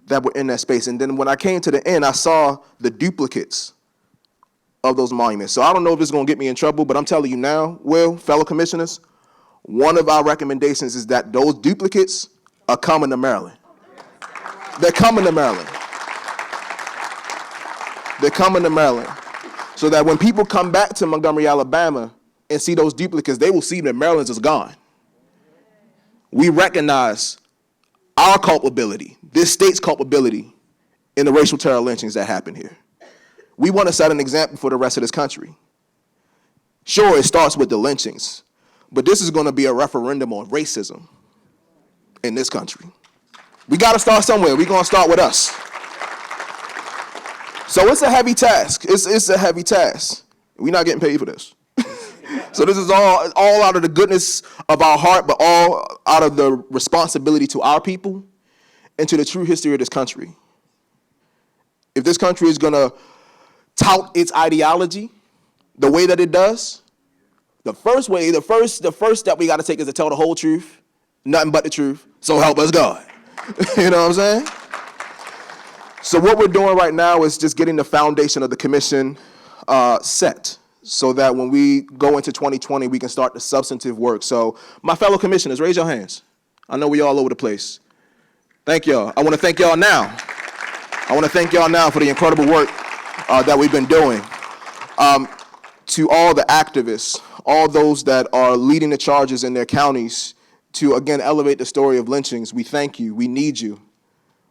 that were in that space. And then when I came to the end, I saw the duplicates of those monuments. So I don't know if this is going to get me in trouble, but I'm telling you now, Will, fellow commissioners, one of our recommendations is that those duplicates are coming to Maryland. They're coming to Maryland. They're coming to Maryland. So that when people come back to Montgomery, Alabama, and see those duplicates, they will see that Maryland's is gone. We recognize our culpability, this state's culpability, in the racial terror lynchings that happened here. We want to set an example for the rest of this country. Sure, it starts with the lynchings, but this is going to be a referendum on racism in this country. We got to start somewhere. We're going to start with us. So it's a heavy task. It's a heavy task. We're not getting paid for this. So this is all out of the goodness of our heart, but all out of the responsibility to our people and to the true history of this country. If this country is going to tout its ideology the way that it does, the first step we got to take is to tell the whole truth, nothing but the truth, so help us God. You know what I'm saying? So what we're doing right now is just getting the foundation of the commission set, so that when we go into 2020, we can start the substantive work. So my fellow commissioners, raise your hands. I know we all over the place. Thank y'all. I want to thank y'all now. I want to thank y'all now for the incredible work that we've been doing. To all the activists, all those that are leading the charges in their counties to, again, elevate the story of lynchings, we thank you. We need you.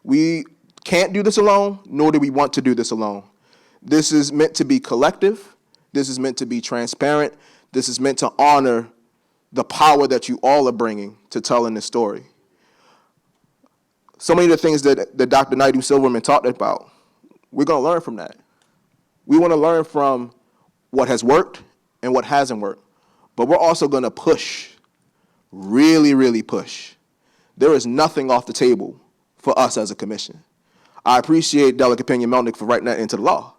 We can't do this alone, nor do we want to do this alone. This is meant to be collective. This is meant to be transparent. This is meant to honor the power that you all are bringing to telling this story. So many of the things that Dr. Naidu Silverman talked about, we're going to learn from that. We want to learn from what has worked and what hasn't worked. But we're also going to push, really, really push. There is nothing off the table for us as a commission. I appreciate Delegate Pena-Melnick for writing that into the law.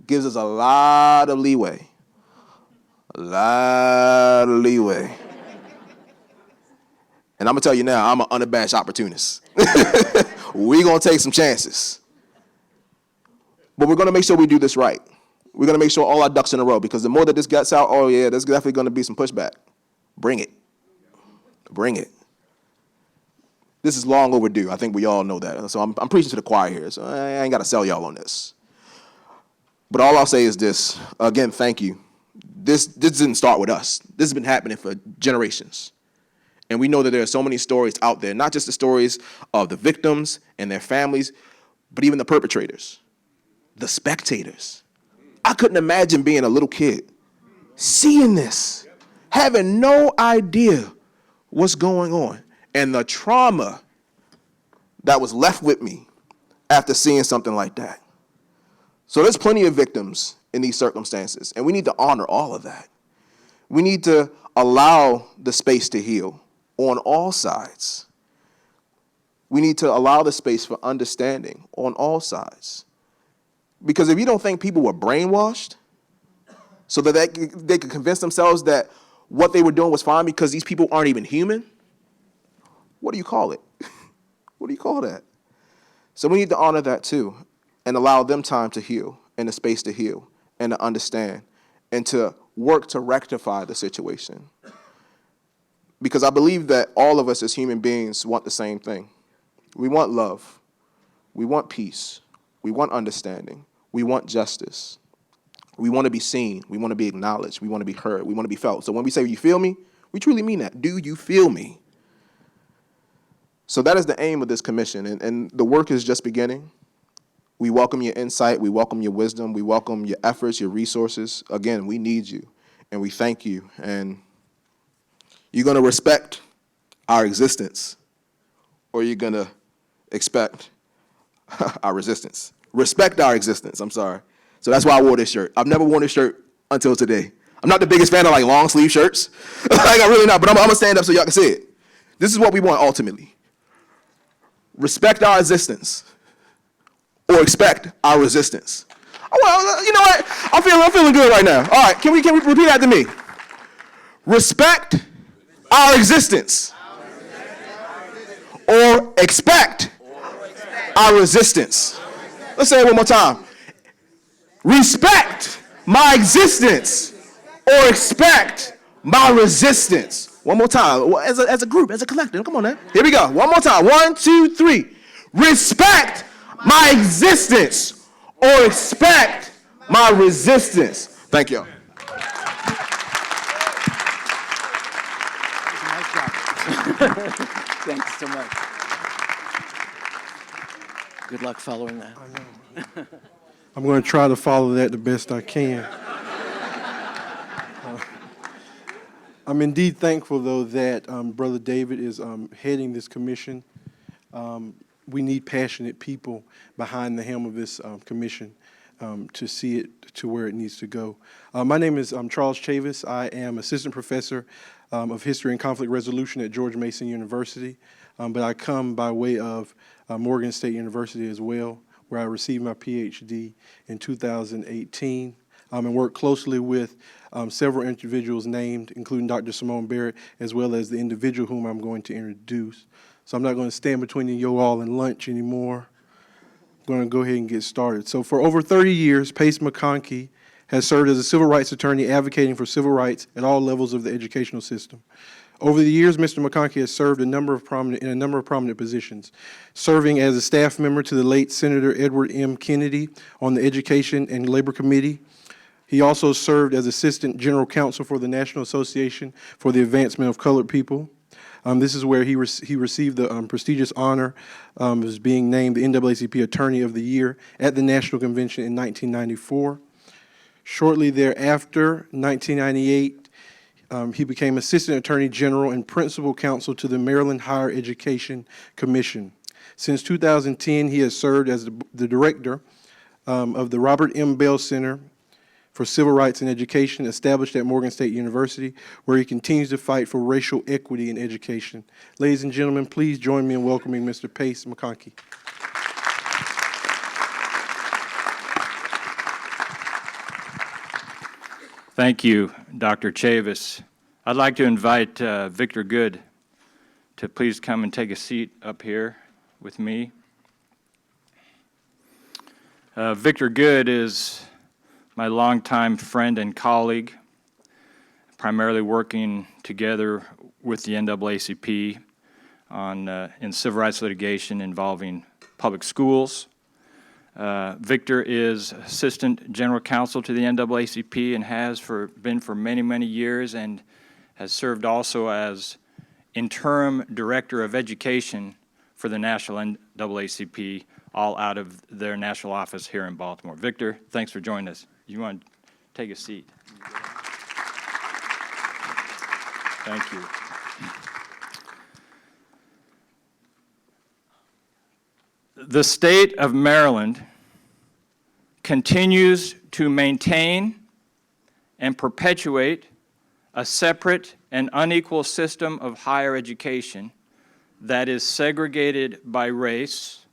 Gives us a lot of leeway. A lot of leeway. And I'm going to tell you now, I'm an unabashed opportunist. We're going to take some chances. But we're going to make sure we do this right. We're going to make sure all our ducks in a row, because the more that this gets out, oh yeah, there's definitely going to be some pushback. Bring it. Bring it. This is long overdue. I think we all know that. So I'm preaching to the choir here, so I ain't got to sell y'all on this. But all I'll say is this. Again, thank you. This didn't start with us. This has been happening for generations. And we know that there are so many stories out there, not just the stories of the victims and their families, but even the perpetrators, the spectators. I couldn't imagine being a little kid, seeing this, having no idea what's going on, and the trauma that was left with me after seeing something like that. So there's plenty of victims in these circumstances, and we need to honor all of that. We need to allow the space to heal on all sides. We need to allow the space for understanding on all sides. Because if you don't think people were brainwashed so that they could convince themselves that what they were doing was fine because these people aren't even human, what do you call it? What do you call that? So we need to honor that too and allow them time to heal and the space to heal and to understand and to work to rectify the situation. Because I believe that all of us as human beings want the same thing. We want love. We want peace. We want understanding. We want justice. We want to be seen. We want to be acknowledged. We want to be heard. We want to be felt. So when we say, you feel me? We truly mean that. Do you feel me? So that is the aim of this commission. And the work is just beginning. We welcome your insight. We welcome your wisdom. We welcome your efforts, your resources. Again, we need you. And we thank you. And you're going to respect our existence, or you're going to expect our resistance. Respect our existence, I'm sorry. So that's why I wore this shirt. I've never worn this shirt until today. I'm not the biggest fan of like long sleeve shirts. Like, I'm really not, but I'm gonna stand up so y'all can see it. This is what we want ultimately. Respect our existence or expect our resistance. Oh, well, you know what? I'm feeling good right now. All right, can we repeat that to me? Respect our existence or expect our resistance. Let's say it one more time. Respect my existence or expect my resistance. One more time, as a group, as a collective. Come on now. Here we go. One more time. 1, 2, 3. Respect my existence or expect my resistance. Thank you. Thanks so much. Good luck following that. I'm going to try to follow that the best I can. I'm indeed thankful, though, that Brother David is heading this commission. We need passionate people behind the helm of this commission to see it to where it needs to go. My name is Charles Chavis. I am assistant professor of history and conflict resolution at George Mason University, but I come by way of Morgan State University as well, where I received my PhD in 2018, and worked closely with several individuals named, including Dr. Simone Barrett, as well as the individual whom I'm going to introduce. So I'm not going to stand between you all and lunch anymore. I'm going to go ahead and get started. So for over 30 years, Pace McConkey has served as a civil rights attorney advocating for civil rights at all levels of the educational system. Over the years, Mr. McConkey has served in a number of prominent positions, serving as a staff member to the late Senator Edward M. Kennedy on the Education and Labor Committee. He also served as Assistant General Counsel for the National Association for the Advancement of Colored People. This is where he received the prestigious honor as being named the NAACP Attorney of the Year at the National Convention in 1994. Shortly thereafter, 1998, he became Assistant Attorney General and Principal Counsel to the Maryland Higher Education Commission. Since 2010, he has served as the Director of the Robert M. Bell Center for Civil Rights and Education, established at Morgan State University, where he continues to fight for racial equity in education. Ladies and gentlemen, please join me in welcoming Mr. Pace McConkey. Thank you, Dr. Chavis. I'd like to invite Victor Good to please come and take a seat up here with me. Victor Good is my longtime friend and colleague, primarily working together with the NAACP in civil rights litigation involving public schools. Victor is Assistant General Counsel to the NAACP and has been for many, many years, and has served also as Interim Director of Education for the National NAACP, all out of their national office here in Baltimore. Victor, thanks for joining us. You want to take a seat? Thank you. The state of Maryland continues to maintain and perpetuate a separate and unequal system of higher education that is segregated by race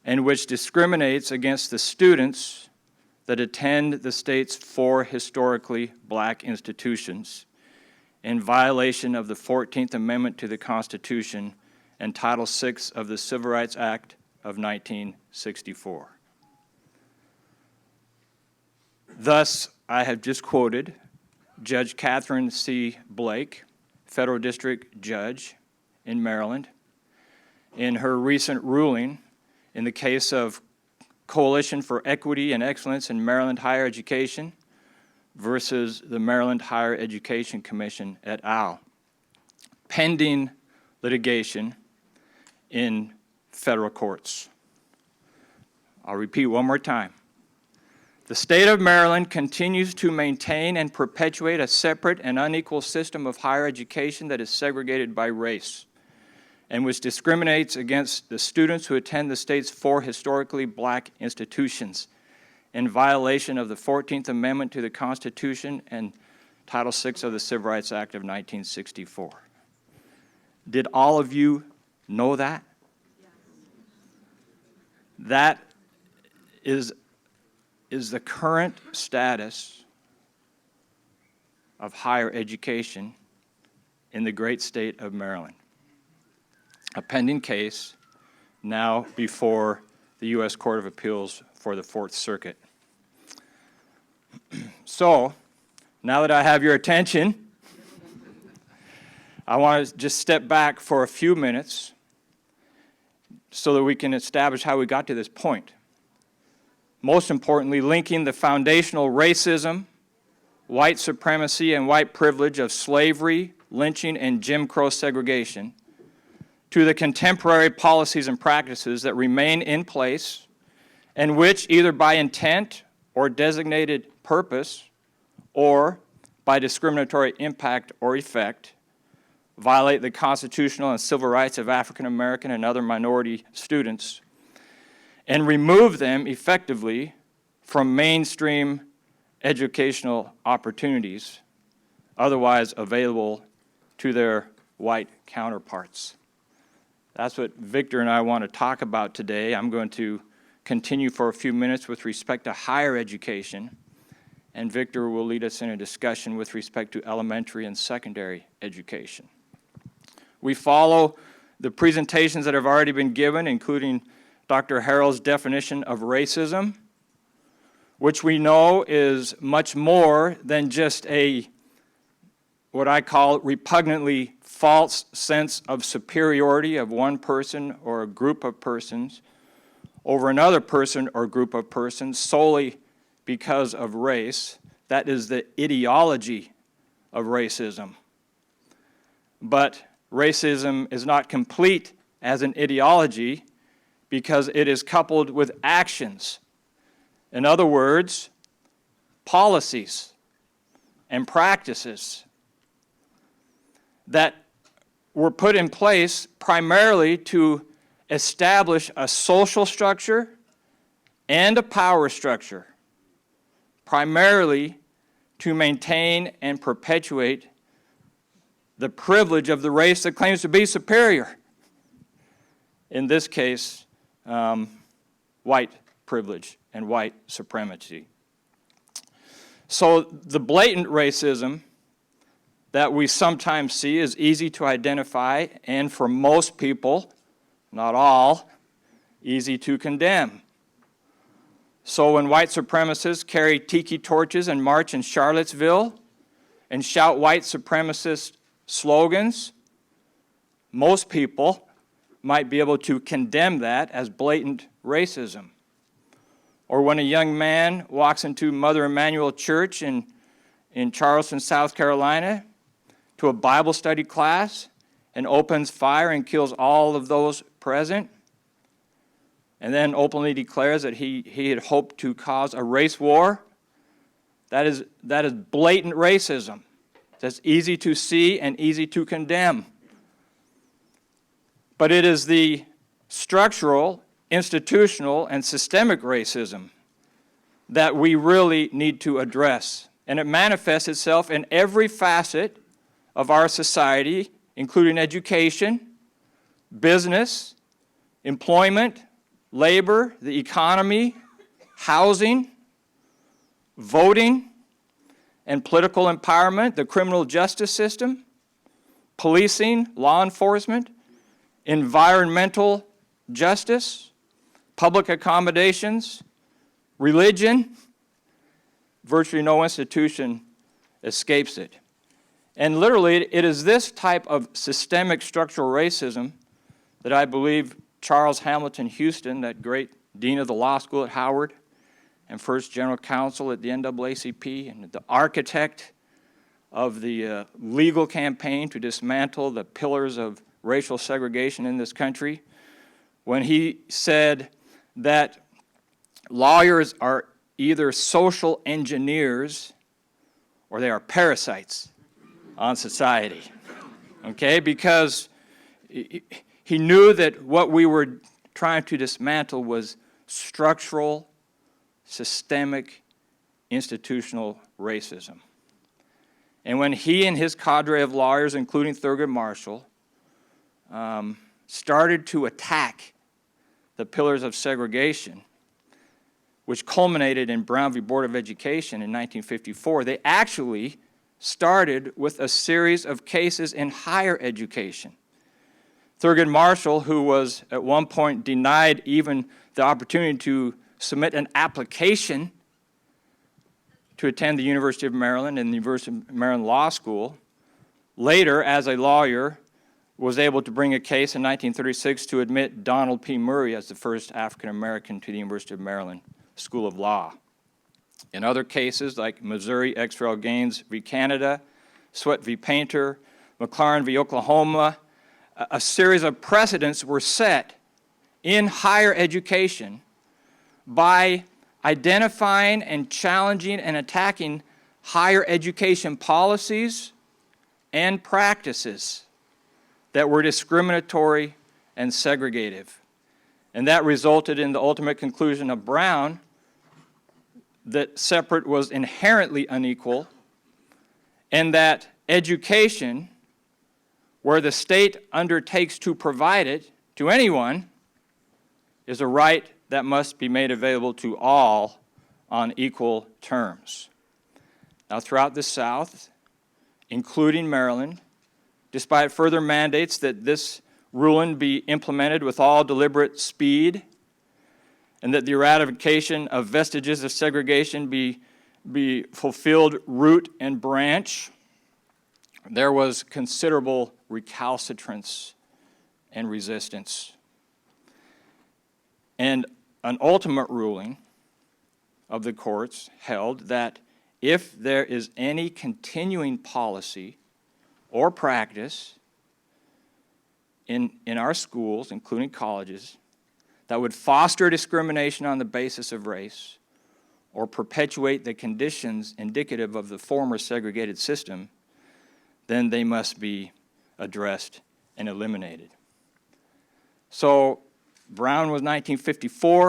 and which discriminates against the students that attend the state's 4 historically black institutions in violation of the 14th Amendment to the Constitution and Title VI of the Civil Rights Act of 1964. Thus, I have just quoted Judge Catherine C. Blake, Federal District Judge in Maryland, in her recent ruling in the case of Coalition for Equity and Excellence in Maryland Higher Education versus the Maryland Higher Education Commission et al., pending litigation in federal courts. I'll repeat one more time. The state of Maryland continues to maintain and perpetuate a separate and unequal system of higher education that is segregated by race and which discriminates against the students who attend the state's 4 historically black institutions in violation of the 14th Amendment to the Constitution and Title VI of the Civil Rights Act of 1964. Did all of you know that? That is the current status of higher education in the great state of Maryland. A pending case now before the U.S. Court of Appeals for the Fourth Circuit. So, now that I have your attention, I want to just step back for a few minutes so that we can establish how we got to this point. Most importantly, linking the foundational racism, white supremacy, and white privilege of slavery, lynching, and Jim Crow segregation to the contemporary policies and practices that remain in place and which, either by intent or designated purpose or by discriminatory impact or effect, violate the constitutional and civil rights of African American and other minority students, and remove them effectively from mainstream educational opportunities otherwise available to their white counterparts. That's what Victor and I want to talk about today. I'm going to continue for a few minutes with respect to higher education, and Victor will lead us in a discussion with respect to elementary and secondary education. We follow the presentations that have already been given, including Dr. Harrell's definition of racism, which we know is much more than just what I call repugnantly false sense of superiority of one person or a group of persons over another person or group of persons solely because of race. That is the ideology of racism. But racism is not complete as an ideology because it is coupled with actions. In other words, policies and practices that were put in place primarily to establish a social structure and a power structure, primarily to maintain and perpetuate the privilege of the race that claims to be superior. In this case, white privilege and white supremacy. So the blatant racism that we sometimes see is easy to identify and for most people, not all, easy to condemn. So when white supremacists carry tiki torches and march in Charlottesville and shout white supremacist slogans, most people might be able to condemn that as blatant racism. Or when a young man walks into Mother Emanuel Church in Charleston, South Carolina, to a Bible study class and opens fire and kills all of those present, and then openly declares that he had hoped to cause a race war, that is blatant racism. That's easy to see and easy to condemn. But it is the structural, institutional, and systemic racism that we really need to address. And it manifests itself in every facet of our society, including education, business, employment, labor, the economy, housing, voting, and political empowerment, the criminal justice system, policing, law enforcement, environmental justice, public accommodations, religion. Virtually no institution escapes it. And literally, it is this type of systemic structural racism that I believe Charles Hamilton Houston, that great dean of the law school at Howard and first general counsel at the NAACP and the architect of the legal campaign to dismantle the pillars of racial segregation in this country, when he said that lawyers are either social engineers or they are parasites on society, okay? Because he knew that what we were trying to dismantle was structural, systemic, institutional racism. And when he and his cadre of lawyers, including Thurgood Marshall, started to attack the pillars of segregation, which culminated in Brown v. Board of Education in 1954, they actually started with a series of cases in higher education. Thurgood Marshall, who was at one point denied even the opportunity to submit an application to attend the University of Maryland and the University of Maryland Law School, later, as a lawyer, was able to bring a case in 1936 to admit Donald P. Murray as the first African American to the University of Maryland School of Law. In other cases, like Missouri X. Rel. Gaines v. Canada, Sweat v. Painter, McLaren v. Oklahoma, a series of precedents were set in higher education by identifying and challenging and attacking higher education policies and practices that were discriminatory and segregative. And that resulted in the ultimate conclusion of Brown that separate was inherently unequal, and that education, where the state undertakes to provide it to anyone, is a right that must be made available to all on equal terms. Now, throughout the South, including Maryland, despite further mandates that this ruling be implemented with all deliberate speed and that the eradication of vestiges of segregation be fulfilled root and branch, there was considerable recalcitrance and resistance. And an ultimate ruling of the courts held that if there is any continuing policy or practice in our schools, including colleges, that would foster discrimination on the basis of race or perpetuate the conditions indicative of the former segregated system, then they must be addressed and eliminated. So Brown was 1954.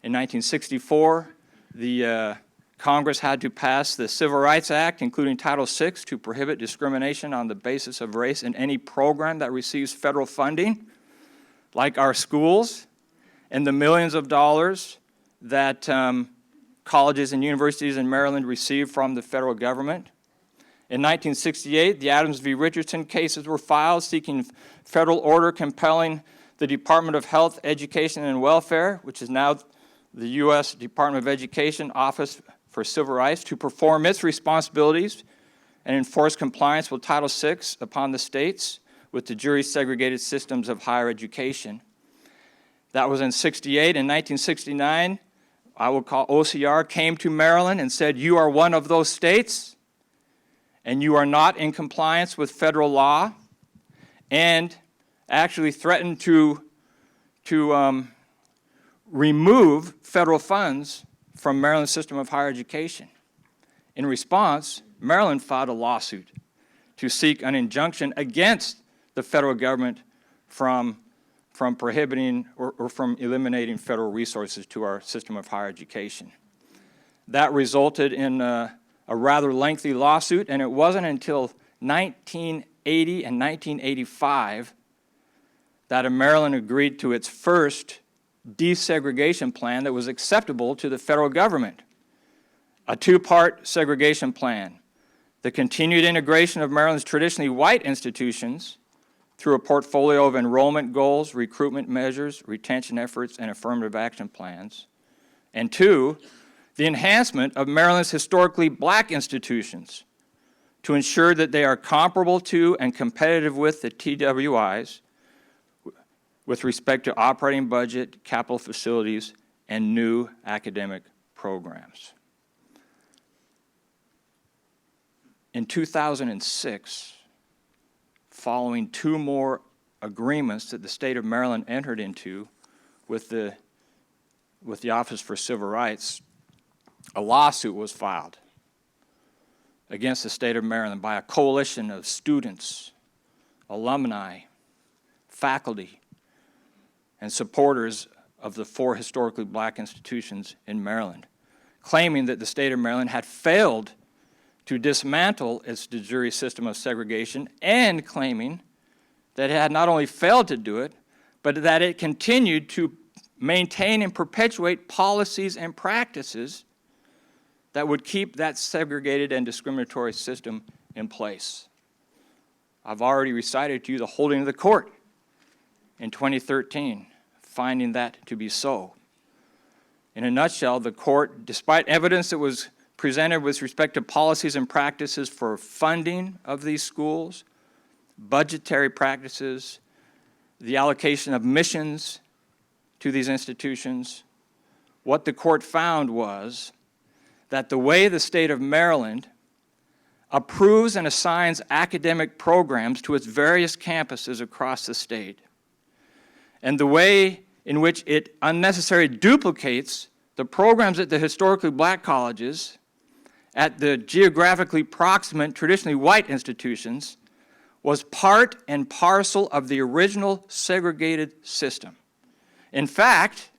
In 1964, the Congress had to pass the Civil Rights Act, including Title VI, to prohibit discrimination on the basis of race in any program that receives federal funding, like our schools, and the millions of dollars that colleges and universities in Maryland receive from the federal government. In 1968, the Adams v. Richardson cases were filed seeking federal order compelling the Department of Health, Education, and Welfare, which is now the U.S. Department of Education Office for Civil Rights, to perform its responsibilities and enforce compliance with Title VI upon the states with the jury-segregated systems of higher education. That was in 68. In 1969, I will call OCR, came to Maryland and said, you are one of those states, and you are not in compliance with federal law, and actually threatened to remove federal funds from Maryland's system of higher education. In response, Maryland filed a lawsuit to seek an injunction against the federal government from prohibiting or from eliminating federal resources to our system of higher education. That resulted in a rather lengthy lawsuit, and it wasn't until 1980 and 1985 that Maryland agreed to its first desegregation plan that was acceptable to the federal government. A two-part segregation plan, the continued integration of Maryland's traditionally white institutions through a portfolio of enrollment goals, recruitment measures, retention efforts, and affirmative action plans. And two, the enhancement of Maryland's historically black institutions to ensure that they are comparable to and competitive with the TWIs with respect to operating budget, capital facilities, and new academic programs. In 2006, following two more agreements that the state of Maryland entered into with the Office for Civil Rights, a lawsuit was filed against the state of Maryland by a coalition of students, alumni, faculty, and supporters of the four historically black institutions in Maryland, claiming that the state of Maryland had failed to dismantle its de jure system of segregation and claiming that it had not only failed to do it, but that it continued to maintain and perpetuate policies and practices that would keep that segregated and discriminatory system in place. I've already recited to you the holding of the court in 2013, finding that to be so. In a nutshell, the court, despite evidence that was presented with respect to policies and practices for funding of these schools, budgetary practices, the allocation of missions to these institutions, what the court found was that the way the state of Maryland approves and assigns academic programs to its various campuses across the state, and the way in which it unnecessarily duplicates the programs at the historically black colleges at the geographically proximate, traditionally white institutions, was part and parcel of the original segregated system. In fact,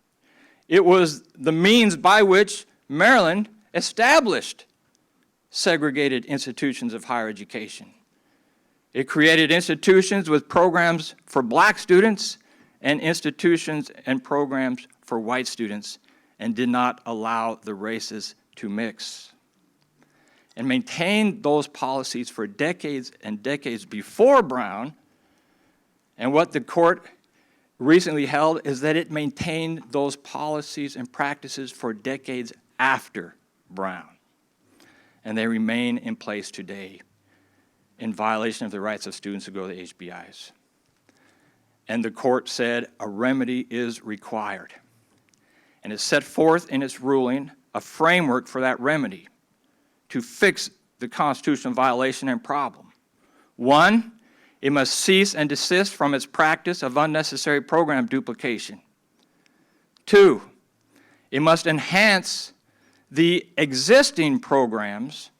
it was the means by which Maryland established segregated institutions of higher education. It created institutions with programs for black students and institutions and programs for white students, and did not allow the races to mix. And maintained those policies for decades and decades before Brown. And what the court recently held is that it maintained those policies and practices for decades after Brown. And they remain in place today in violation of the rights of students who go to HBIs. And the court said a remedy is required. And it set forth in its ruling a framework for that remedy to fix the constitutional violation and problem. One, it must cease and desist from its practice of unnecessary program duplication. Two, it must enhance the existing programs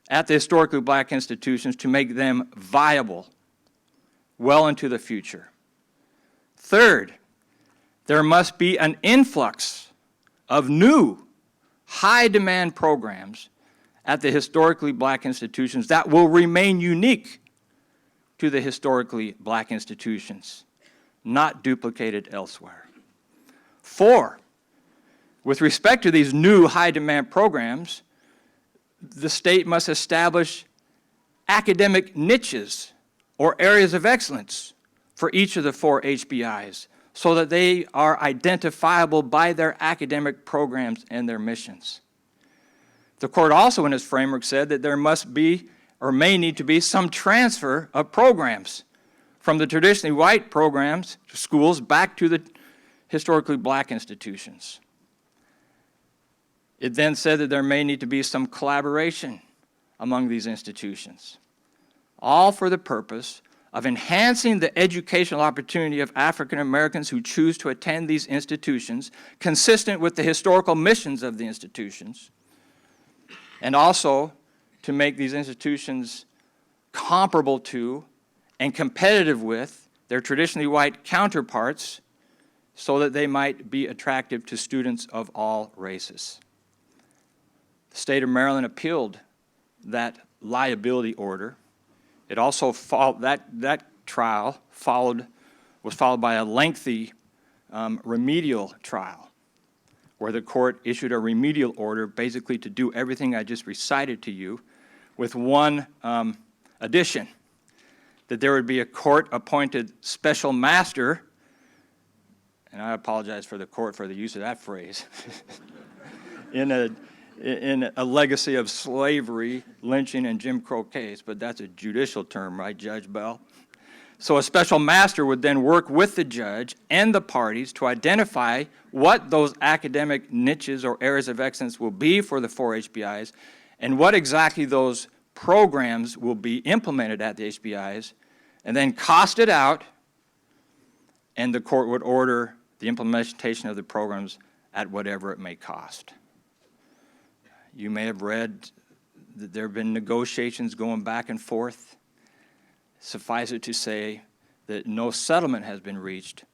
at the historically black institutions to make them viable well into the future. Third, there must be an influx of new, high-demand programs at the historically black institutions that will remain unique to the historically black institutions, not duplicated elsewhere. Four, with respect to these new high-demand programs, the state must establish academic niches or areas of excellence for each of the 4 HBIs so that they are identifiable by their academic programs and their missions. The court also in its framework said that there must be or may need to be some transfer of programs from the traditionally white programs, schools, back to the historically black institutions. It then said that there may need to be some collaboration among these institutions, all for the purpose of enhancing the educational opportunity of African Americans who choose to attend these institutions, consistent with the historical missions of the institutions, and also to make these institutions comparable to and competitive with their traditionally white counterparts so that they might be attractive to students of all races. The state of Maryland appealed that liability order. It also followed, that trial was followed by a lengthy remedial trial where the court issued a remedial order basically to do everything I just recited to you with one addition, that there would be a court-appointed special master, and I apologize for the court for the use of that phrase, in a legacy of slavery, lynching, and Jim Crow case, but that's a judicial term, right, Judge Bell? So a special master would then work with the judge and the parties to identify what those academic niches or areas of excellence will be for the 4 HBIs and what exactly those programs will be implemented at the HBIs, and then cost it out, and the court would order the implementation of the programs at whatever it may cost. You may have read that there have been negotiations going back and forth. Suffice it to say that no settlement has been reached,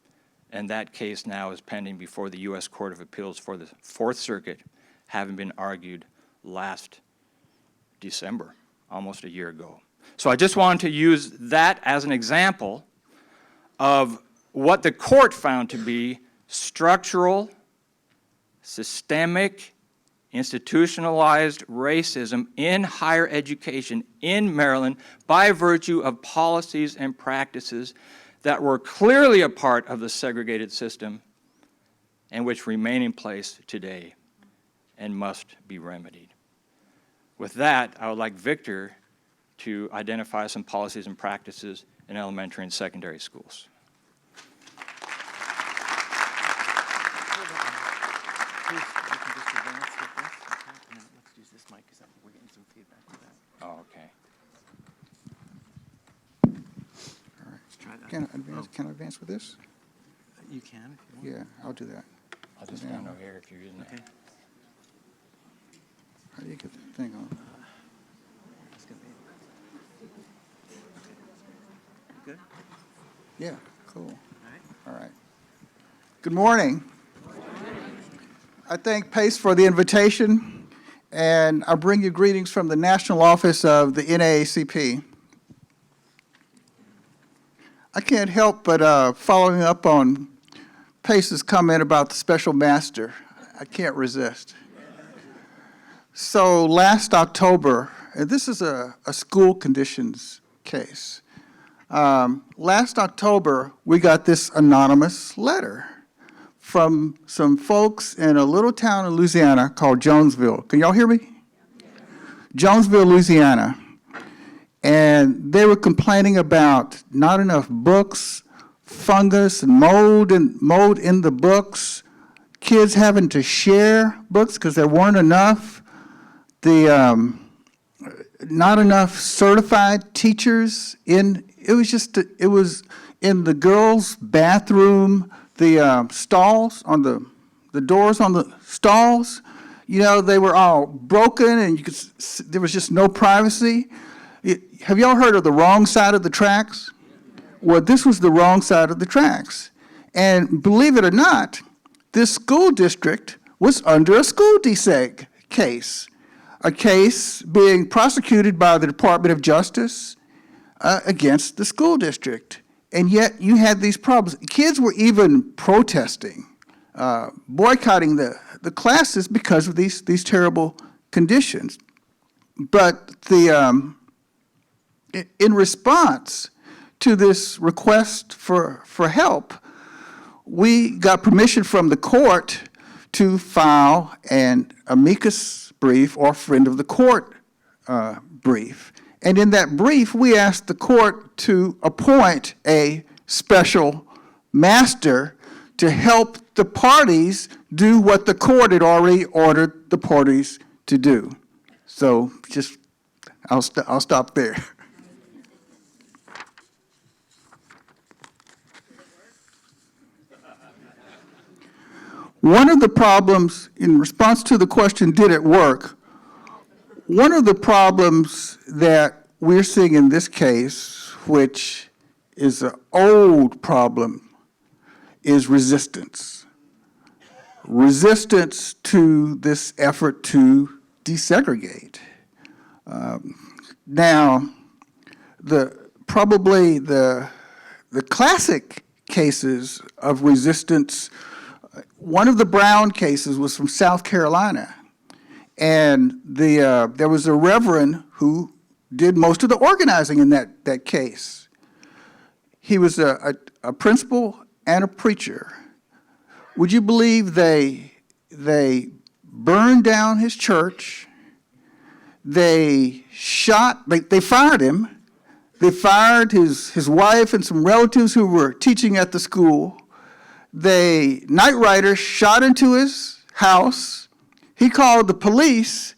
and that case now is pending before the U.S. Court of Appeals for the Fourth Circuit, having been argued last December, almost a year ago. So I just wanted to use that as an example of what the court found to be structural, systemic, institutionalized racism in higher education in Maryland by virtue of policies and practices that were clearly a part of the segregated system and which remain in place today and must be remedied. With that, I would like Victor to identify some policies and practices in elementary and secondary schools. Oh, okay. Can I advance with this? You can if you want. Yeah, I'll do that. I'll just stand over here if you're using it. How do you get the thing on? Good? Yeah, cool. All right. Good morning. I thank PACE for the invitation, and I bring you greetings from the National Office of the NAACP. I can't help but following up on Pace's comment about the special master. I can't resist. So last October, and this is a school conditions case. Last October, we got this anonymous letter from some folks in a little town in Louisiana called Jonesville. Can y'all hear me? Jonesville, Louisiana. And they were complaining about not enough books, fungus and mold in the books, kids having to share books because there weren't enough, not enough certified teachers it was in the girls' bathroom, the stalls on the doors on the stalls, they were all broken and there was just no privacy. Have y'all heard of the wrong side of the tracks? Well, this was the wrong side of the tracks. And believe it or not, this school district was under a school deseg case, a case being prosecuted by the Department of Justice against the school district. And yet you had these problems. Kids were even protesting, boycotting the classes because of these terrible conditions. But in response to this request for help, we got permission from the court to file an amicus brief or friend of the court brief. And in that brief, we asked the court to appoint a special master to help the parties do what the court had already ordered the parties to do. So I'll stop there. One of the problems, in response to the question, did it work? One of the problems that we're seeing in this case, which is an old problem, is resistance. Resistance to this effort to desegregate. Now, probably the classic cases of resistance, one of the Brown cases was from South Carolina, and there was a reverend who did most of the organizing in that case. He was a principal and a preacher. Would you believe they burned down his church? They fired him. They fired his wife and some relatives who were teaching at the school. Night riders shot into his house. He called the police.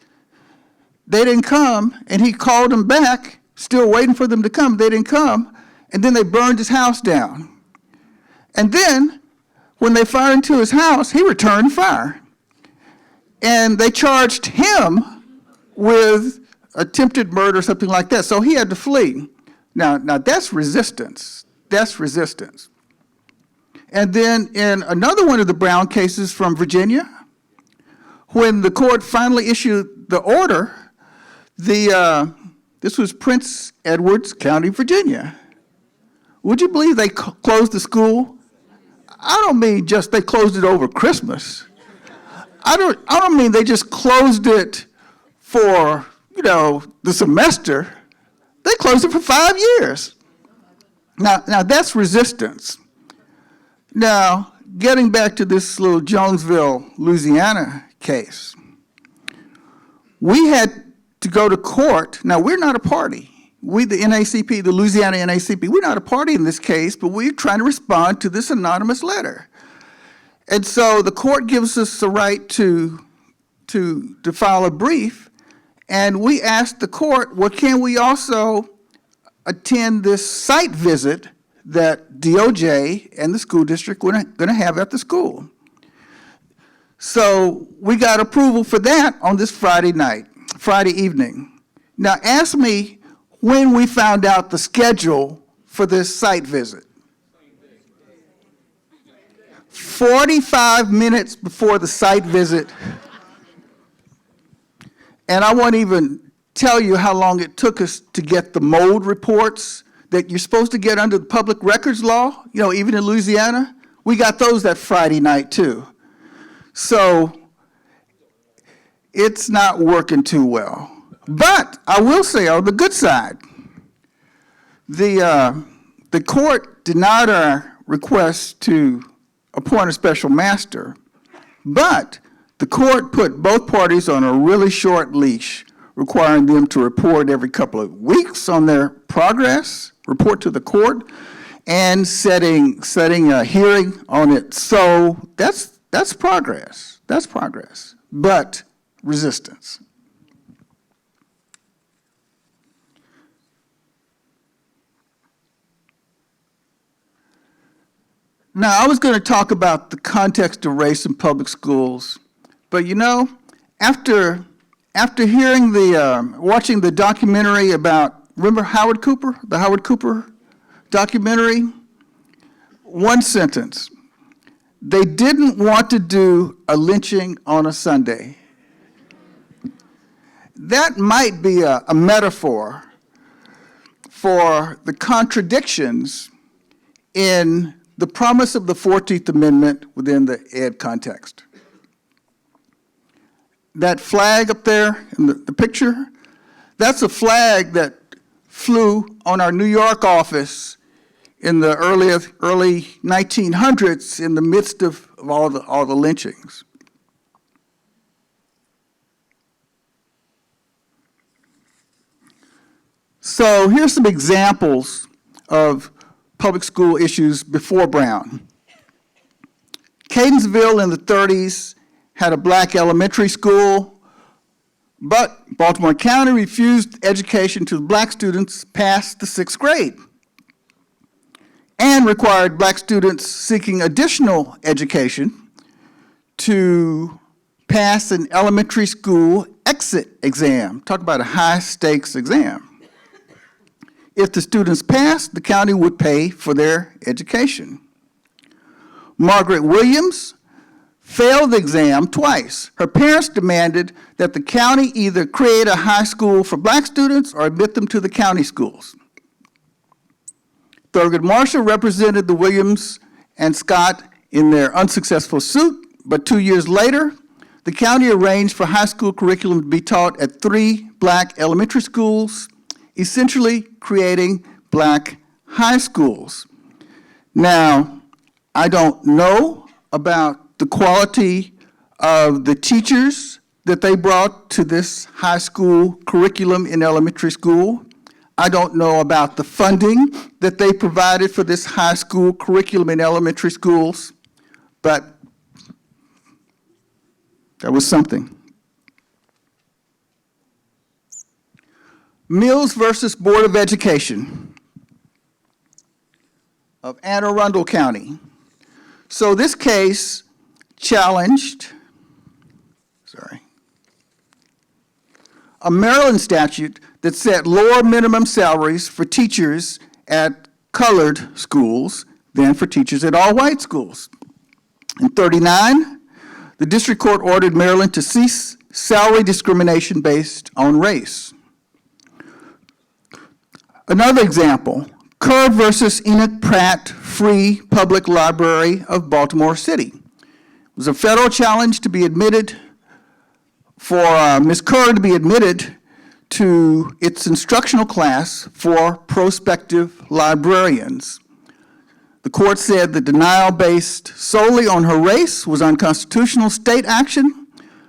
They didn't come, and he called them back, still waiting for them to come. They didn't come, and then they burned his house down. And then, when they fired into his house, he returned fire. And they charged him with attempted murder, something like that. So he had to flee. Now that's resistance. That's resistance. And then in another one of the Brown cases from Virginia, when the court finally issued the order, This was Prince Edwards County, Virginia. Would you believe they closed the school? I don't mean just they closed it over Christmas. I don't mean they just closed it for, the semester. They closed it for 5 years. Now that's resistance. Now, getting back to this little Jonesville, Louisiana case, we had to go to court. Now, we're not a party. We, the NACP, the Louisiana NACP, we're not a party in this case, but we're trying to respond to this anonymous letter. And so the court gives us the right to file a brief, and we asked the court, well, can we also attend this site visit that DOJ and the school district were going to have at the school? So we got approval for that on this Friday evening. Now ask me when we found out the schedule for this site visit. 45 minutes before the site visit. And I won't even tell you how long it took us to get the mold reports that you're supposed to get under the public records law, even in Louisiana. We got those that Friday night too. So it's not working too well. But I will say on the good side, the court denied our request to appoint a special master, but the court put both parties on a really short leash, requiring them to report every couple of weeks on their progress, report to the court, and setting a hearing on it. So that's progress. That's progress, but resistance. Now, I was going to talk about the context of race in public schools, but after hearing watching the documentary about, remember Howard Cooper, the Howard Cooper documentary? One sentence: they didn't want to do a lynching on a Sunday. That might be a metaphor for the contradictions in the promise of the 14th Amendment within the ed context. That flag up there in the picture, that's a flag that flew on our New York office in the early 1900s in the midst of all the lynchings. So here's some examples of public school issues before Brown. Catonsville in the 30s had a black elementary school, but Baltimore County refused education to black students past the 6th grade and required black students seeking additional education to pass an elementary school exit exam. Talk about a high-stakes exam. If the students passed, the county would pay for their education. Margaret Williams failed the exam twice. Her parents demanded that the county either create a high school for black students or admit them to the county schools. Thurgood Marshall represented the Williams and Scott in their unsuccessful suit, but 2 years later, the county arranged for high school curriculum to be taught at 3 black elementary schools, essentially creating black high schools. Now, I don't know about the quality of the teachers that they brought to this high school curriculum in elementary school. I don't know about the funding that they provided for this high school curriculum in elementary schools, but that was something. Mills versus Board of Education of Anne Arundel County. So this case challenged, a Maryland statute that set lower minimum salaries for teachers at colored schools than for teachers at all-white schools. In 1939, the district court ordered Maryland to cease salary discrimination based on race. Another example, Kerr versus Enoch Pratt Free Public Library of Baltimore City. It was a federal challenge to be admitted for Ms. Kerr to be admitted to its instructional class for prospective librarians. The court said the denial based solely on her race was unconstitutional state action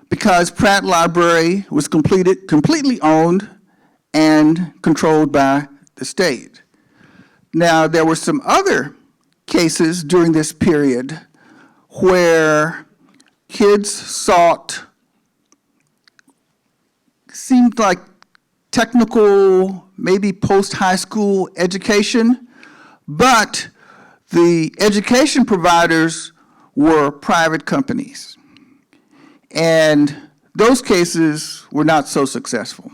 because Pratt Library was completely owned and controlled by the state. Now, there were some other cases during this period where kids sought, seemed like technical, maybe post-high school education, but the education providers were private companies. And those cases were not so successful.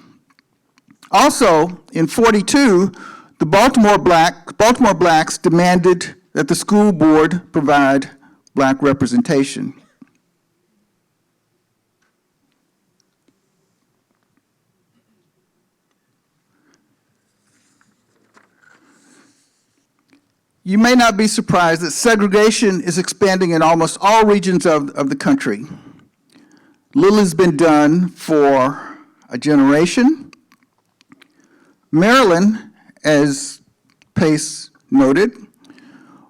Also, in '42, the Baltimore Blacks demanded that the school board provide Black representation. You may not be surprised that segregation is expanding in almost all regions of the country. Little has been done for a generation. Maryland, as Pace noted,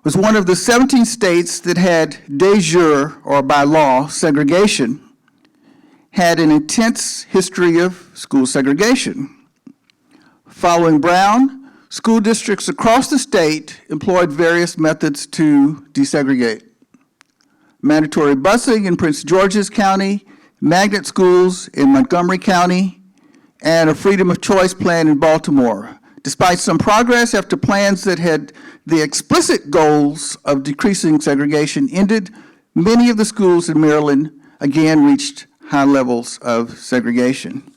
was one of the 17 states that had de jure, or by law, segregation, had an intense history of school segregation. Following Brown, school districts across the state employed various methods to desegregate. Mandatory busing in Prince George's County, magnet schools in Montgomery County, and a freedom of choice plan in Baltimore. Despite some progress after plans that had the explicit goals of decreasing segregation ended, many of the schools in Maryland again reached high levels of segregation.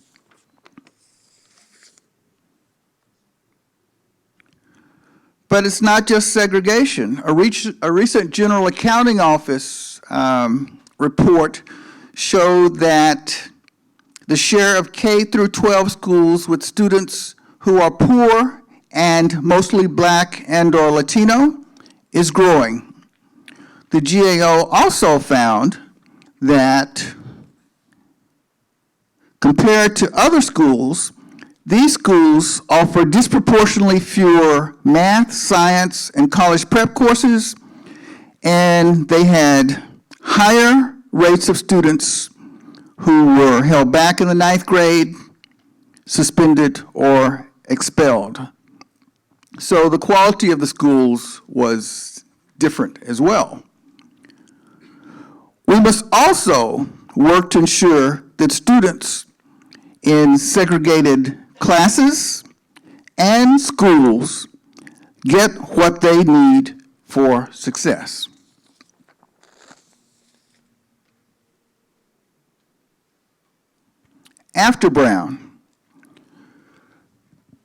But it's not just segregation. A recent General Accounting Office report showed that the share of K through 12 schools with students who are poor and mostly Black and/or Latino is growing. The GAO also found that compared to other schools, these schools offer disproportionately fewer math, science, and college prep courses, and they had higher rates of students who were held back in the 9th grade, suspended, or expelled. So the quality of the schools was different as well. We must also work to ensure that students in segregated classes and schools get what they need for success. After Brown,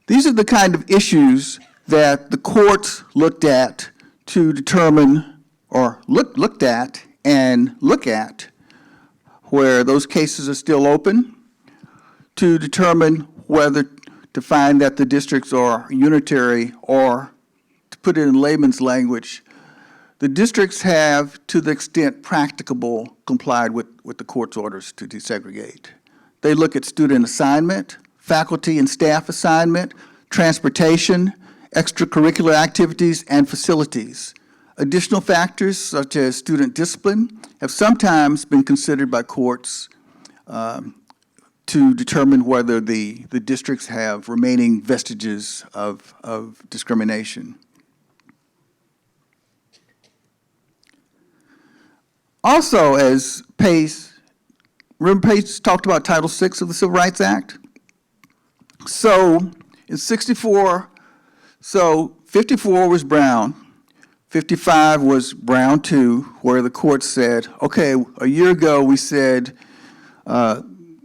these are the kind of issues that the courts looked at to determine, or looked at and look at, where those cases are still open, to determine whether to find that the districts are unitary, or to put it in layman's language, the districts have, to the extent practicable, complied with the court's orders to desegregate. They look at student assignment, faculty and staff assignment, transportation, extracurricular activities, and facilities. Additional factors, such as student discipline, have sometimes been considered by courts to determine whether the districts have remaining vestiges of discrimination. Also, as Pace talked about Title VI of the Civil Rights Act. So in 54 was Brown, 55 was Brown 2, where the court said, okay, a year ago we said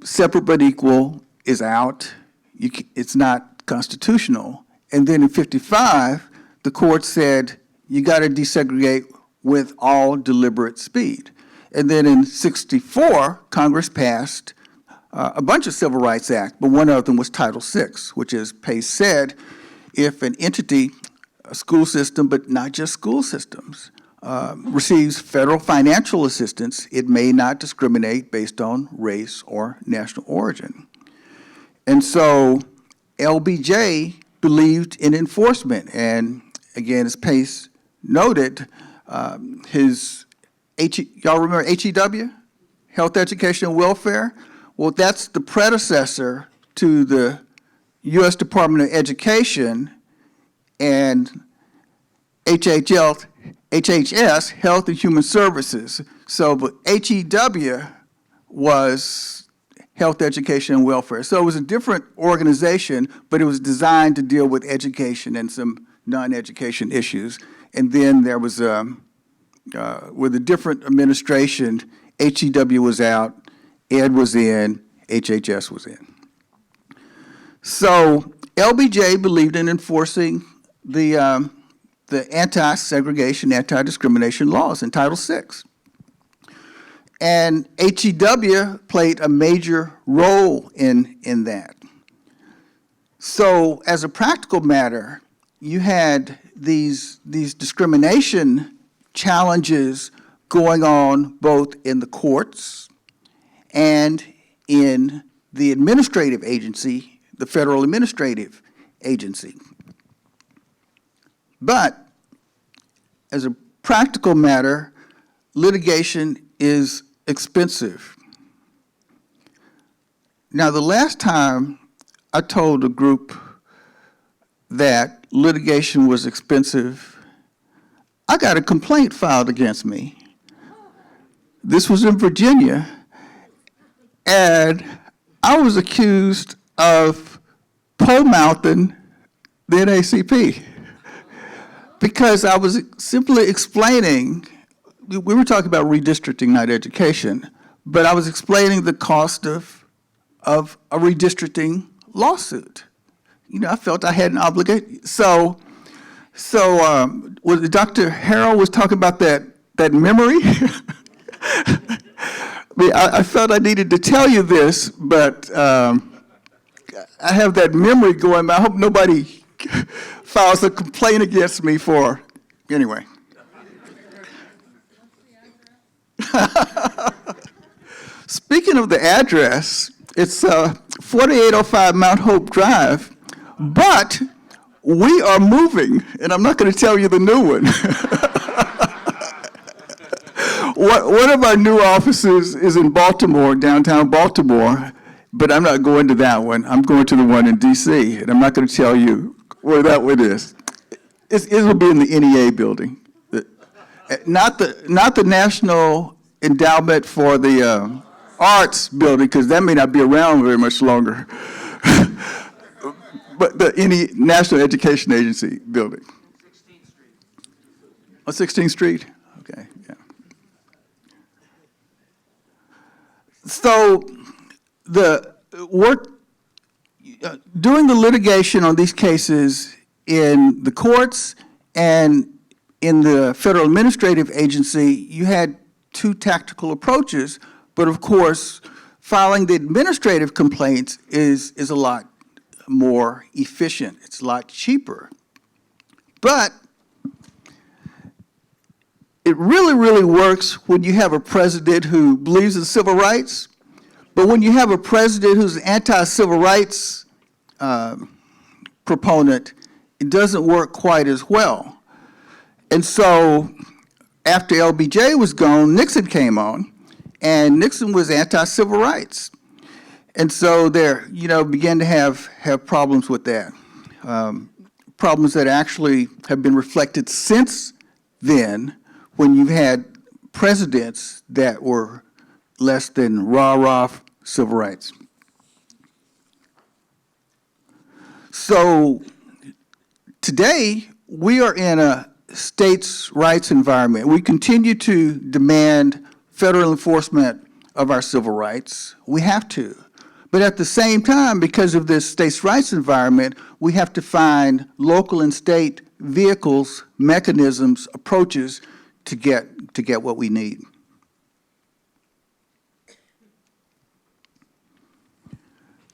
separate but equal is out. It's not constitutional. And then in 55, the court said, you got to desegregate with all deliberate speed. And then in 64, Congress passed a bunch of Civil Rights Acts, but one of them was Title VI, which, as Pace said, if an entity, a school system, but not just school systems, receives federal financial assistance, it may not discriminate based on race or national origin. And so LBJ believed in enforcement, and again, as Pace noted, y'all remember HEW, Health, Education, and Welfare? Well, that's the predecessor to the U.S. Department of Education and HHS, Health and Human Services. So, but HEW was Health, Education, and Welfare. So it was a different organization, but it was designed to deal with education and some non-education issues. And then there was, with a different administration, HEW was out, Ed was in, HHS was in. So LBJ believed in enforcing the anti-segregation, anti-discrimination laws in Title VI. And HEW played a major role in that. So as a practical matter, you had these discrimination challenges going on both in the courts and in the administrative agency, the Federal Administrative Agency. But as a practical matter, litigation is expensive. Now, the last time I told a group that litigation was expensive, I got a complaint filed against me. This was in Virginia, and I was accused of pole-mouthing the NAACP because I was simply explaining, we were talking about redistricting, not education, but I was explaining the cost of a redistricting lawsuit. You know, I felt I had an obligation. So when Dr. Harrell was talking about that memory, I mean, I felt I needed to tell you this, but I have that memory going. I hope nobody files a complaint against me for, anyway. Speaking of the address, it's 4805 Mount Hope Drive, but we are moving, and I'm not going to tell you the new one. One of our new offices is in Baltimore, downtown Baltimore, but I'm not going to that one. I'm going to the one in D.C., and I'm not going to tell you where that one is. It will be in the NEA building, not the National Endowment for the Arts building, because that may not be around very much longer, but the National Education Agency building. 16th Street. Oh, 16th Street? Okay, yeah. So the work, doing the litigation on these cases in the courts and in the Federal Administrative Agency, you had two tactical approaches, but of course, filing the administrative complaints is a lot more efficient. It's a lot cheaper. But it really, really works when you have a president who believes in civil rights, but when you have a president who's an anti-civil rights proponent, it doesn't work quite as well. And so after LBJ was gone, Nixon came on, and Nixon was anti-civil rights. And so there, began to have problems with that. Problems that actually have been reflected since then when you've had presidents that were less than rah-rah civil rights. So today, we are in a states' rights environment. We continue to demand federal enforcement of our civil rights. We have to. But at the same time, because of this states' rights environment, we have to find local and state vehicles, mechanisms, approaches to get what we need.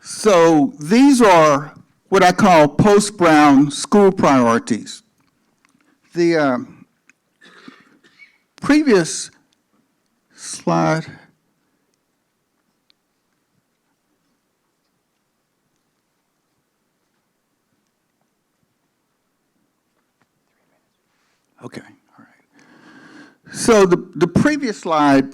So these are what I call post-Brown school priorities. The previous slide. Okay, all right. So the previous slide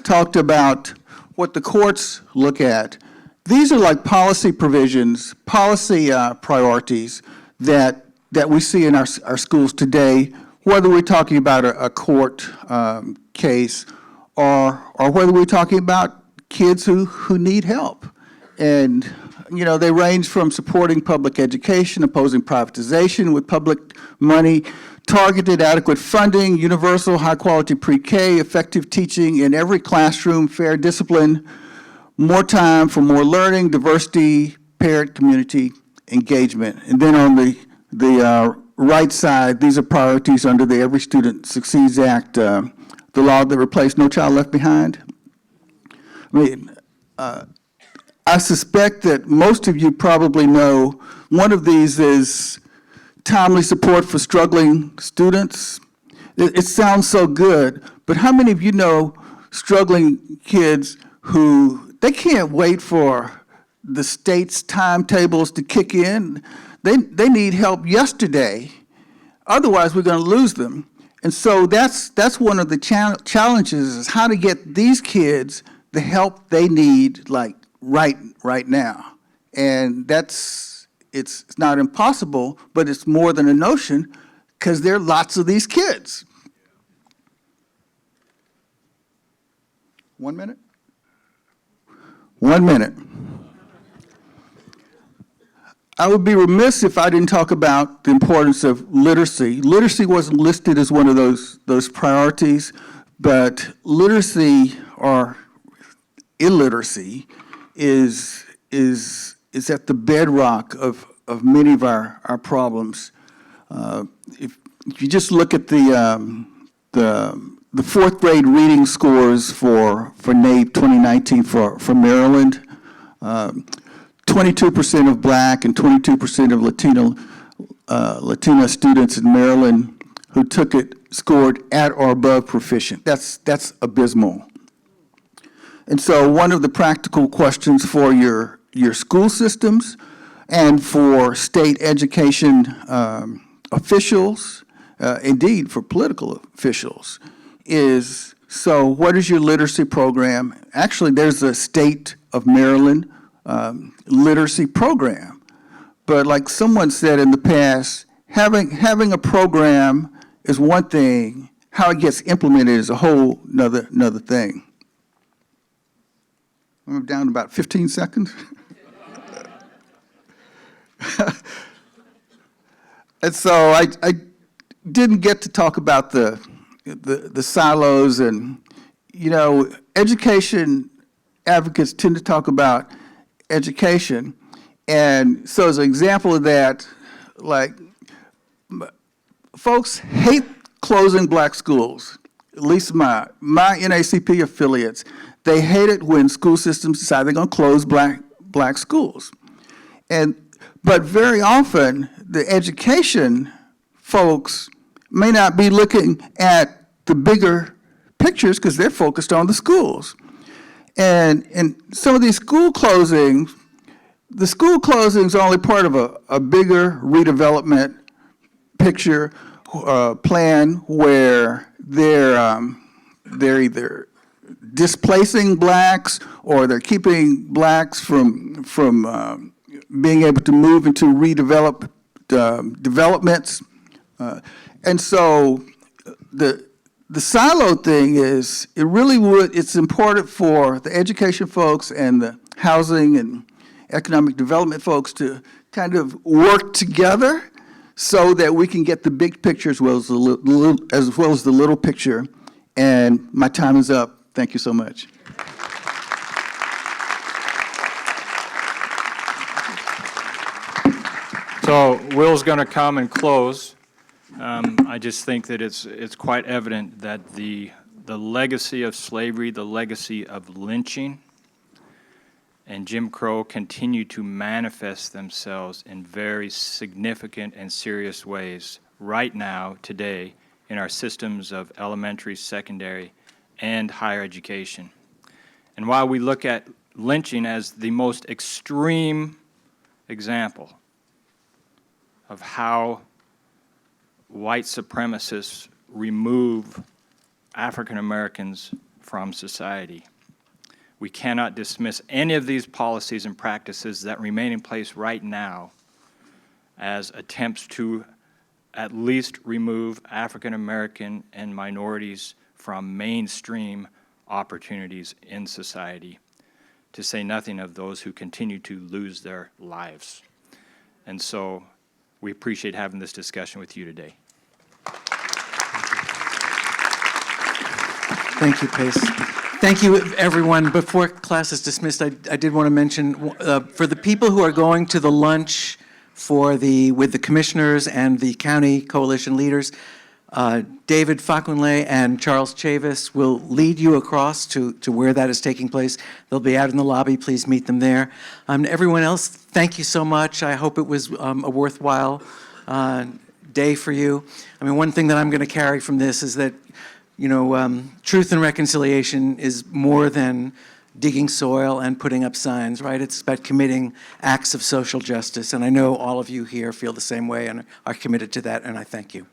talked about what the courts look at. These are like policy provisions, policy priorities that we see in our schools today, whether we're talking about a court case or whether we're talking about kids who need help. And, you know, they range from supporting public education, opposing privatization with public money, targeted adequate funding, universal high-quality pre-K, effective teaching in every classroom, fair discipline, more time for more learning, diversity, parent-community engagement. And then on the right side, these are priorities under the Every Student Succeeds Act, the law that replaced No Child Left Behind. I mean, I suspect that most of you probably know one of these is timely support for struggling students. It sounds so good, but how many of you know struggling kids who, they can't wait for the state's timetables to kick in? They need help yesterday, otherwise we're going to lose them. And so that's one of the challenges, is how to get these kids the help they need, like right now. And it's not impossible, but it's more than a notion, because there are lots of these kids. 1 minute? 1 minute. I would be remiss if I didn't talk about the importance of literacy. Literacy wasn't listed as one of those priorities, but literacy or illiteracy is at the bedrock of many of our problems. If you just look at the fourth grade reading scores for NAEP 2019 for Maryland, 22% of Black and 22% of Latina students in Maryland who took it scored at or above proficient. That's abysmal. And so one of the practical questions for your school systems and for state education officials, indeed for political officials, is, so what is your literacy program? Actually, there's a state of Maryland literacy program. But like someone said in the past, having a program is one thing, how it gets implemented is a whole another thing. I'm down to about 15 seconds. And so I didn't get to talk about the silos, and, you know, education advocates tend to talk about education. And so as an example of that, like, folks hate closing Black schools, at least my NACP affiliates. They hate it when school systems decide they're going to close black schools. But very often, the education folks may not be looking at the bigger pictures because they're focused on the schools. And some of these school closings, the school closings are only part of a bigger redevelopment picture plan where they're either displacing Blacks or they're keeping Blacks from being able to move into redeveloped developments. And so the silo thing is, it's important for the education folks and the housing and economic development folks to kind of work together so that we can get the big picture as well as the little picture. And my time is up. Thank you so much. So Will's going to come and close. I just think that it's quite evident that the legacy of slavery, the legacy of lynching, and Jim Crow continue to manifest themselves in very significant and serious ways right now, today, in our systems of elementary, secondary, and higher education. And while we look at lynching as the most extreme example of how white supremacists remove African Americans from society, we cannot dismiss any of these policies and practices that remain in place right now as attempts to at least remove African American and minorities from mainstream opportunities in society, to say nothing of those who continue to lose their lives. And so we appreciate having this discussion with you today. Thank you, Pace. Thank you, everyone. Before class is dismissed, I did want to mention, for the people who are going to the lunch with the commissioners and the county coalition leaders, David Fakunle and Charles Chavis will lead you across to where that is taking place. They'll be out in the lobby. Please meet them there. Everyone else, thank you so much. I hope it was a worthwhile day for you. I mean, one thing that I'm going to carry from this is that, you know, truth and reconciliation is more than digging soil and putting up signs, right? It's about committing acts of social justice, and I know all of you here feel the same way and are committed to that, and I thank you.